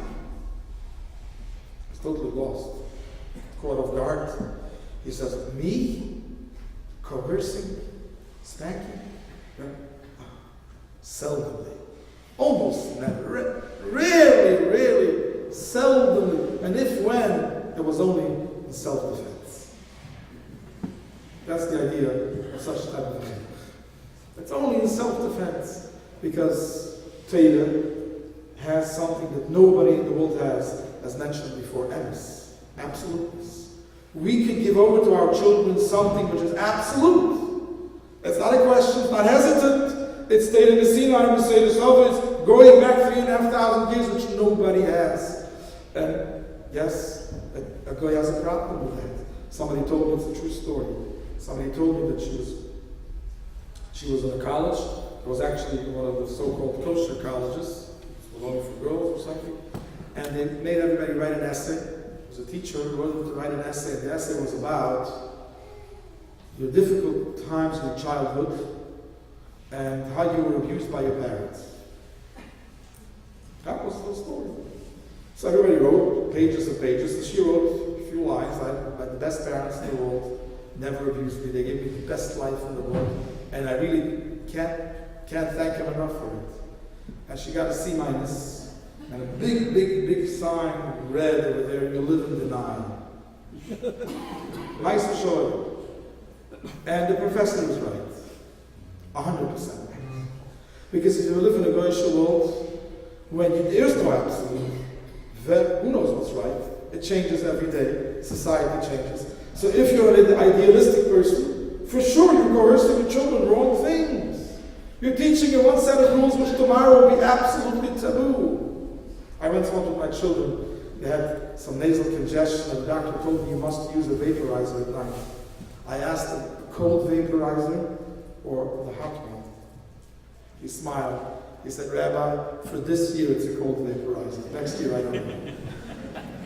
He's totally lost. Caught off guard. He says, me? Coercing? Spanking? No. Seldomly. Almost never. Rarely, seldomly. And if when, it was only in self-defense. That's the idea of such type of thing. It's only in self-defense. Because Torah has something that nobody in the world has, as mentioned before, emes, absoluteness. We can give over to our children something which is absolute. It's not a question, it's not hesitant. It's stated in the Sinai, it's going back 3,500 years, which nobody has. And yes, a guy has a problem with that. Somebody told me it's a true story. Somebody told me that she was in a college. It was actually one of the so-called kosher colleges. It was only for girls or something. And they made everybody write an essay. It was a teacher who wanted them to write an essay. The essay was about your difficult times in childhood and how you were abused by your parents. That was the story. So everybody wrote pages and pages. And she wrote a few lines. I had the best parents in the world. Never abused me. They gave me the best life in the world. And I really can't thank him enough for it. And she got a C- and a big sign red over there, you live in denial. Nice to show you. And the professor was right. 100% right. Because if you live in a Goyish world, when there's no absolute, who knows what's right? It changes every day. Society changes. So if you're an idealistic person, for sure you're coercing your children wrong things. You're teaching them one set of rules which tomorrow will be absolutely taboo. I went home with my children. They had some nasal congestion, and the doctor told me you must use a vaporizer at night. I asked him, cold vaporizer or the hot one? He smiled. He said, Rabbi, for this year it's a cold vaporizer. Next year I don't know.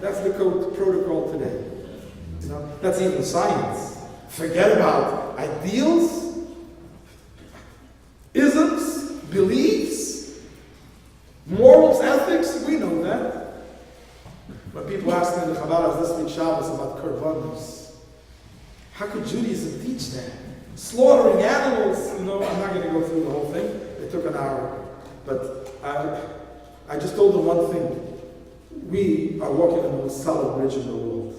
That's the protocol today. You know, that's even science. Forget about ideals, isms, beliefs, morals, ethics. We know that. When people ask me in the Chabad this week Shabbos about korbanos, how could Judaism teach that? Slaughtering animals. You know, I'm not going to go through the whole thing. It took an hour. But I just told them one thing. We are walking on the most solid bridge in the world.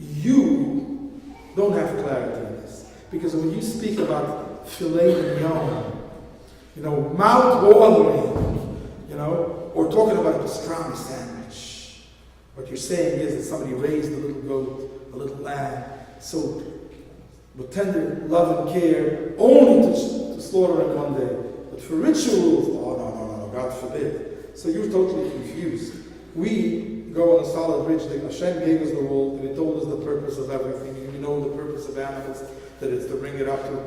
You don't have clarity in this. Because when you speak about filet mignon, mouth-watering, or talking about a pastrami sandwich, what you're saying is that somebody raised a little goat, a little lamb, so with tender love and care, only to slaughter it one day. But for rituals, no, God forbid. So you're totally confused. We go on a solid bridge. Hashem gave us the world, and He told us the purpose of everything. And you know the purpose of animals, that it's to bring it up to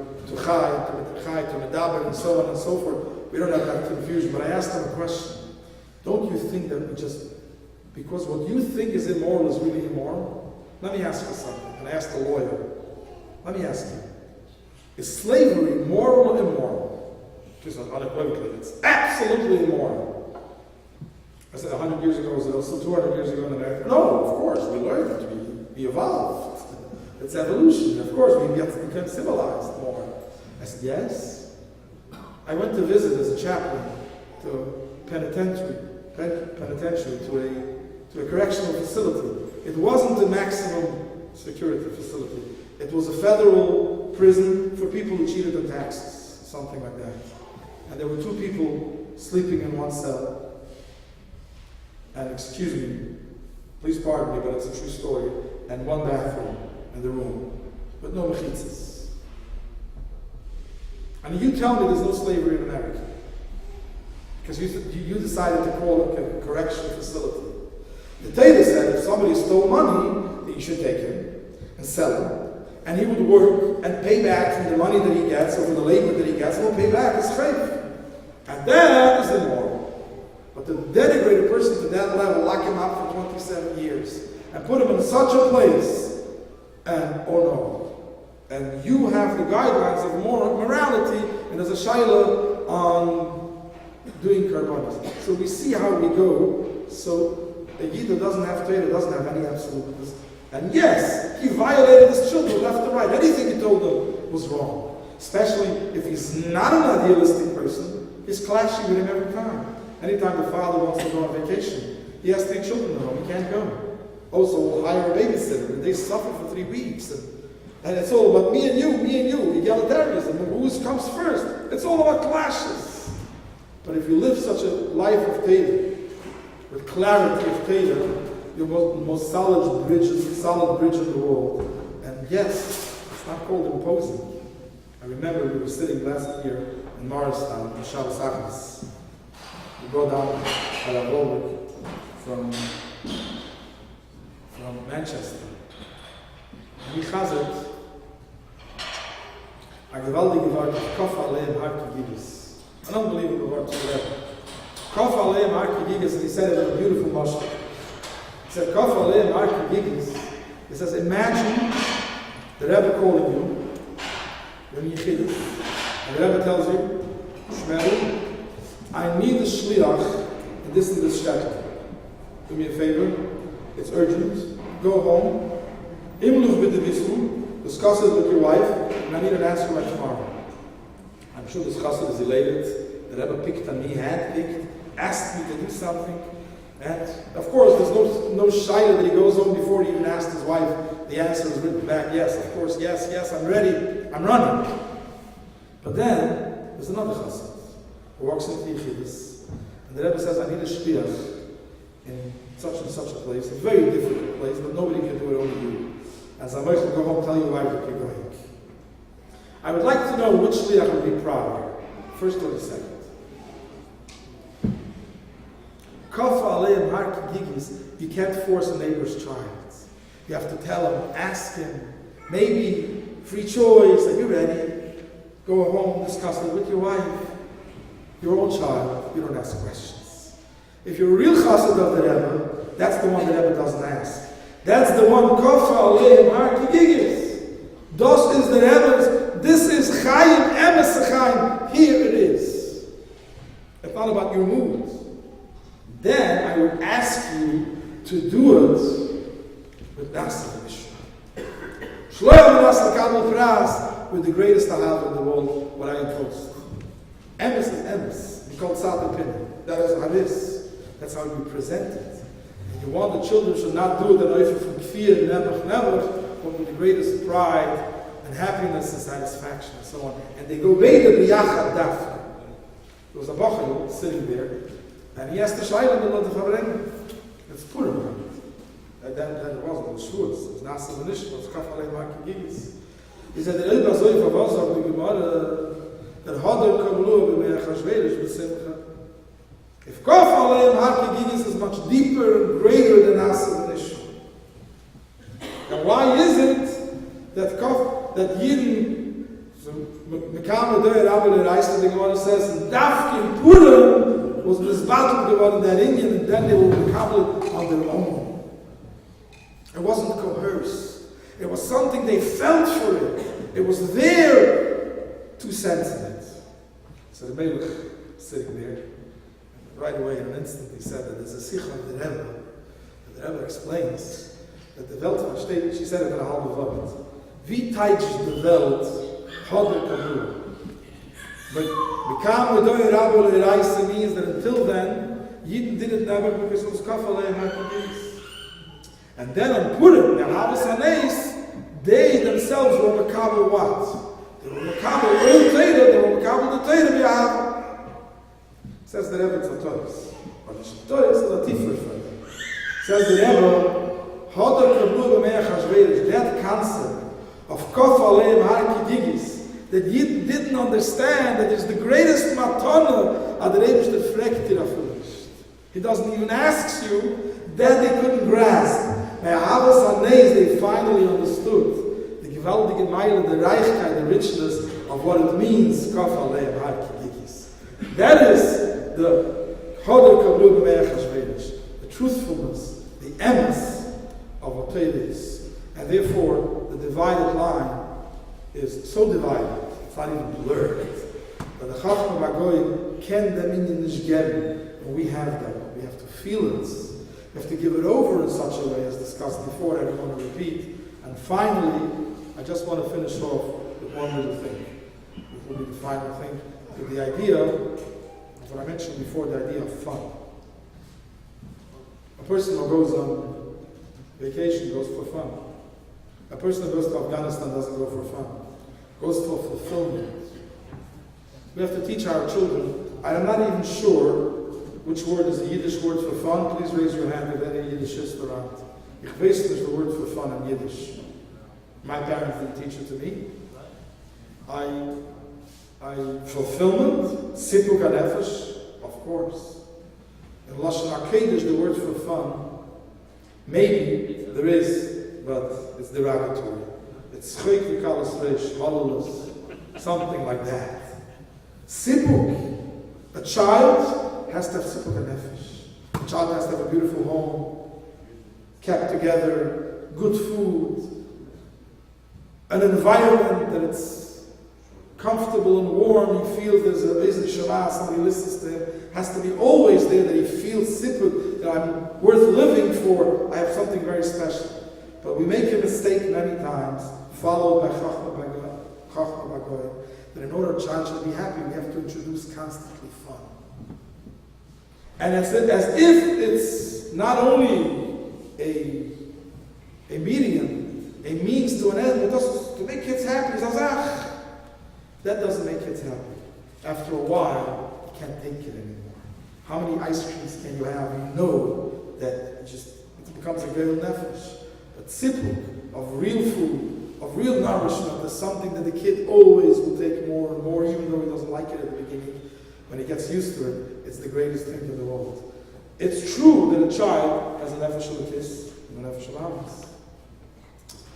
chai, to medaber, and so on and so forth. We don't have that confusion. But I asked them a question. Don't you think that because what you think is immoral is really immoral? Let me ask you something. And I asked the lawyer. Let me ask you. Is slavery moral or immoral? Just unequivocally. It's absolutely immoral. I said 100 years ago, was it also 200 years ago in America? No, of course, we learned, we evolved. It's evolution. Of course, we become civilized more. I said, yes. I went to visit as a chaplain to a penitentiary to a correctional facility. It wasn't a maximum security facility. It was a federal prison for people who cheated on taxes, something like that. And there were 2 people sleeping in one cell. And excuse me, please pardon me, but it's a true story, and 1 bathroom in the room, but no mechitzas. And you tell me there's no slavery in America, because you decided to call it a correctional facility. The Torah said if somebody stole money, that you should take him and sell him, and he would work and pay back from the money that he gets, or from the labor that he gets, and will pay back his slave. And that is immoral. But to denigrate a person to that level, lock him up for 27 years, and put him in such a place, and you have the guidelines of morality, and there's a shaila on doing karbanos. So we see how we go. So a Yid doesn't have Torah, doesn't have any absoluteness. And yes, he violated his children left and right. Anything he told them was wrong. Especially if he's not an idealistic person, he's clashing with him every time. Anytime the father wants to go on vacation, he has 3 children at home, he can't go. Also, we'll hire a babysitter, and they suffer for 3 weeks. And it's all about me and you, egalitarianism, and who comes first. It's all about clashes. But if you live such a life of Torah, with clarity of Torah, you're the most solid bridge in the world. And yes, it's not called imposing. I remember we were sitting last year in Morristown, in Shabbos Achmas. We go down at Wolberg from Manchester. And we chazet a gewaltige word of Kof Aleim Har Kigigis. An unbelievable word to read. Kof Aleim Har Kigigis, and he said it in a beautiful mashal. He said, Kof Aleim Har Kigigis. He says, imagine the Rebbe calling you, when you chiddush, and the Rebbe tells you, Shmeri, I need a shliach in this and this shtetl. Do me a favor, it's urgent. Go home, imluch b'de visru, discuss it with your wife, and I need an answer by tomorrow. I'm sure this chassid is elated. The Rebbe picked on me, handpicked, asked me to do something. And of course, there's no shayla that he goes home before he even asked his wife. The answer is written back, yes, of course, yes, I'm ready, I'm running. But then, there's another chassid who walks into Yechidus, and the Rebbe says, I need a shliach in such and such a place, a very difficult place, but nobody can do it, only you. And so I'm going to go home and tell your wife that you're going. I would like to know which shliach would be prouder, first or the second. Kof Aleim Har Kigigis, you can't force a neighbor's child. You have to tell him, ask him, maybe free choice, are you ready? Go home, discuss it with your wife. Your own child, you don't ask questions. If you're a real chassid of the Rebbe, that's the one the Rebbe doesn't ask. That's the one, Kof Aleim Har Kigigis. Das is the Rebbe's, this is Chaim Emes Chaim, here it is. It's not about your mood. Then I would ask you to do it with Nasa Mishnah. Shloim Nasa Kabel Pras, with the greatest ahava in the world, what I impose. Emes is Emes. We call it Sat and Pin. That is Haris. That's how we present it. And you want the children should not do it in Eifel from Kfir, Nebuch, but with the greatest pride and happiness and satisfaction and so on. And they go beide biyachad dafka. There was a bocher sitting there, and he asked the Shaila in the Verbrengen. It's Purim. Then it wasn't the Shavuos. It was Nasa V'Nishma. It was Kafalei Makigigis. He said, "The Ilba Zoi Favazak the Gemara that Hadar Kavlu b'Me'achashverish b'Simcha." If Kafalei Makigigis is much deeper and greater than Nasa V'Nishma, and why is it that Yidden, so Mekam Adoy Rabbi Reis, the Gemara says, and Dafkin Purim was misbattled geworden that Indian, and then they were Mekabel on their own. It wasn't coerced. It was something they felt for it. It was their 2 cents in it. So the Melech sitting there, and right away in an instant he said that there's a Sikha of the Rebbe. And the Rebbe explains that the Welt versteht, she said it in a halbe Wort. Wie teitsch the Welt Hadar Kavur. But Mekam Adoy Rabbi Reis means that until then, Yidden did it never because it was Kafalei Makigis. And then on Purim, the Havas Haneis, they themselves were Mekabel what? They were Mekabel real Torah, they were Mekabel the Torah b'Yahava. Says the Rebbe Tzatois. But the Torah is a Tifur for them. Says the Rebbe, Hadar Kavlu b'Me'achashverish, that concept of Kof Aleim Har Kidigis, that Yidden didn't understand that it's the greatest matana ad Rebbe the Frektir Afulish. He doesn't even ask you, that they couldn't grasp. By Havas Haneis, they finally understood the gewaltige Meile, the Reichkeit, the richness of what it means, Kaf Aleim Har Kidikis. That is the Hadar Kavlu b'Me'achashverish, the truthfulness, the emes of what Torah is. And therefore, the divided line is so divided, it's not even blurred. But the Chachma Magoy ken them in nishgeben, and we have them. We have to feel it. We have to give it over in such a way as discussed before. I don't want to repeat. And finally, I just want to finish off with one little thing. It will be the final thing. With the idea of what I mentioned before, the idea of fun. A person who goes on vacation goes for fun. A person who goes to Afghanistan doesn't go for fun. Goes for fulfillment. We have to teach our children. I am not even sure which word is the Yiddish word for fun. Please raise your hand if any Yiddishist around. Ich weiß is the word for fun in Yiddish. My parents didn't teach it to me. Fulfillment, sipuk hanefesh, of course. In Lashon HaKodesh, the word for fun, maybe there is, but it's derogatory. It's chayk v'kalas reish, hololus, something like that. Sipuk, a child has to have sipuk hanefesh. A child has to have a beautiful home, kept together, good food, an environment that it's comfortable and warm. He feels there's a Beis Shema, somebody listens to him. Has to be always there, that he feels sipuk, that I'm worth living for. I have something very special. But we make a mistake many times, followed by Chachma Bagoy, that in order a child should be happy, we have to introduce constantly fun. And as if it's not only a medium, a means to an end, but also to make kids happy. That doesn't make kids happy. After a while, you can't take it anymore. How many ice creams can you have? You know that it becomes a real nefesh. But sipuk of real food, of real nourishment, is something that the kid always will take more and more, even though he doesn't like it at the beginning. When he gets used to it, it's the greatest thing in the world. It's true that a child has a nefesh l'kis and a nefesh l'hamis.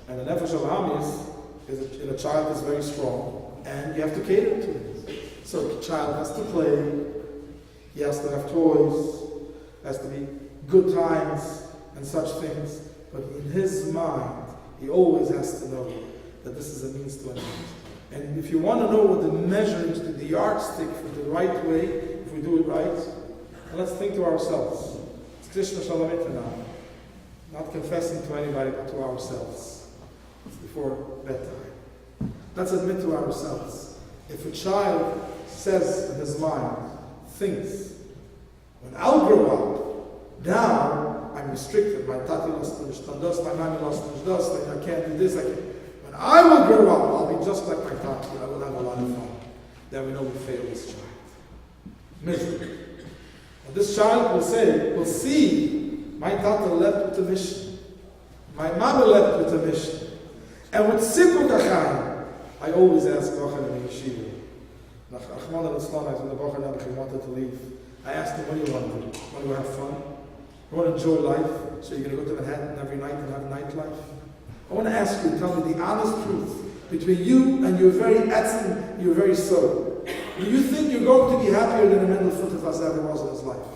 And the nefesh l'hamis in a child is very strong, and you have to cater to it. So the child has to play, he has to have toys, has to be good times and such things. But in his mind, he always has to know that this is a means to an end. And if you want to know what the measuring, the yardstick for the right way, if we do it right, let's think to ourselves. It's Krishna Shalamitra now. Not confessing to anybody, but to ourselves. It's before bedtime. Let's admit to ourselves. If a child says in his mind, thinks, when I'll grow up, now I'm restricted. My tati lost to das, my mommy lost to das, I can't do this, When I will grow up, I'll be just like my tati. I will have a lot of fun. Then we know we failed this child. Miserable. And this child will see, my tata left with a mission. My mama left with a mission. And with Sipur Dachayim, I always ask Bachar in the yeshiva. Nach Achman al-Islam, when the Bachar Nebuchadnezzar wanted to leave, I asked him, what do you want to do? Want to have fun? You want to enjoy life? So you're going to go to Manhattan every night and have nightlife? I want to ask you, tell me the honest truth between you and your very etzem, your very soul. Do you think you're going to be happier than a Mendel Futterfass ever was in his life?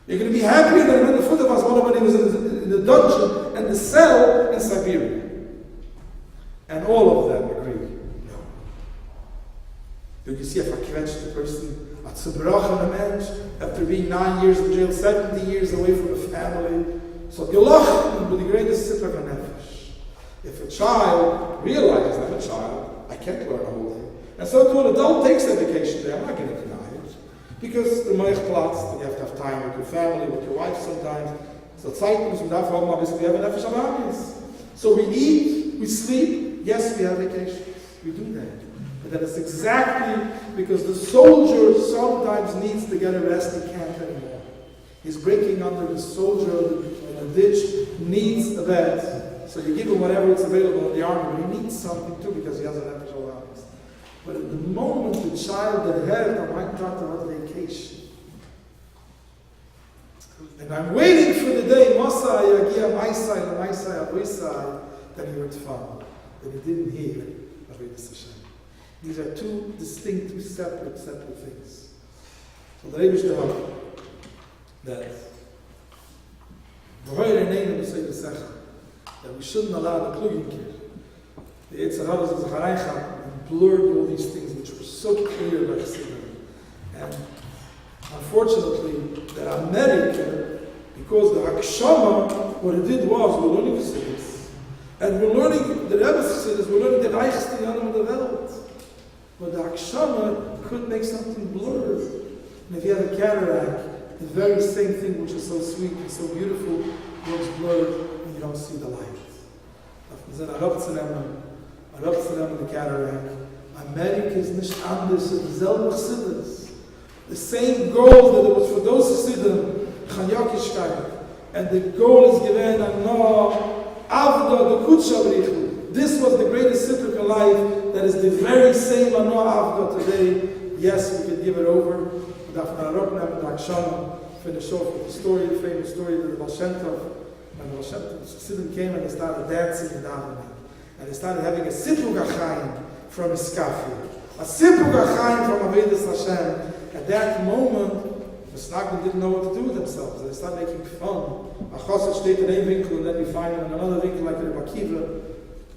You're going to be happier than a Mendel Futterfass was when he was in the dungeon and the cell in Siberia. And all of them agree, no. Did you see a verquetschte person, a zerbrochene mensch, after being 9 years in jail, 70 years away from a family? So gelachen with the greatest sipper of nefesh. If a child realizes I'm a child, I can't learn a whole day. And so to an adult takes a vacation day, I'm not going to deny it. Because the Meichplatz, you have to have time with your family, with your wife sometimes. So Zeit muss man dafür haben, bis wir haben nefesh am. So we eat, we sleep, yes, we have vacations. We do that. But that is exactly because the soldier sometimes needs to get a rest, he can't anymore. He's breaking under the soldier in the ditch, needs a bed. So you give him whatever is available in the army, but he needs something too because he has an extra allowance. But at the moment the child that had a white daughter on vacation, and I'm waiting for the day, Masai, Yagia, Maisai, Abuisai, that he would find. That he didn't hear Avedis Hashem. These are two distinct, two separate things. So the Rebbe Shtehar, that we shouldn't allow the Kluginkir, the Yitzhak and Zacharaycha, and blurred all these things which were so clear by Chassidus. And unfortunately, that America, because the Hakshama, what it did was, we're learning Chassidus. And we're learning, the Rebbe's Chassidus, we're learning the Reichste Yanim of the Welt. But the Hakshama could make something blurred. And if you have a cataract, the very same thing which is so sweet and so beautiful looks blurred and you don't see the light. The cataract. America is nicht anders, it's selbe Chassidus. The same goal that it was for those Chassidim, Chanyakishkeit, and the goal is given and no Avda the Kutshabrichu. This was the greatest cyclical life that is the very same Ano Avda today. Yes, we could give it over. Finish off with the story, the famous story of the Baal Shem Tov. When the Baal Shem Tov Chassidim came and they started dancing and davening. And they started having a Sipur Achayim from Iskafir. A Sipur Achayim from Avedis Hashem. At that moment, the Snagman didn't know what to do with themselves. They started making fun. A chassid steht in one winkel, and then you find him in another winkel like in Rebbe Akiva.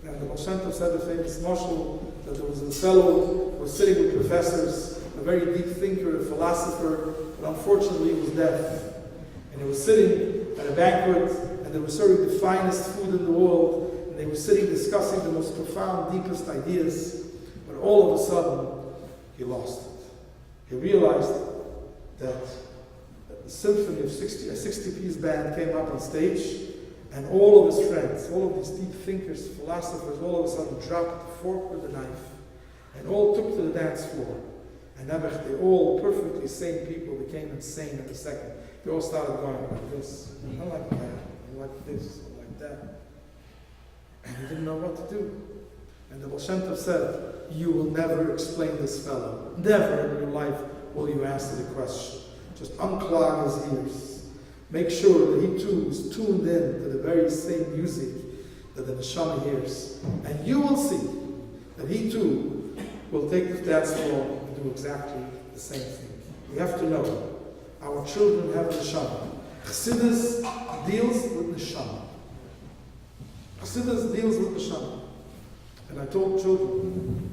And the Baal Shem Tov said the famous mashal that there was a fellow who was sitting with professors, a very deep thinker, a philosopher, but unfortunately he was deaf. And he was sitting at a banquet, and they were serving the finest food in the world, and they were sitting discussing the most profound, deepest ideas, but all of a sudden, he lost it. He realized that the symphony of a 60-piece band came up on stage, and all of his friends, all of these deep thinkers, philosophers, all of a sudden dropped the fork with the knife, and all took to the dance floor. And they all perfectly sane people became insane in a second. They all started going like this, I like that, I like this, I like that. And he didn't know what to do. And the Baal Shem Tov said, you will never explain this fellow. Never in your life will you answer the question. Just unclog his ears. Make sure that he too is tuned in to the very same music that the Neshama hears. And you will see that he too will take the dance floor and do exactly the same thing. We have to know, our children have Neshama. Chassidus deals with Neshama. Chassidus deals with Neshama. And I told children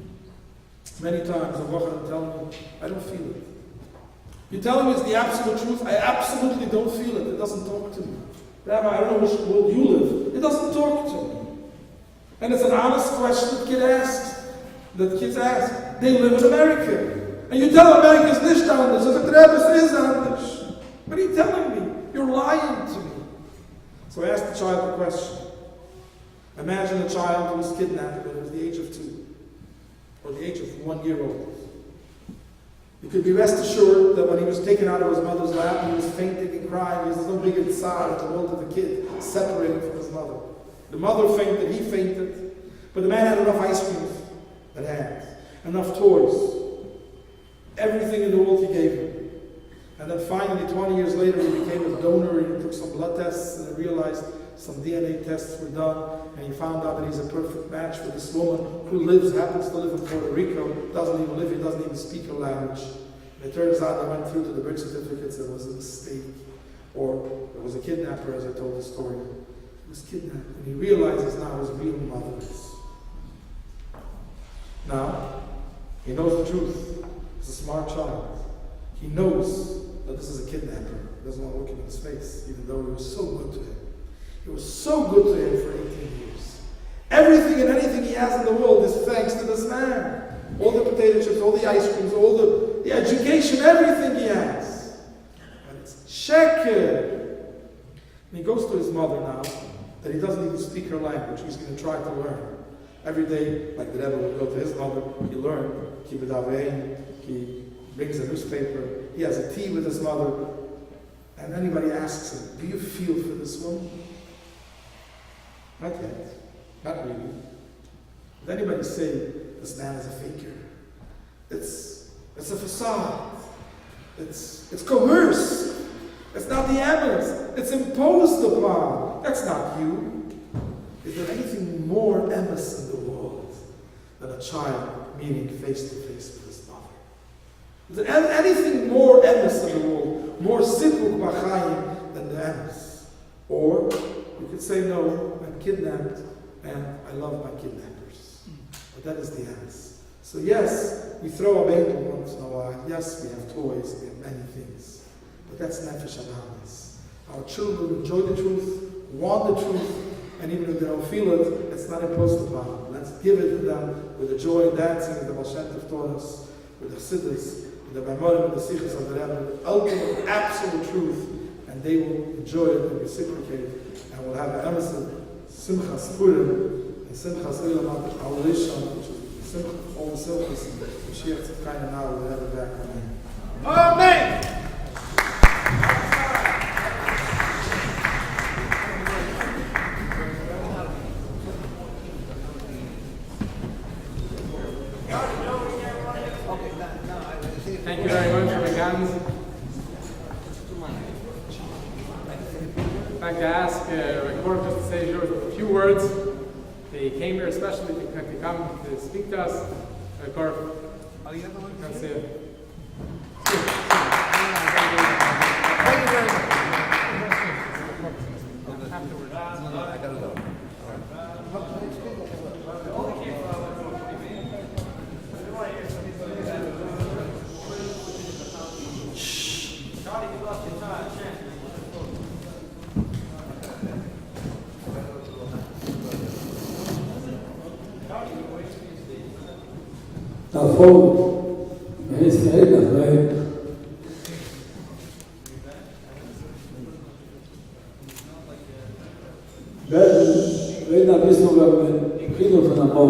many times, I'm telling them, I don't feel it. You're telling me it's the absolute truth? I absolutely don't feel it. It doesn't talk to me. Rabbi, I don't know which world you live. It doesn't talk to me. And it's an honest question that kids ask. They live in America. And you tell America is nicht anders. I said, Rebbe is anders. What are you telling me? You're lying to me. So I asked the child the question. Imagine a child who was kidnapped when he was the age of 2 or the age of 1 year old. You could be rest assured that when he was taken out of his mother's lap, he was fainting and crying. He was no bigger tzar in the world of the kid, separated from his mother. The mother fainted, he fainted, but the man had enough ice cream at hand, enough toys, everything in the world he gave him. And then finally, 20 years later, he became a donor. He took some blood tests and realized some DNA tests were done, and he found out that he's a perfect match for this woman who happens to live in Puerto Rico, doesn't even speak her language. And it turns out they went through to the birth certificates, it was a mistake. Or it was a kidnapper, as I told the story. He was kidnapped, and he realizes now his real mother is. Now, he knows the truth. He's a smart child. He knows that this is a kidnapper. He doesn't want to look in his face, even though he was so good to him. He was so good to him for 18 years. Everything and anything he has in the world is thanks to this man. All the potato chips, all the ice creams, all the education, everything he has. And it's sheker. And he goes to his mother now, that he doesn't even speak her language. He's going to try to learn. Every day, like the Rebbe would go to his mother, he learned, kibbutz avein, he brings a newspaper, he has a tea with his mother, and anybody asks him, do you feel for this woman? Not yet. Not really. Does anybody say this man is a faker? It's a facade. It's coerced. It's not the emes. It's imposed upon. That's not you. Is there anything more emes in the world than a child meeting face to face with his mother? Is there anything more emes in the world, more sipuk b'chaim than the emes? Or you could say, no, I'm kidnapped and I love my kidnappers. But that is the emes. So yes, we throw a bagel once in a while. Yes, we have toys, we have many things. But that's nefesh habahamis. Our children enjoy the truth, want the truth, and even if they don't feel it, it's not imposed upon them. Let's give it to them with the joy and dancing that the Baal Shem Tov taught us, with the chassidus, with the Maimonim, with the sichos of the Rebbe, with the ultimate, absolute truth, and they will enjoy it and reciprocate, and we'll have the emes Simchas Purim and Simchas Olam Rishon, which is Simchas, all the Simchas, Mashiach Tzidkayim now will have it back. Amen. Amen. Thank you very much for the guns. I'd like to ask Recorder just to say a few words. They came here especially to come to speak to us. Recorder, you can say it. Thank you very much. I gotta go. Davor, Israel אחרי wenn ein bisschen Kilo von der Bau.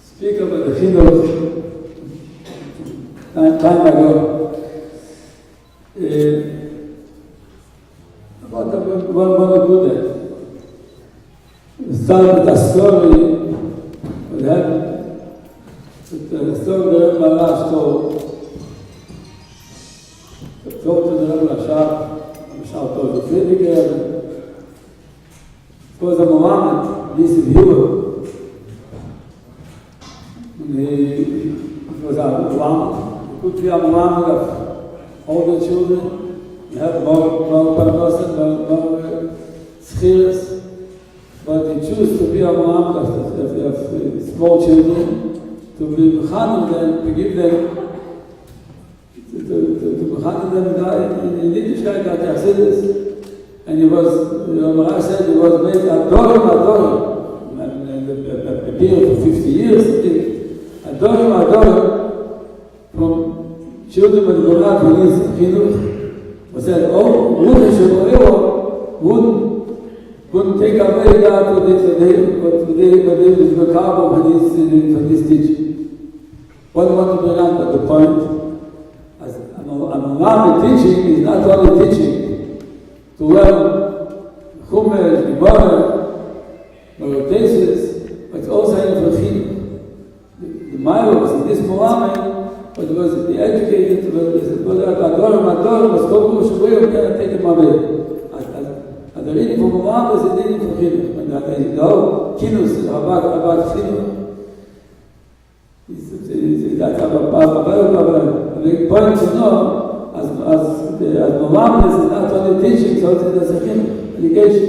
Speak about the Kilo time ago. About one good started a story what happened. The story that my last told to the Rebbe Rashab told the Friediger. It was a Mohammed, this is Hebrew. It was a Mohammed. It could be a Mohammed of all the children. You have more parnosim, more skills. But they choose to be a Mohammed of small children, to be Mechanel them, to give them, to Mechanel them in Yiddishkeit, at Chassidus. And he was, the Amara said, he was made Adorim, a period of 50 years, I think. Adorim, from children with Gorat, who needs Chinuch, said, oh, wouldn't take away that what they was macabre for this teaching. What I want to bring up at the point, as Amram teaching is not only teaching to learn Chumash, Gemara, Tesis, but it's also in for Chinuch. The Maya was in this Muhammad, but it was the educated, but Adoram was called Shubayim, can take him away. The reading from Muhammad is the reading from Chinuch. And the whole Kinus is about Chinuch. That's a big point to know, as Muhammad is not only teaching, so it's a Chinuch, education.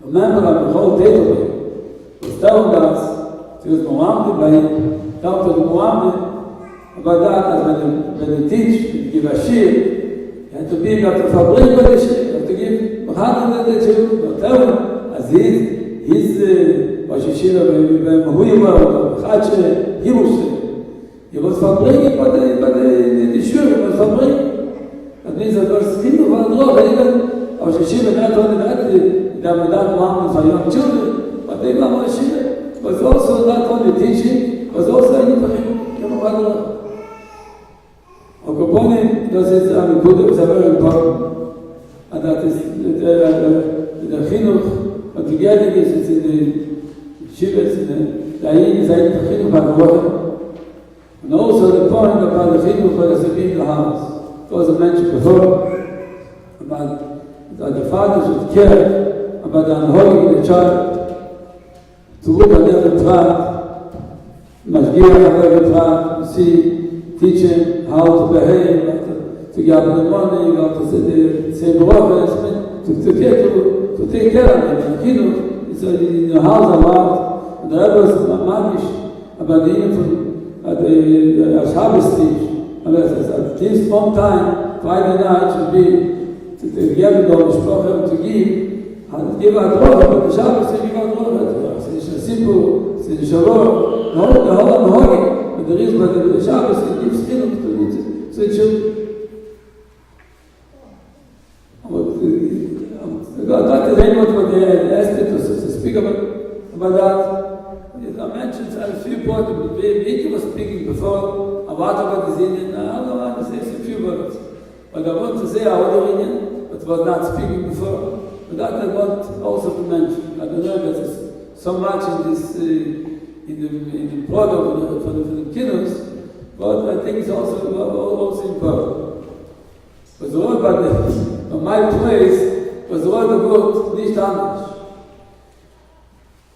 Remember that the whole Teitel was telling us, it was Muhammad by down to the Muhammad, about that, as when they teach, give a shir, and to be able to fabric with the shir, to give Muhammad the children, tell him, as he's Rosh Hashanah, Mahuiwa, Chache, he was fabric by the shir, he was fabric. That means that was Chinuch was even Rosh Hashanah, not only that, the Ramadan Muhammad for young children, but they were Rosh Hashanah, was also not only teaching, was also in the Okapone, das ist eine gute, very important, and that is the Chinuch, but together it's in the Shivas, in the Ayin, is like the Chinuch HaGavoha, and also the point about the Chinuch for the Sabine Lahamas. It was mentioned before, about that the father should care about the unholy the child, to look at every plant, Mashgiach every plant, to see, teach him how to behave, to get the money, to say brachas, to take care of him. Chinuch is in the house a lot. The Rebbe was magish about the infant, the Shabbos teach. At least one time, Friday night should be to give the Mishpachim to give a bracha, but the Shabbos to give a bracha. It's a simple, it's a shalom, the whole Mahogany. But there is, but the Shabbos, it gives Chinuch to it. So it should. That is what they asked me to speak about that. I mentioned a few points. Vicky was speaking before about the Indian. I don't want to say a few words. But I want to say our Indian, but was not speaking before. But that I want also to mention. I don't know if there's so much in this. In the program for the Kinnus, but I think it's also important. But the word about my place was the word about nicht anders.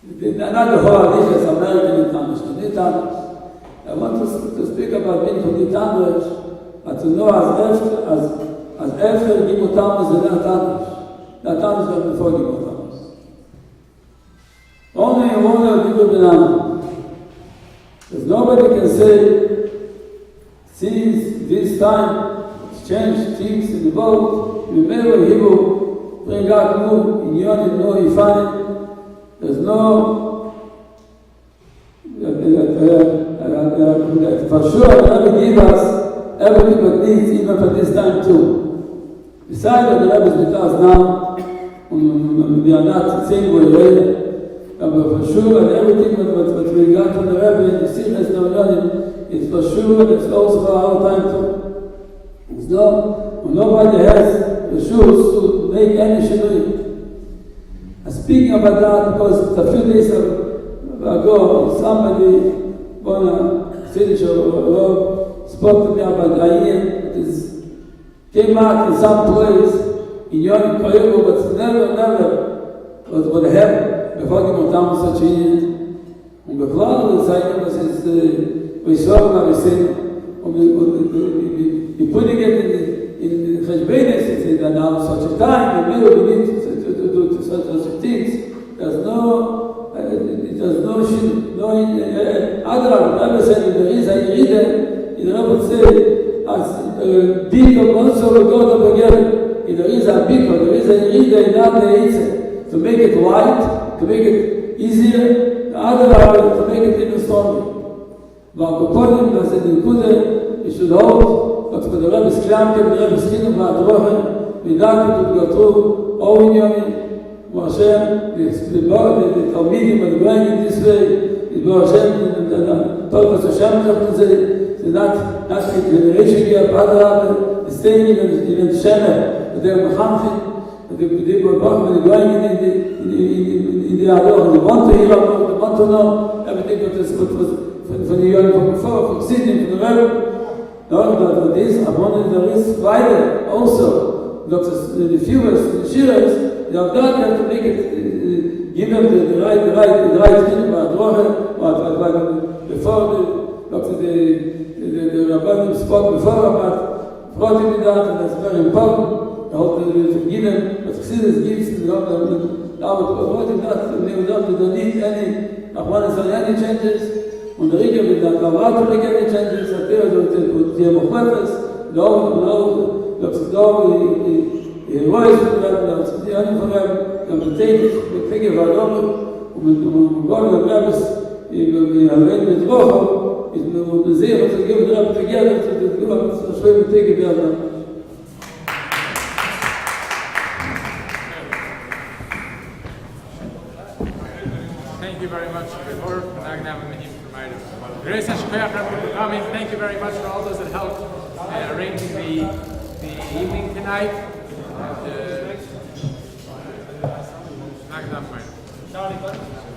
Not the whole nicht as American nicht anders, nicht anders. I want to speak about being from nicht anders, but to know as after Gimotamas is not anders. Not anders than before Gimotamas. Only one of people belong. Because nobody can say, since this time, it's changed things in the world, remember he will bring out new, in Yoni, no Ifan, there's no, for sure, Rebbe give us everything but needs, even for this time too. Besides what the Rebbe is with us now, we are not saying we're but for sure, and everything what we got from the Rebbe, the Sichas Navalim, is for sure, and it's also for our time too. It's nobody has the shoes to make any shinui. I'm speaking about that because a few days ago, somebody on a city show spoke to me about Ayin. It came out in some place in Yom Kippur, but never was what happened. Before we come such in, and the Lord will say, we saw, we said, we putting it in Cheshbenes, and now such a time, we need to do such things. There's no other. Never said there is a reader. You never say as beacon also will go to together. If there is a beacon, there is a reader in that to make it white. To make it easier, the other to make it even stronger. But according to the Kude, you should hold dass wir der Rebbe Sklamke, der Rebbe Skinu, war Drochen, wie danke du Gatru, auch in Yomi, wo Hashem, die Talmidim, die going in this way, wo Hashem, toll, was Hashem sagt, sie not the generation we have had, the same even Shemer, der Mechamchim, the going in the Ador, they want to hear about, they want to know everything that is good for the young, from before, from Sydney, from the Rebbe. No, but this, I wanted there is Friday also, that the viewers, the shearers, they have done, have to make it, give them the right thing about Rochen, before the Rabbanim spoke before about brought in that, and that's very important. I hope that we forgive them, but Chassidus gives to the Rabbanim, brought in that, and they don't need any, any changes. Und der Rieke mit der Kavato nicht any changes, hat die Mochwefes, dass es da, die Reus von dem, dass die einen von dem, dann betätigt, mit Fige war Doppel, und mit Gott der Rebes, die erwähnt mit Rocho, ist mir sehr, was geben, der Rebbe together, dass das schwer betätigt werden. Thank you very much for coming. Thank you very much for all those that helped arranging the evening tonight. And,